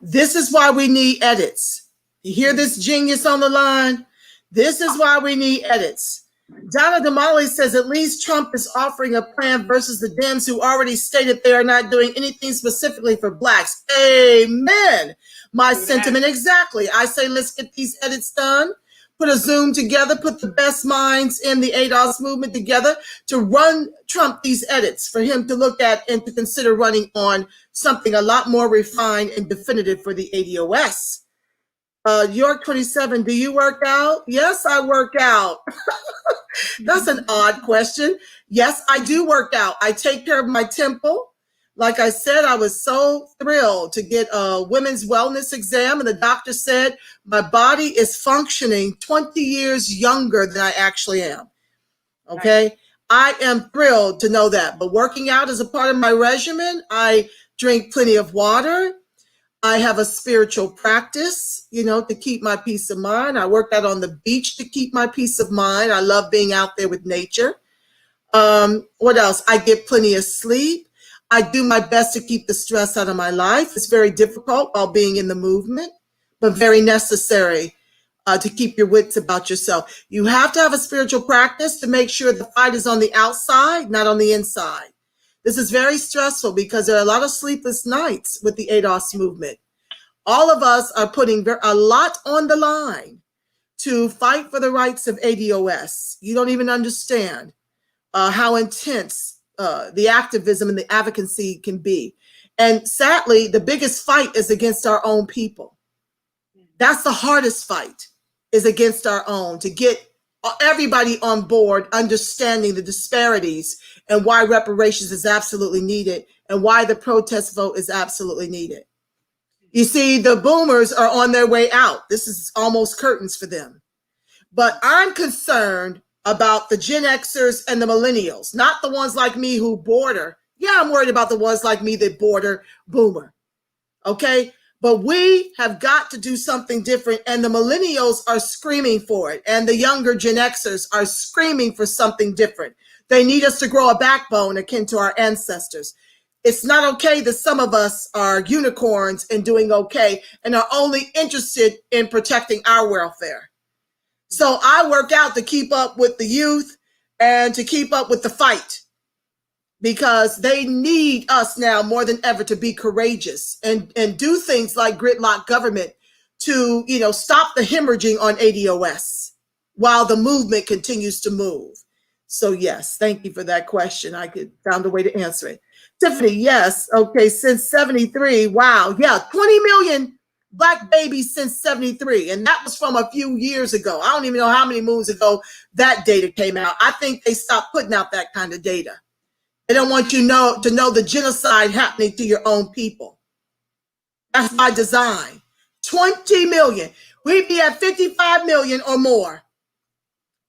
this is why we need edits. You hear this genius on the line? This is why we need edits. Donna Damali says at least Trump is offering a plan versus the Dems who already stated they are not doing anything specifically for blacks. Amen. My sentiment exactly. I say let's get these edits done. Put a Zoom together, put the best minds in the ADOS movement together to run Trump these edits for him to look at and to consider running on something a lot more refined and definitive for the ADOS. York 27, do you work out? Yes, I work out. That's an odd question. Yes, I do work out. I take care of my temple. Like I said, I was so thrilled to get a women's wellness exam, and the doctor said my body is functioning 20 years younger than I actually am. Okay? I am thrilled to know that. But working out is a part of my regimen. I drink plenty of water. I have a spiritual practice, to keep my peace of mind. I work out on the beach to keep my peace of mind. I love being out there with nature. What else? I get plenty of sleep. I do my best to keep the stress out of my life. It's very difficult while being in the movement, but very necessary to keep your wits about yourself. You have to have a spiritual practice to make sure the fight is on the outside, not on the inside. This is very stressful because there are a lot of sleepless nights with the ADOS movement. All of us are putting a lot on the line to fight for the rights of ADOS. You don't even understand how intense the activism and the advocacy can be. And sadly, the biggest fight is against our own people. That's the hardest fight, is against our own, to get everybody on board, understanding the disparities and why reparations is absolutely needed and why the protest vote is absolutely needed. You see, the boomers are on their way out. This is almost curtains for them. But I'm concerned about the Gen Xers and the millennials, not the ones like me who border. Yeah, I'm worried about the ones like me that border boomer. Okay? But we have got to do something different, and the millennials are screaming for it, and the younger Gen Xers are screaming for something different. They need us to grow a backbone akin to our ancestors. It's not okay that some of us are unicorns and doing okay and are only interested in protecting our welfare. So I work out to keep up with the youth and to keep up with the fight, because they need us now more than ever to be courageous and do things like gridlock government to, stop the hemorrhaging on ADOS while the movement continues to move. So yes, thank you for that question. I could found a way to answer it. Tiffany, yes. Okay, since 73. Wow. Yeah, 20 million black babies since 73. And that was from a few years ago. I don't even know how many moons ago that data came out. I think they stopped putting out that kind of data. They don't want you to know the genocide happening to your own people. That's by design. 20 million. We'd be at 55 million or more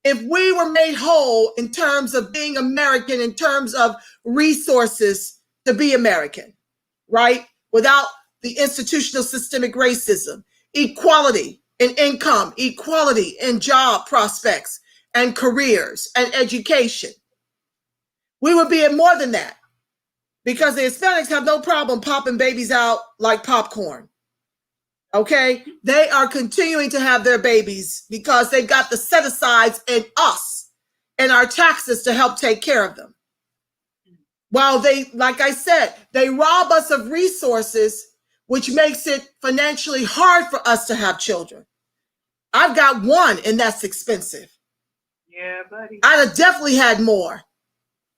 if we were made whole in terms of being American, in terms of resources to be American, right? Without the institutional systemic racism, equality in income, equality in job prospects and careers and education. We would be at more than that because the Hispanics have no problem popping babies out like popcorn. Okay, they are continuing to have their babies because they've got the set asides in us and our taxes to help take care of them. While they, like I said, they rob us of resources, which makes it financially hard for us to have children. I've got one, and that's expensive. Yeah, buddy. I'd have definitely had more.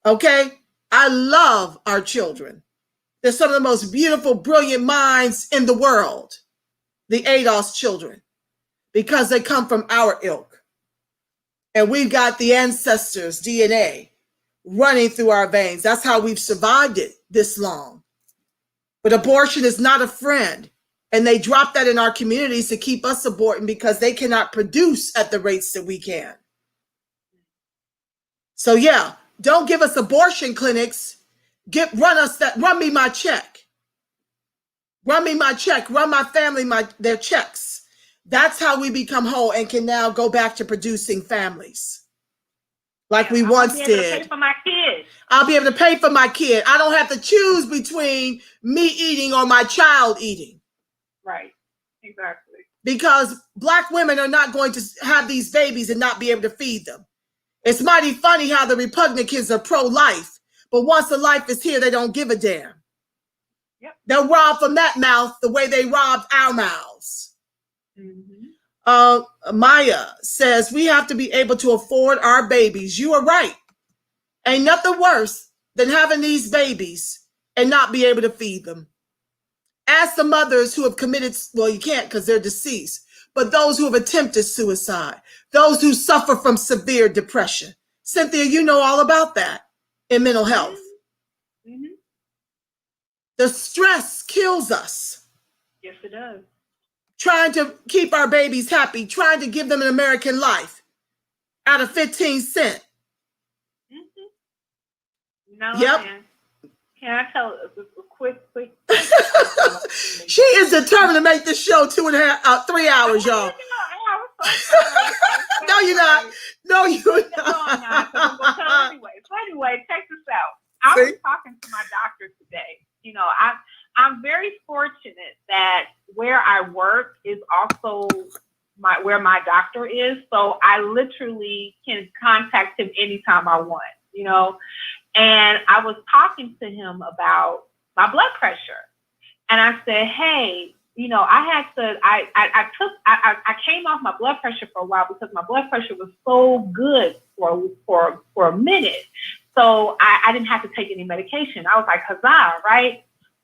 Okay, I love our children. They're some of the most beautiful, brilliant minds in the world. The ADOS children, because they come from our ilk. And we've got the ancestors' DNA running through our veins. That's how we've survived it this long. But abortion is not a friend. And they drop that in our communities to keep us aborting because they cannot produce at the rates that we can. So yeah, don't give us abortion clinics. Run me my check. Run me my check, run my family their checks. That's how we become whole and can now go back to producing families like we once did. I'll be able to pay for my kid. I'll be able to pay for my kid. I don't have to choose between me eating or my child eating. Right, exactly. Because Black women are not going to have these babies and not be able to feed them. It's mighty funny how the Republicans are pro-life, but once the life is here, they don't give a damn. Yep. They'll rob from that mouth the way they robbed our mouths. Maya says, we have to be able to afford our babies. You are right. Ain't nothing worse than having these babies and not be able to feed them. Ask the mothers who have committed, well, you can't because they're deceased, but those who have attempted suicide, those who suffer from severe depression. Cynthia, you know all about that in mental health. The stress kills us. Yes, it does. Trying to keep our babies happy, trying to give them an American life out of 15 cents. No, yep. Man. Can I tell a quick? She is determined to make this show 3 hours, y'all. No, you're not. No, you're not. No, I'm not. So anyway, check this out. I was talking to my doctor today. You know, I'm very fortunate that where I work is also where my doctor is. So I literally can contact him anytime I want, you know. And I was talking to him about my blood pressure. And I said, hey, you know, I came off my blood pressure for a while because my blood pressure was so good for a minute. So I didn't have to take any medication. I was like, huzzah, right?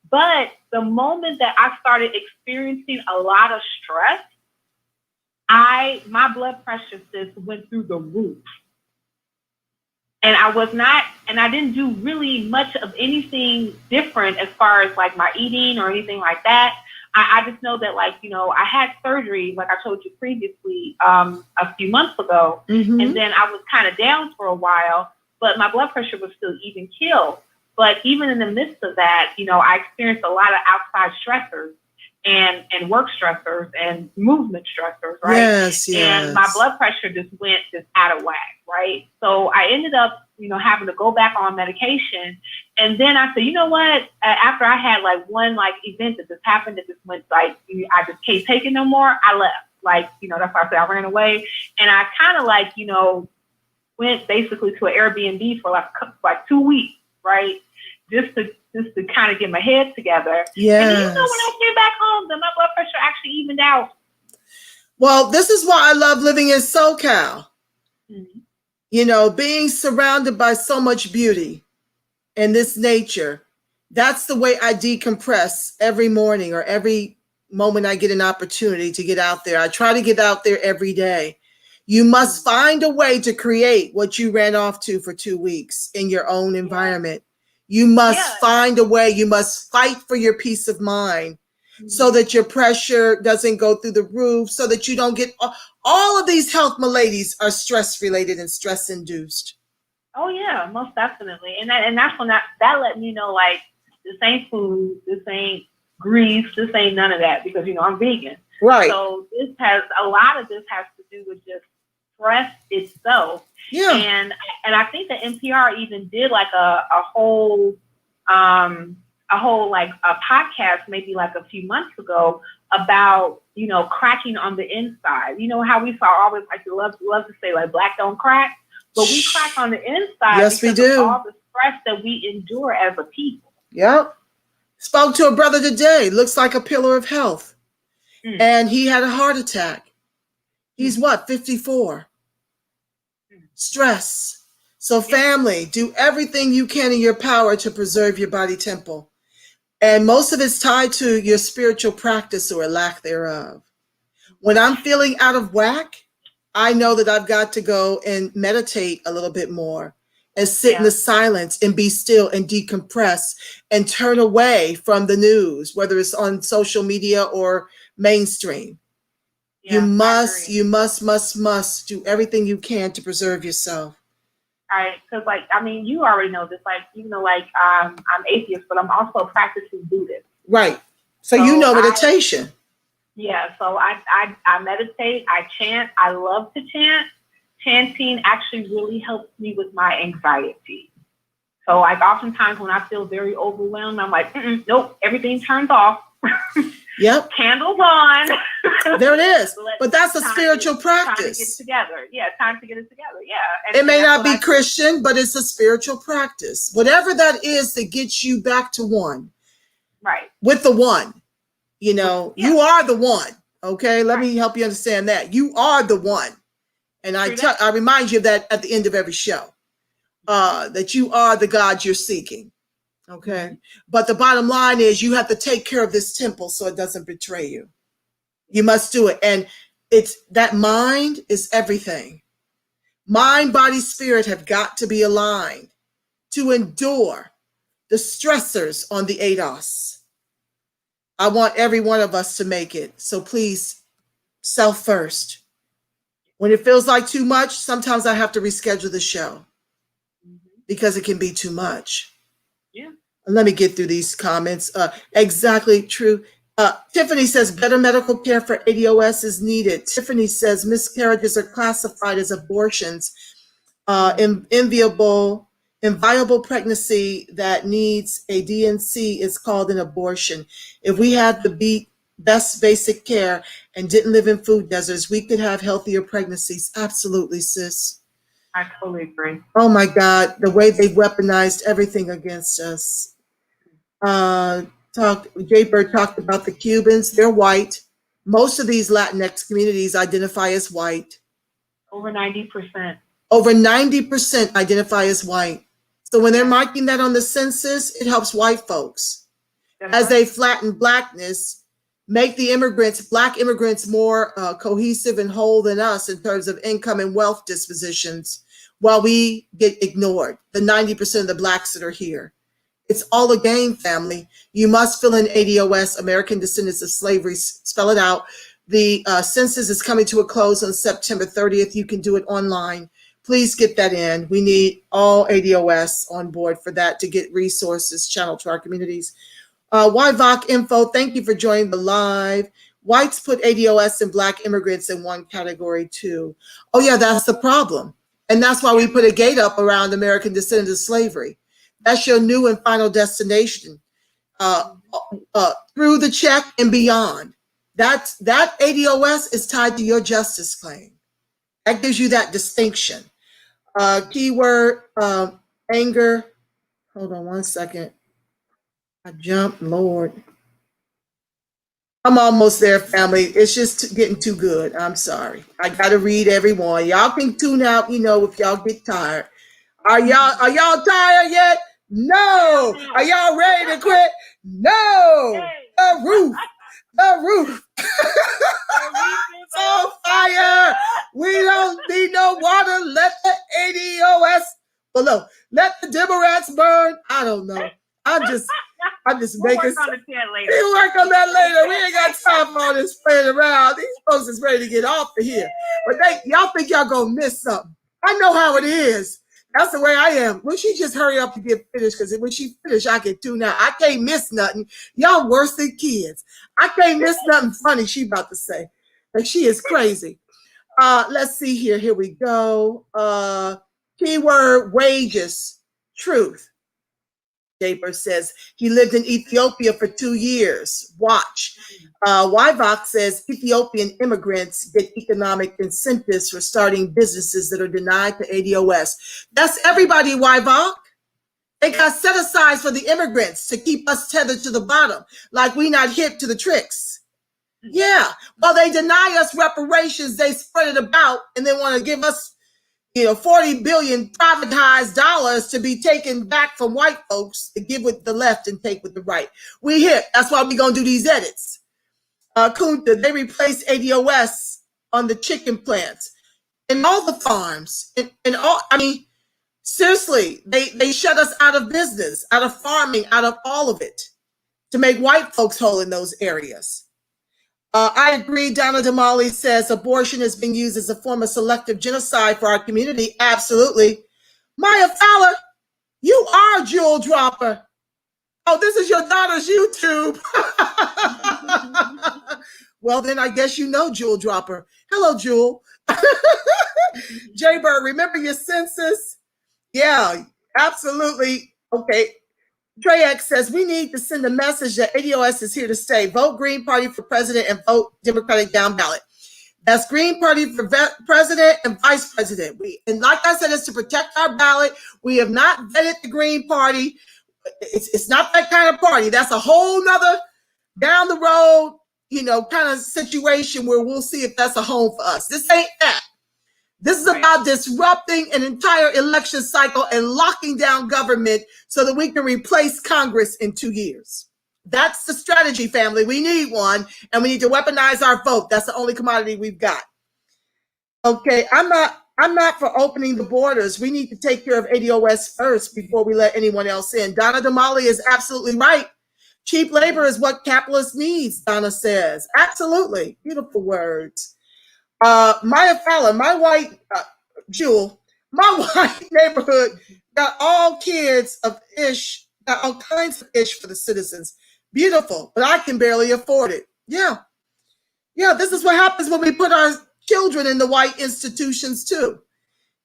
But the moment that I started experiencing a lot of stress, my blood pressure just went through the roof. And I didn't do really much of anything different as far as like my eating or anything like that. I just know that, like, you know, I had surgery, like I told you previously, a few months ago. And then I was kind of down for a while, but my blood pressure was still even killed. But even in the midst of that, you know, I experienced a lot of outside stressors and work stressors and movement stressors, right? Yes. And my blood pressure just went out of whack, right? So I ended up, you know, having to go back on medication. And then I said, you know what? After I had like one like event that just happened that just went like, I just can't take it no more. I left. Like, you know, that's why I said I ran away. And I kind of like, you know, went basically to an Airbnb for like 2 weeks, right? Just to kind of get my head together. Yes. And you know, when I came back home, then my blood pressure actually evened out. Well, this is why I love living in SoCal. Being surrounded by so much beauty and this nature, that's the way I decompress every morning or every moment I get an opportunity to get out there. I try to get out there every day. You must find a way to create what you ran off to for 2 weeks in your own environment. You must find a way. You must fight for your peace of mind so that your pressure doesn't go through the roof, so that you don't get all of these health maladies are stress related and stress induced. Oh yeah, most definitely. And that's when that let me know, like, this ain't food, this ain't grease, this ain't none of that, because I'm vegan. Right. So a lot of this has to do with just stress itself. Yeah. And I think the NPR even did like a whole like a podcast maybe like a few months ago about cracking on the inside. How we saw always like love to say like black don't crack, but we crack on the inside. Yes, we do. Of all the stress that we endure as a people. Yep. Spoke to a brother today. Looks like a pillar of health, and he had a heart attack. He's 54. Stress. So family, do everything you can in your power to preserve your body temple. And most of it's tied to your spiritual practice or a lack thereof. When I'm feeling out of whack, I know that I've got to go and meditate a little bit more and sit in the silence and be still and decompress and turn away from the news, whether it's on social media or mainstream. You must do everything you can to preserve yourself. All right, because you already know this. I'm atheist, but I'm also a practicing Buddhist. Right. So meditation. So I meditate. I chant. I love to chant. Chanting actually really helps me with my anxiety. So oftentimes when I feel very overwhelmed, I'm like, nope, everything turns off. Yep. Candles on. There it is. But that's a spiritual practice. Time to get together. Yeah, time to get it together. Yeah. It may not be Christian, but it's a spiritual practice. Whatever that is that gets you back to one. Right. With the one. You are the one. Okay? Let me help you understand that. You are the one. And I remind you of that at the end of every show. That you are the God you're seeking. Okay. But the bottom line is you have to take care of this temple so it doesn't betray you. You must do it. And it's that mind is everything. Mind, body, spirit have got to be aligned to endure the stressors on the ADOS. I want every one of us to make it. So please, self first. When it feels like too much, sometimes I have to reschedule the show because it can be too much. Yeah. Let me get through these comments. Exactly true. Tiffany says better medical care for ADOS is needed. Tiffany says miscarriages are classified as abortions. Inviable pregnancy that needs a DNC is called an abortion. If we had the best basic care and didn't live in food deserts, we could have healthier pregnancies. Absolutely, sis. I totally agree. Oh my God, the way they weaponized everything against us. Jay Bird talked about the Cubans. They're white. Most of these Latinx communities identify as white. Over 90%. Over 90% identify as white. So when they're marking that on the census, it helps white folks. As they flatten blackness, make the Black immigrants more cohesive and whole than us in terms of income and wealth dispositions, while we get ignored, the 90% of the Blacks that are here. It's all a game, family. You must fill in ADOS, American Descendants of Slavery, spell it out. The census is coming to a close on September 30th. You can do it online. Please get that in. We need all ADOS on board for that to get resources channeled to our communities. YVOC Info, thank you for joining the live. Whites put ADOS and Black immigrants in one category too. Oh yeah, that's the problem. And that's why we put a gate up around American Descendants of Slavery. That's your new and final destination through the check and beyond. That ADOS is tied to your justice claim. That gives you that distinction. Keyword anger. Hold on one second. I jumped, Lord. I'm almost there, family. It's just getting too good. I'm sorry. I gotta read everyone. Y'all can tune out, if y'all get tired. Are y'all tired yet? No. Are y'all ready to quit? No. The roof. The roof. It's on fire. We don't need no water. Let the ADOS below. Let the Democrats burn. I don't know. I'm just We'll making. work on the chat later. We'll work on that later. We ain't got time for all this playing around. These folks is ready to get off of here. But y'all think y'all gonna miss something. I know how it is. That's the way I am. Will she just hurry up and get finished? Because when she finished, I can tune out. I can't miss nothing. Y'all worse than kids. I can't miss nothing funny she about to say. Like, she is crazy. Let's see here. Here we go. Keyword wages. Truth. Jaber says he lived in Ethiopia for 2 years. Watch. Wyvox says Ethiopian immigrants get economic incentives for starting businesses that are denied to ADOS. That's everybody, Wyvox. They got set aside for the immigrants to keep us tethered to the bottom, like we not hip to the tricks. Yeah. While they deny us reparations, they spread it about and they want to give us 40 billion privatized dollars to be taken back from white folks to give with the left and take with the right. We hip. That's why we're going to do these edits. Kunta, they replaced ADOS on the chicken plants and all the farms. And all, I mean, seriously, they shut us out of business, out of farming, out of all of it to make white folks whole in those areas. I agree. Donna Damali says abortion is being used as a form of selective genocide for our community. Absolutely. Maya Fowler, you are a jewel dropper. Oh, this is your daughter's YouTube. Well, then I guess you know Jewel Dropper. Hello, Jewel. Jay Bird, remember your census? Yeah, absolutely. Okay. Drex says we need to send a message that ADOS is here to stay. Vote Green Party for president and vote Democratic down ballot. That's Green Party for president and vice president. And like I said, it's to protect our ballot. We have not vetted the Green Party. It's not that kind of party. That's a whole nother down the road, kind of situation where we'll see if that's a home for us. This ain't that. This is about disrupting an entire election cycle and locking down government so that we can replace Congress in 2 years. That's the strategy, family. We need one, and we need to weaponize our vote. That's the only commodity we've got. Okay, I'm not for opening the borders. We need to take care of ADOS first before we let anyone else in. Donna Damali is absolutely right. Cheap labor is what capitalists needs, Donna says. Absolutely. Beautiful words. Maya Fowler, my white Jewel, my white neighborhood got all kids of ish, got all kinds of ish for the citizens. Beautiful, but I can barely afford it. Yeah, this is what happens when we put our children in the white institutions too.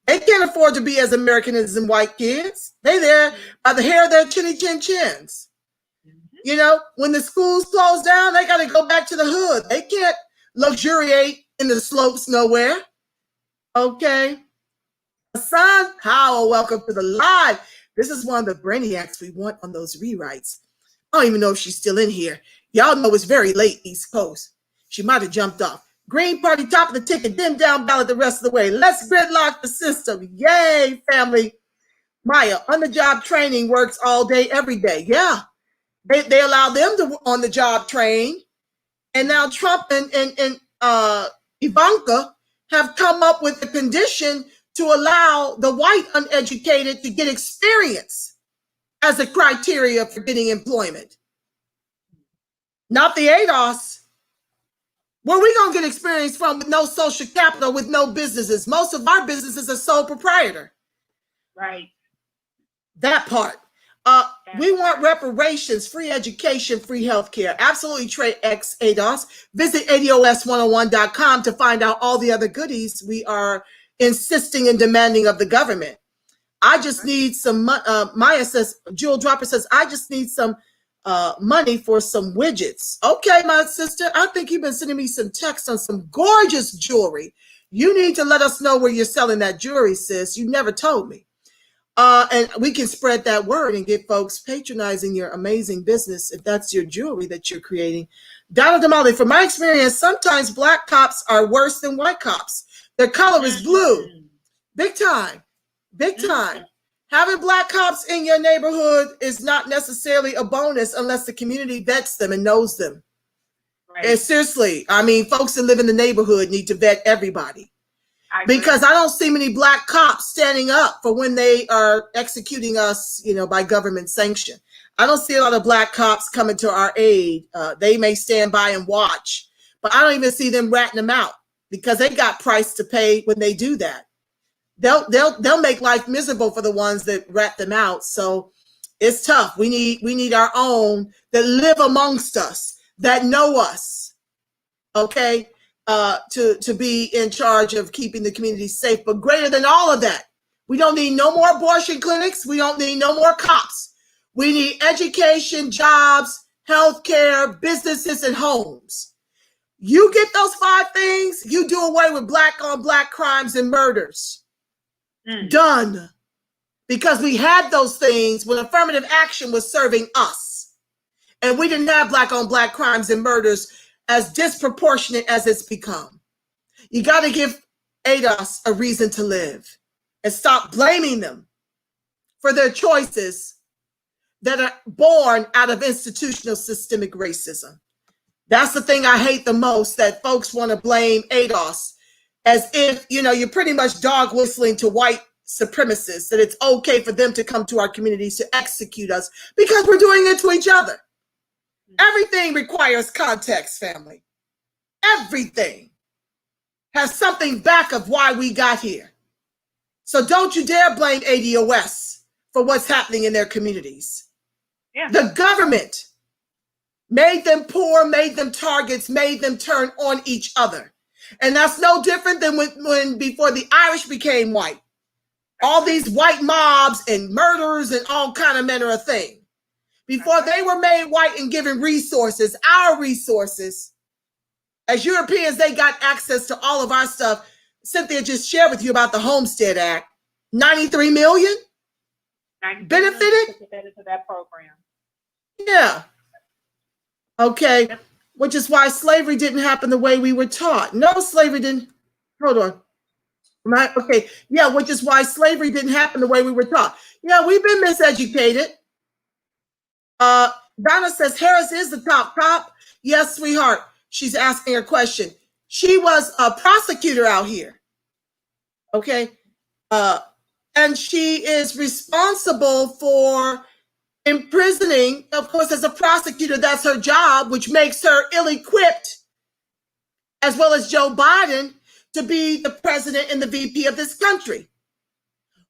They can't afford to be as American as them white kids. They there by the hair of their chinny chin chins. When the schools close down, they got to go back to the hood. They can't luxuriate in the slopes nowhere. Okay. Hassan Howell, welcome to the live. This is one of the brainiacs we want on those rewrites. I don't even know if she's still in here. Y'all know it's very late, East Coast. She might have jumped off. Green Party, top of the ticket, dim down ballot the rest of the way. Let's gridlock the system. Yay, family. Maya, on-the-job training works all day, every day. Yeah. They allow them to on-the-job train. And now Trump and Ivanka have come up with a condition to allow the white uneducated to get experience as a criteria for getting employment. Not the ADOS. Where are we going to get experience from with no social capital, with no businesses? Most of our businesses are sole proprietor. Right. That part. We want reparations, free education, free healthcare. Absolutely, Trey X ADOS. Visit ADOS101.com to find out all the other goodies we are insisting and demanding of the government. I just need some, Maya says, Jewel Dropper says, I just need some money for some widgets. Okay, my sister, I think you've been sending me some text on some gorgeous jewelry. You need to let us know where you're selling that jewelry, sis. You never told me. And we can spread that word and get folks patronizing your amazing business if that's your jewelry that you're creating. Donald Damali, from my experience, sometimes black cops are worse than white cops. Their color is blue. Big time. Big time. Having black cops in your neighborhood is not necessarily a bonus unless the community vets them and knows them. Right. And seriously, I mean, folks that live in the neighborhood need to vet everybody. Because I don't see many black cops standing up for when they are executing us, you know, by government sanction. I don't see a lot of black cops coming to our aid. They may stand by and watch, but I don't even see them ratting them out because they got price to pay when they do that. They'll make life miserable for the ones that rat them out. So it's tough. We need our own that live amongst us, that know us. Okay. To be in charge of keeping the community safe. But greater than all of that, we don't need no more abortion clinics. We don't need no more cops. We need education, jobs, healthcare, businesses, and homes. You get those 5 things, you do away with black on black crimes and murders. Done. Because we had those things when affirmative action was serving us. And we didn't have black on black crimes and murders as disproportionate as it's become. You got to give ADOS a reason to live and stop blaming them for their choices that are born out of institutional systemic racism. That's the thing I hate the most, that folks want to blame ADOS as if, you know, you're pretty much dog whistling to white supremacists, that it's okay for them to come to our communities to execute us because we're doing it to each other. Everything requires context, family. Everything has something back of why we got here. So don't you dare blame ADOS for what's happening in their communities. Yeah. The government made them poor, made them targets, made them turn on each other. And that's no different than when before the Irish became white. All these white mobs and murders and all kind of manner of thing. Before they were made white and given resources, our resources, as Europeans, they got access to all of our stuff. Cynthia just shared with you about the Homestead Act. 93 million benefited to that program. Yeah. Okay. Which is why slavery didn't happen the way we were taught. No, slavery didn't. Hold on. Right? Okay. Yeah, which is why slavery didn't happen the way we were taught. Yeah, we've been miseducated. Donna says Harris is the top cop. Yes, sweetheart. She's asking a question. She was a prosecutor out here. Okay. And she is responsible for imprisoning, of course, as a prosecutor, that's her job, which makes her ill-equipped, as well as Joe Biden, to be the president and the VP of this country.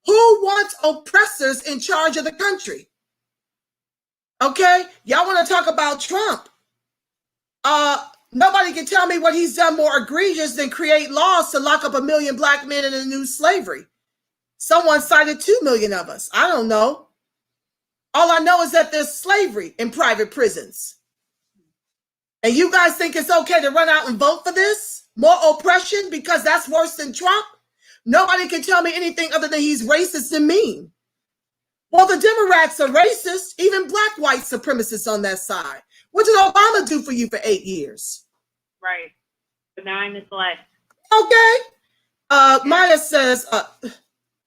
Who wants oppressors in charge of the country? Okay, y'all want to talk about Trump? Nobody can tell me what he's done more egregious than create laws to lock up 1 million black men in a new slavery. Someone cited 2 million of us. I don't know. All I know is that there's slavery in private prisons. And you guys think it's okay to run out and vote for this? More oppression because that's worse than Trump? Nobody can tell me anything other than he's racist and mean. Well, the Democrats are racist, even black white supremacists on that side. What did Obama do for you for 8 years? Right. Benign neglect. Okay. Maya says,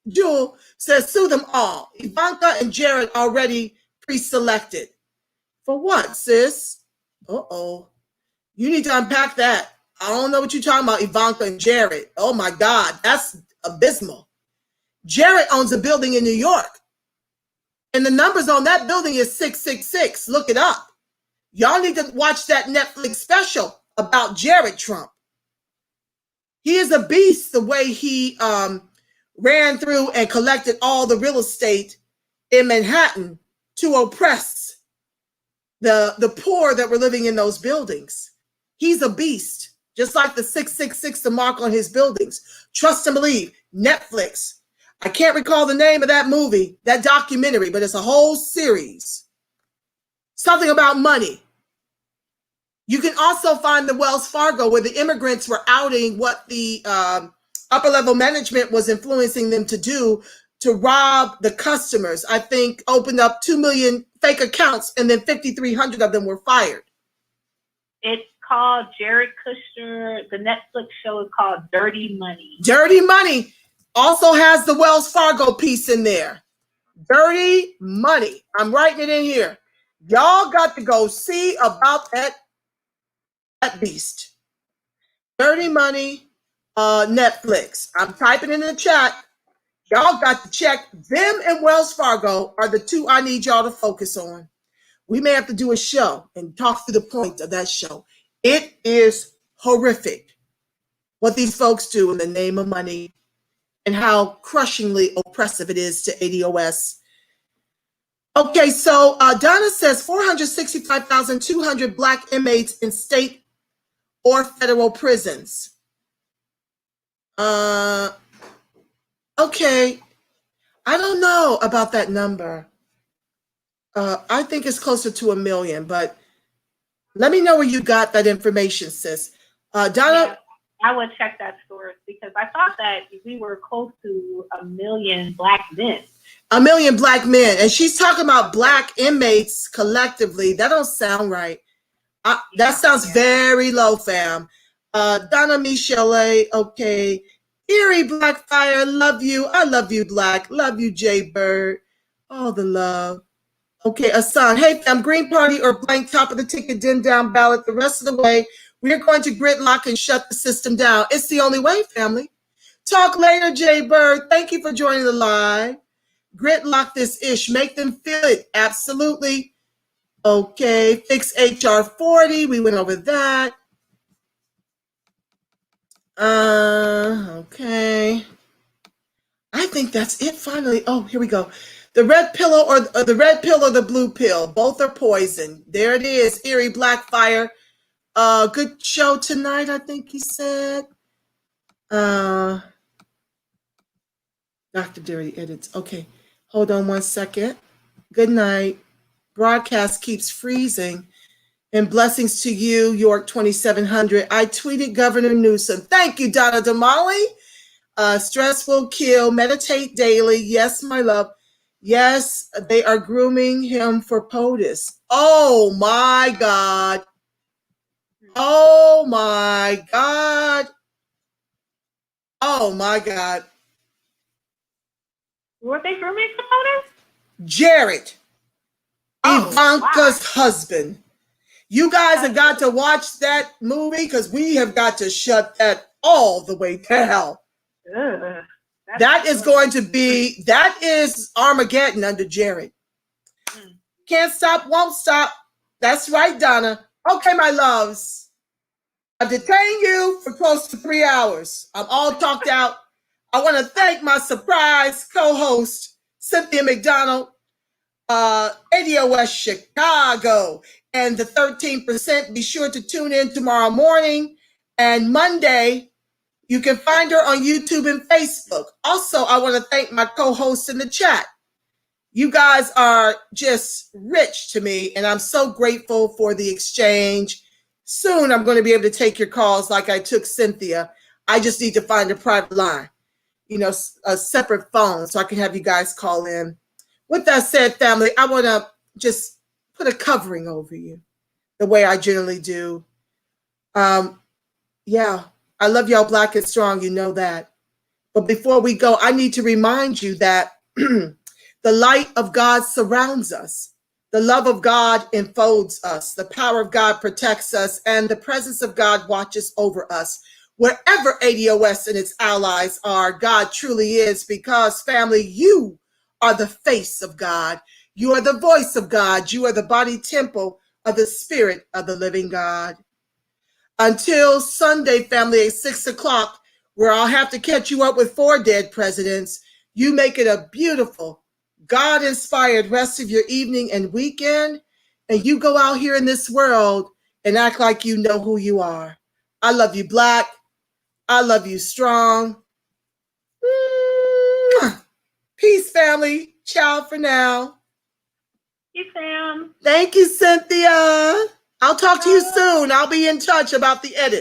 Jewel says, sue them all. Ivanka and Jared already pre-selected. For what, sis? Uh-oh. You need to unpack that. I don't know what you're talking about, Ivanka and Jared. Oh, my God. That's abysmal. Jared owns a building in New York. And the numbers on that building is 666. Look it up. Y'all need to watch that Netflix special about Jared Trump. He is a beast the way he ran through and collected all the real estate in Manhattan to oppress the poor that were living in those buildings. He's a beast, just like the 666, the mark on his buildings. Trust and believe. Netflix. I can't recall the name of that movie, that documentary, but it's a whole series. Something about money. You can also find the Wells Fargo where the immigrants were outing what the upper level management was influencing them to do to rob the customers. I think opened up 2 million fake accounts and then 5,300 of them were fired. It's called Jared Kushner. The Netflix show is called Dirty Money. Dirty Money also has the Wells Fargo piece in there. Dirty Money. I'm writing it in here. Y'all got to go see about that beast. Dirty Money, Netflix. I'm typing in the chat. Y'all got to check them, and Wells Fargo are the two I need y'all to focus on. We may have to do a show and talk through the point of that show. It is horrific what these folks do in the name of money and how crushingly oppressive it is to ADOS. Okay, so Donna says 465,200 Black inmates in state or federal prisons. Okay, I don't know about that number. I think it's closer to 1 million, but let me know where you got that information, sis. Donna? Yeah, I would check that source because I thought that we were close to 1 million Black men. 1 million Black men. And she's talking about Black inmates collectively. That don't sound right. That sounds very low, fam. Donna Michele, okay. Erie Blackfire, love you. I love you, Black. Love you, Jay Bird. All the love. Okay, Asan. Hey, fam, Green Party or blank top of the ticket, dim down ballot. The rest of the way, we're going to gridlock and shut the system down. It's the only way, family. Talk later, Jay Bird. Thank you for joining the live. Gridlock this ish. Make them feel it. Absolutely. Okay, fix HR 40. We went over that. Okay. I think that's it finally. Oh, here we go. The red pillow or the red pill or the blue pill. Both are poison. There it is. Erie Blackfire. Good show tonight, I think he said. Dr. Dirty Edits. Okay. Hold on one second. Good night. Broadcast keeps freezing. And blessings to you, York 2700. I tweeted Governor Newsom. Thank you, Donna Damali. Stress will kill. Meditate daily. Yes, my love. Yes, they are grooming him for POTUS. Oh, my God. Oh, my God. Oh, my God. Were they grooming for POTUS? Jared, Ivanka's husband. You guys have got to watch that movie because we have got to shut that all the way down. That is going to be, that is Armageddon under Jared. Can't stop, won't stop. That's right, Donna. Okay, my loves. I've detained you for close to 3 hours. I'm all talked out. I want to thank my surprise co-host, Cynthia McDonald, ADOS Chicago, and the 13%. Be sure to tune in tomorrow morning and Monday. You can find her on YouTube and Facebook. Also, I want to thank my co-hosts in the chat. You guys are just rich to me, and I'm so grateful for the exchange. Soon, I'm going to be able to take your calls like I took Cynthia. I just need to find a private line, a separate phone so I can have you guys call in. With that said, family, I want to just put a covering over you the way I generally do. Yeah, I love y'all Black and strong. You know that. But before we go, I need to remind you that the light of God surrounds us. The love of God enfolds us. The power of God protects us. And the presence of God watches over us. Wherever ADOS and its allies are, God truly is, because, family, you are the face of God. You are the voice of God. You are the body temple of the Spirit of the living God. Until Sunday, family, at 6 o'clock, where I'll have to catch you up with 4 dead presidents, you make it a beautiful, God-inspired rest of your evening and weekend, and you go out here in this world and act like you know who you are. I love you, Black. I love you, strong. Peace, family. Ciao for now. Hey, Sam. Thank you, Cynthia. I'll talk to you soon. I'll be in touch about the edit.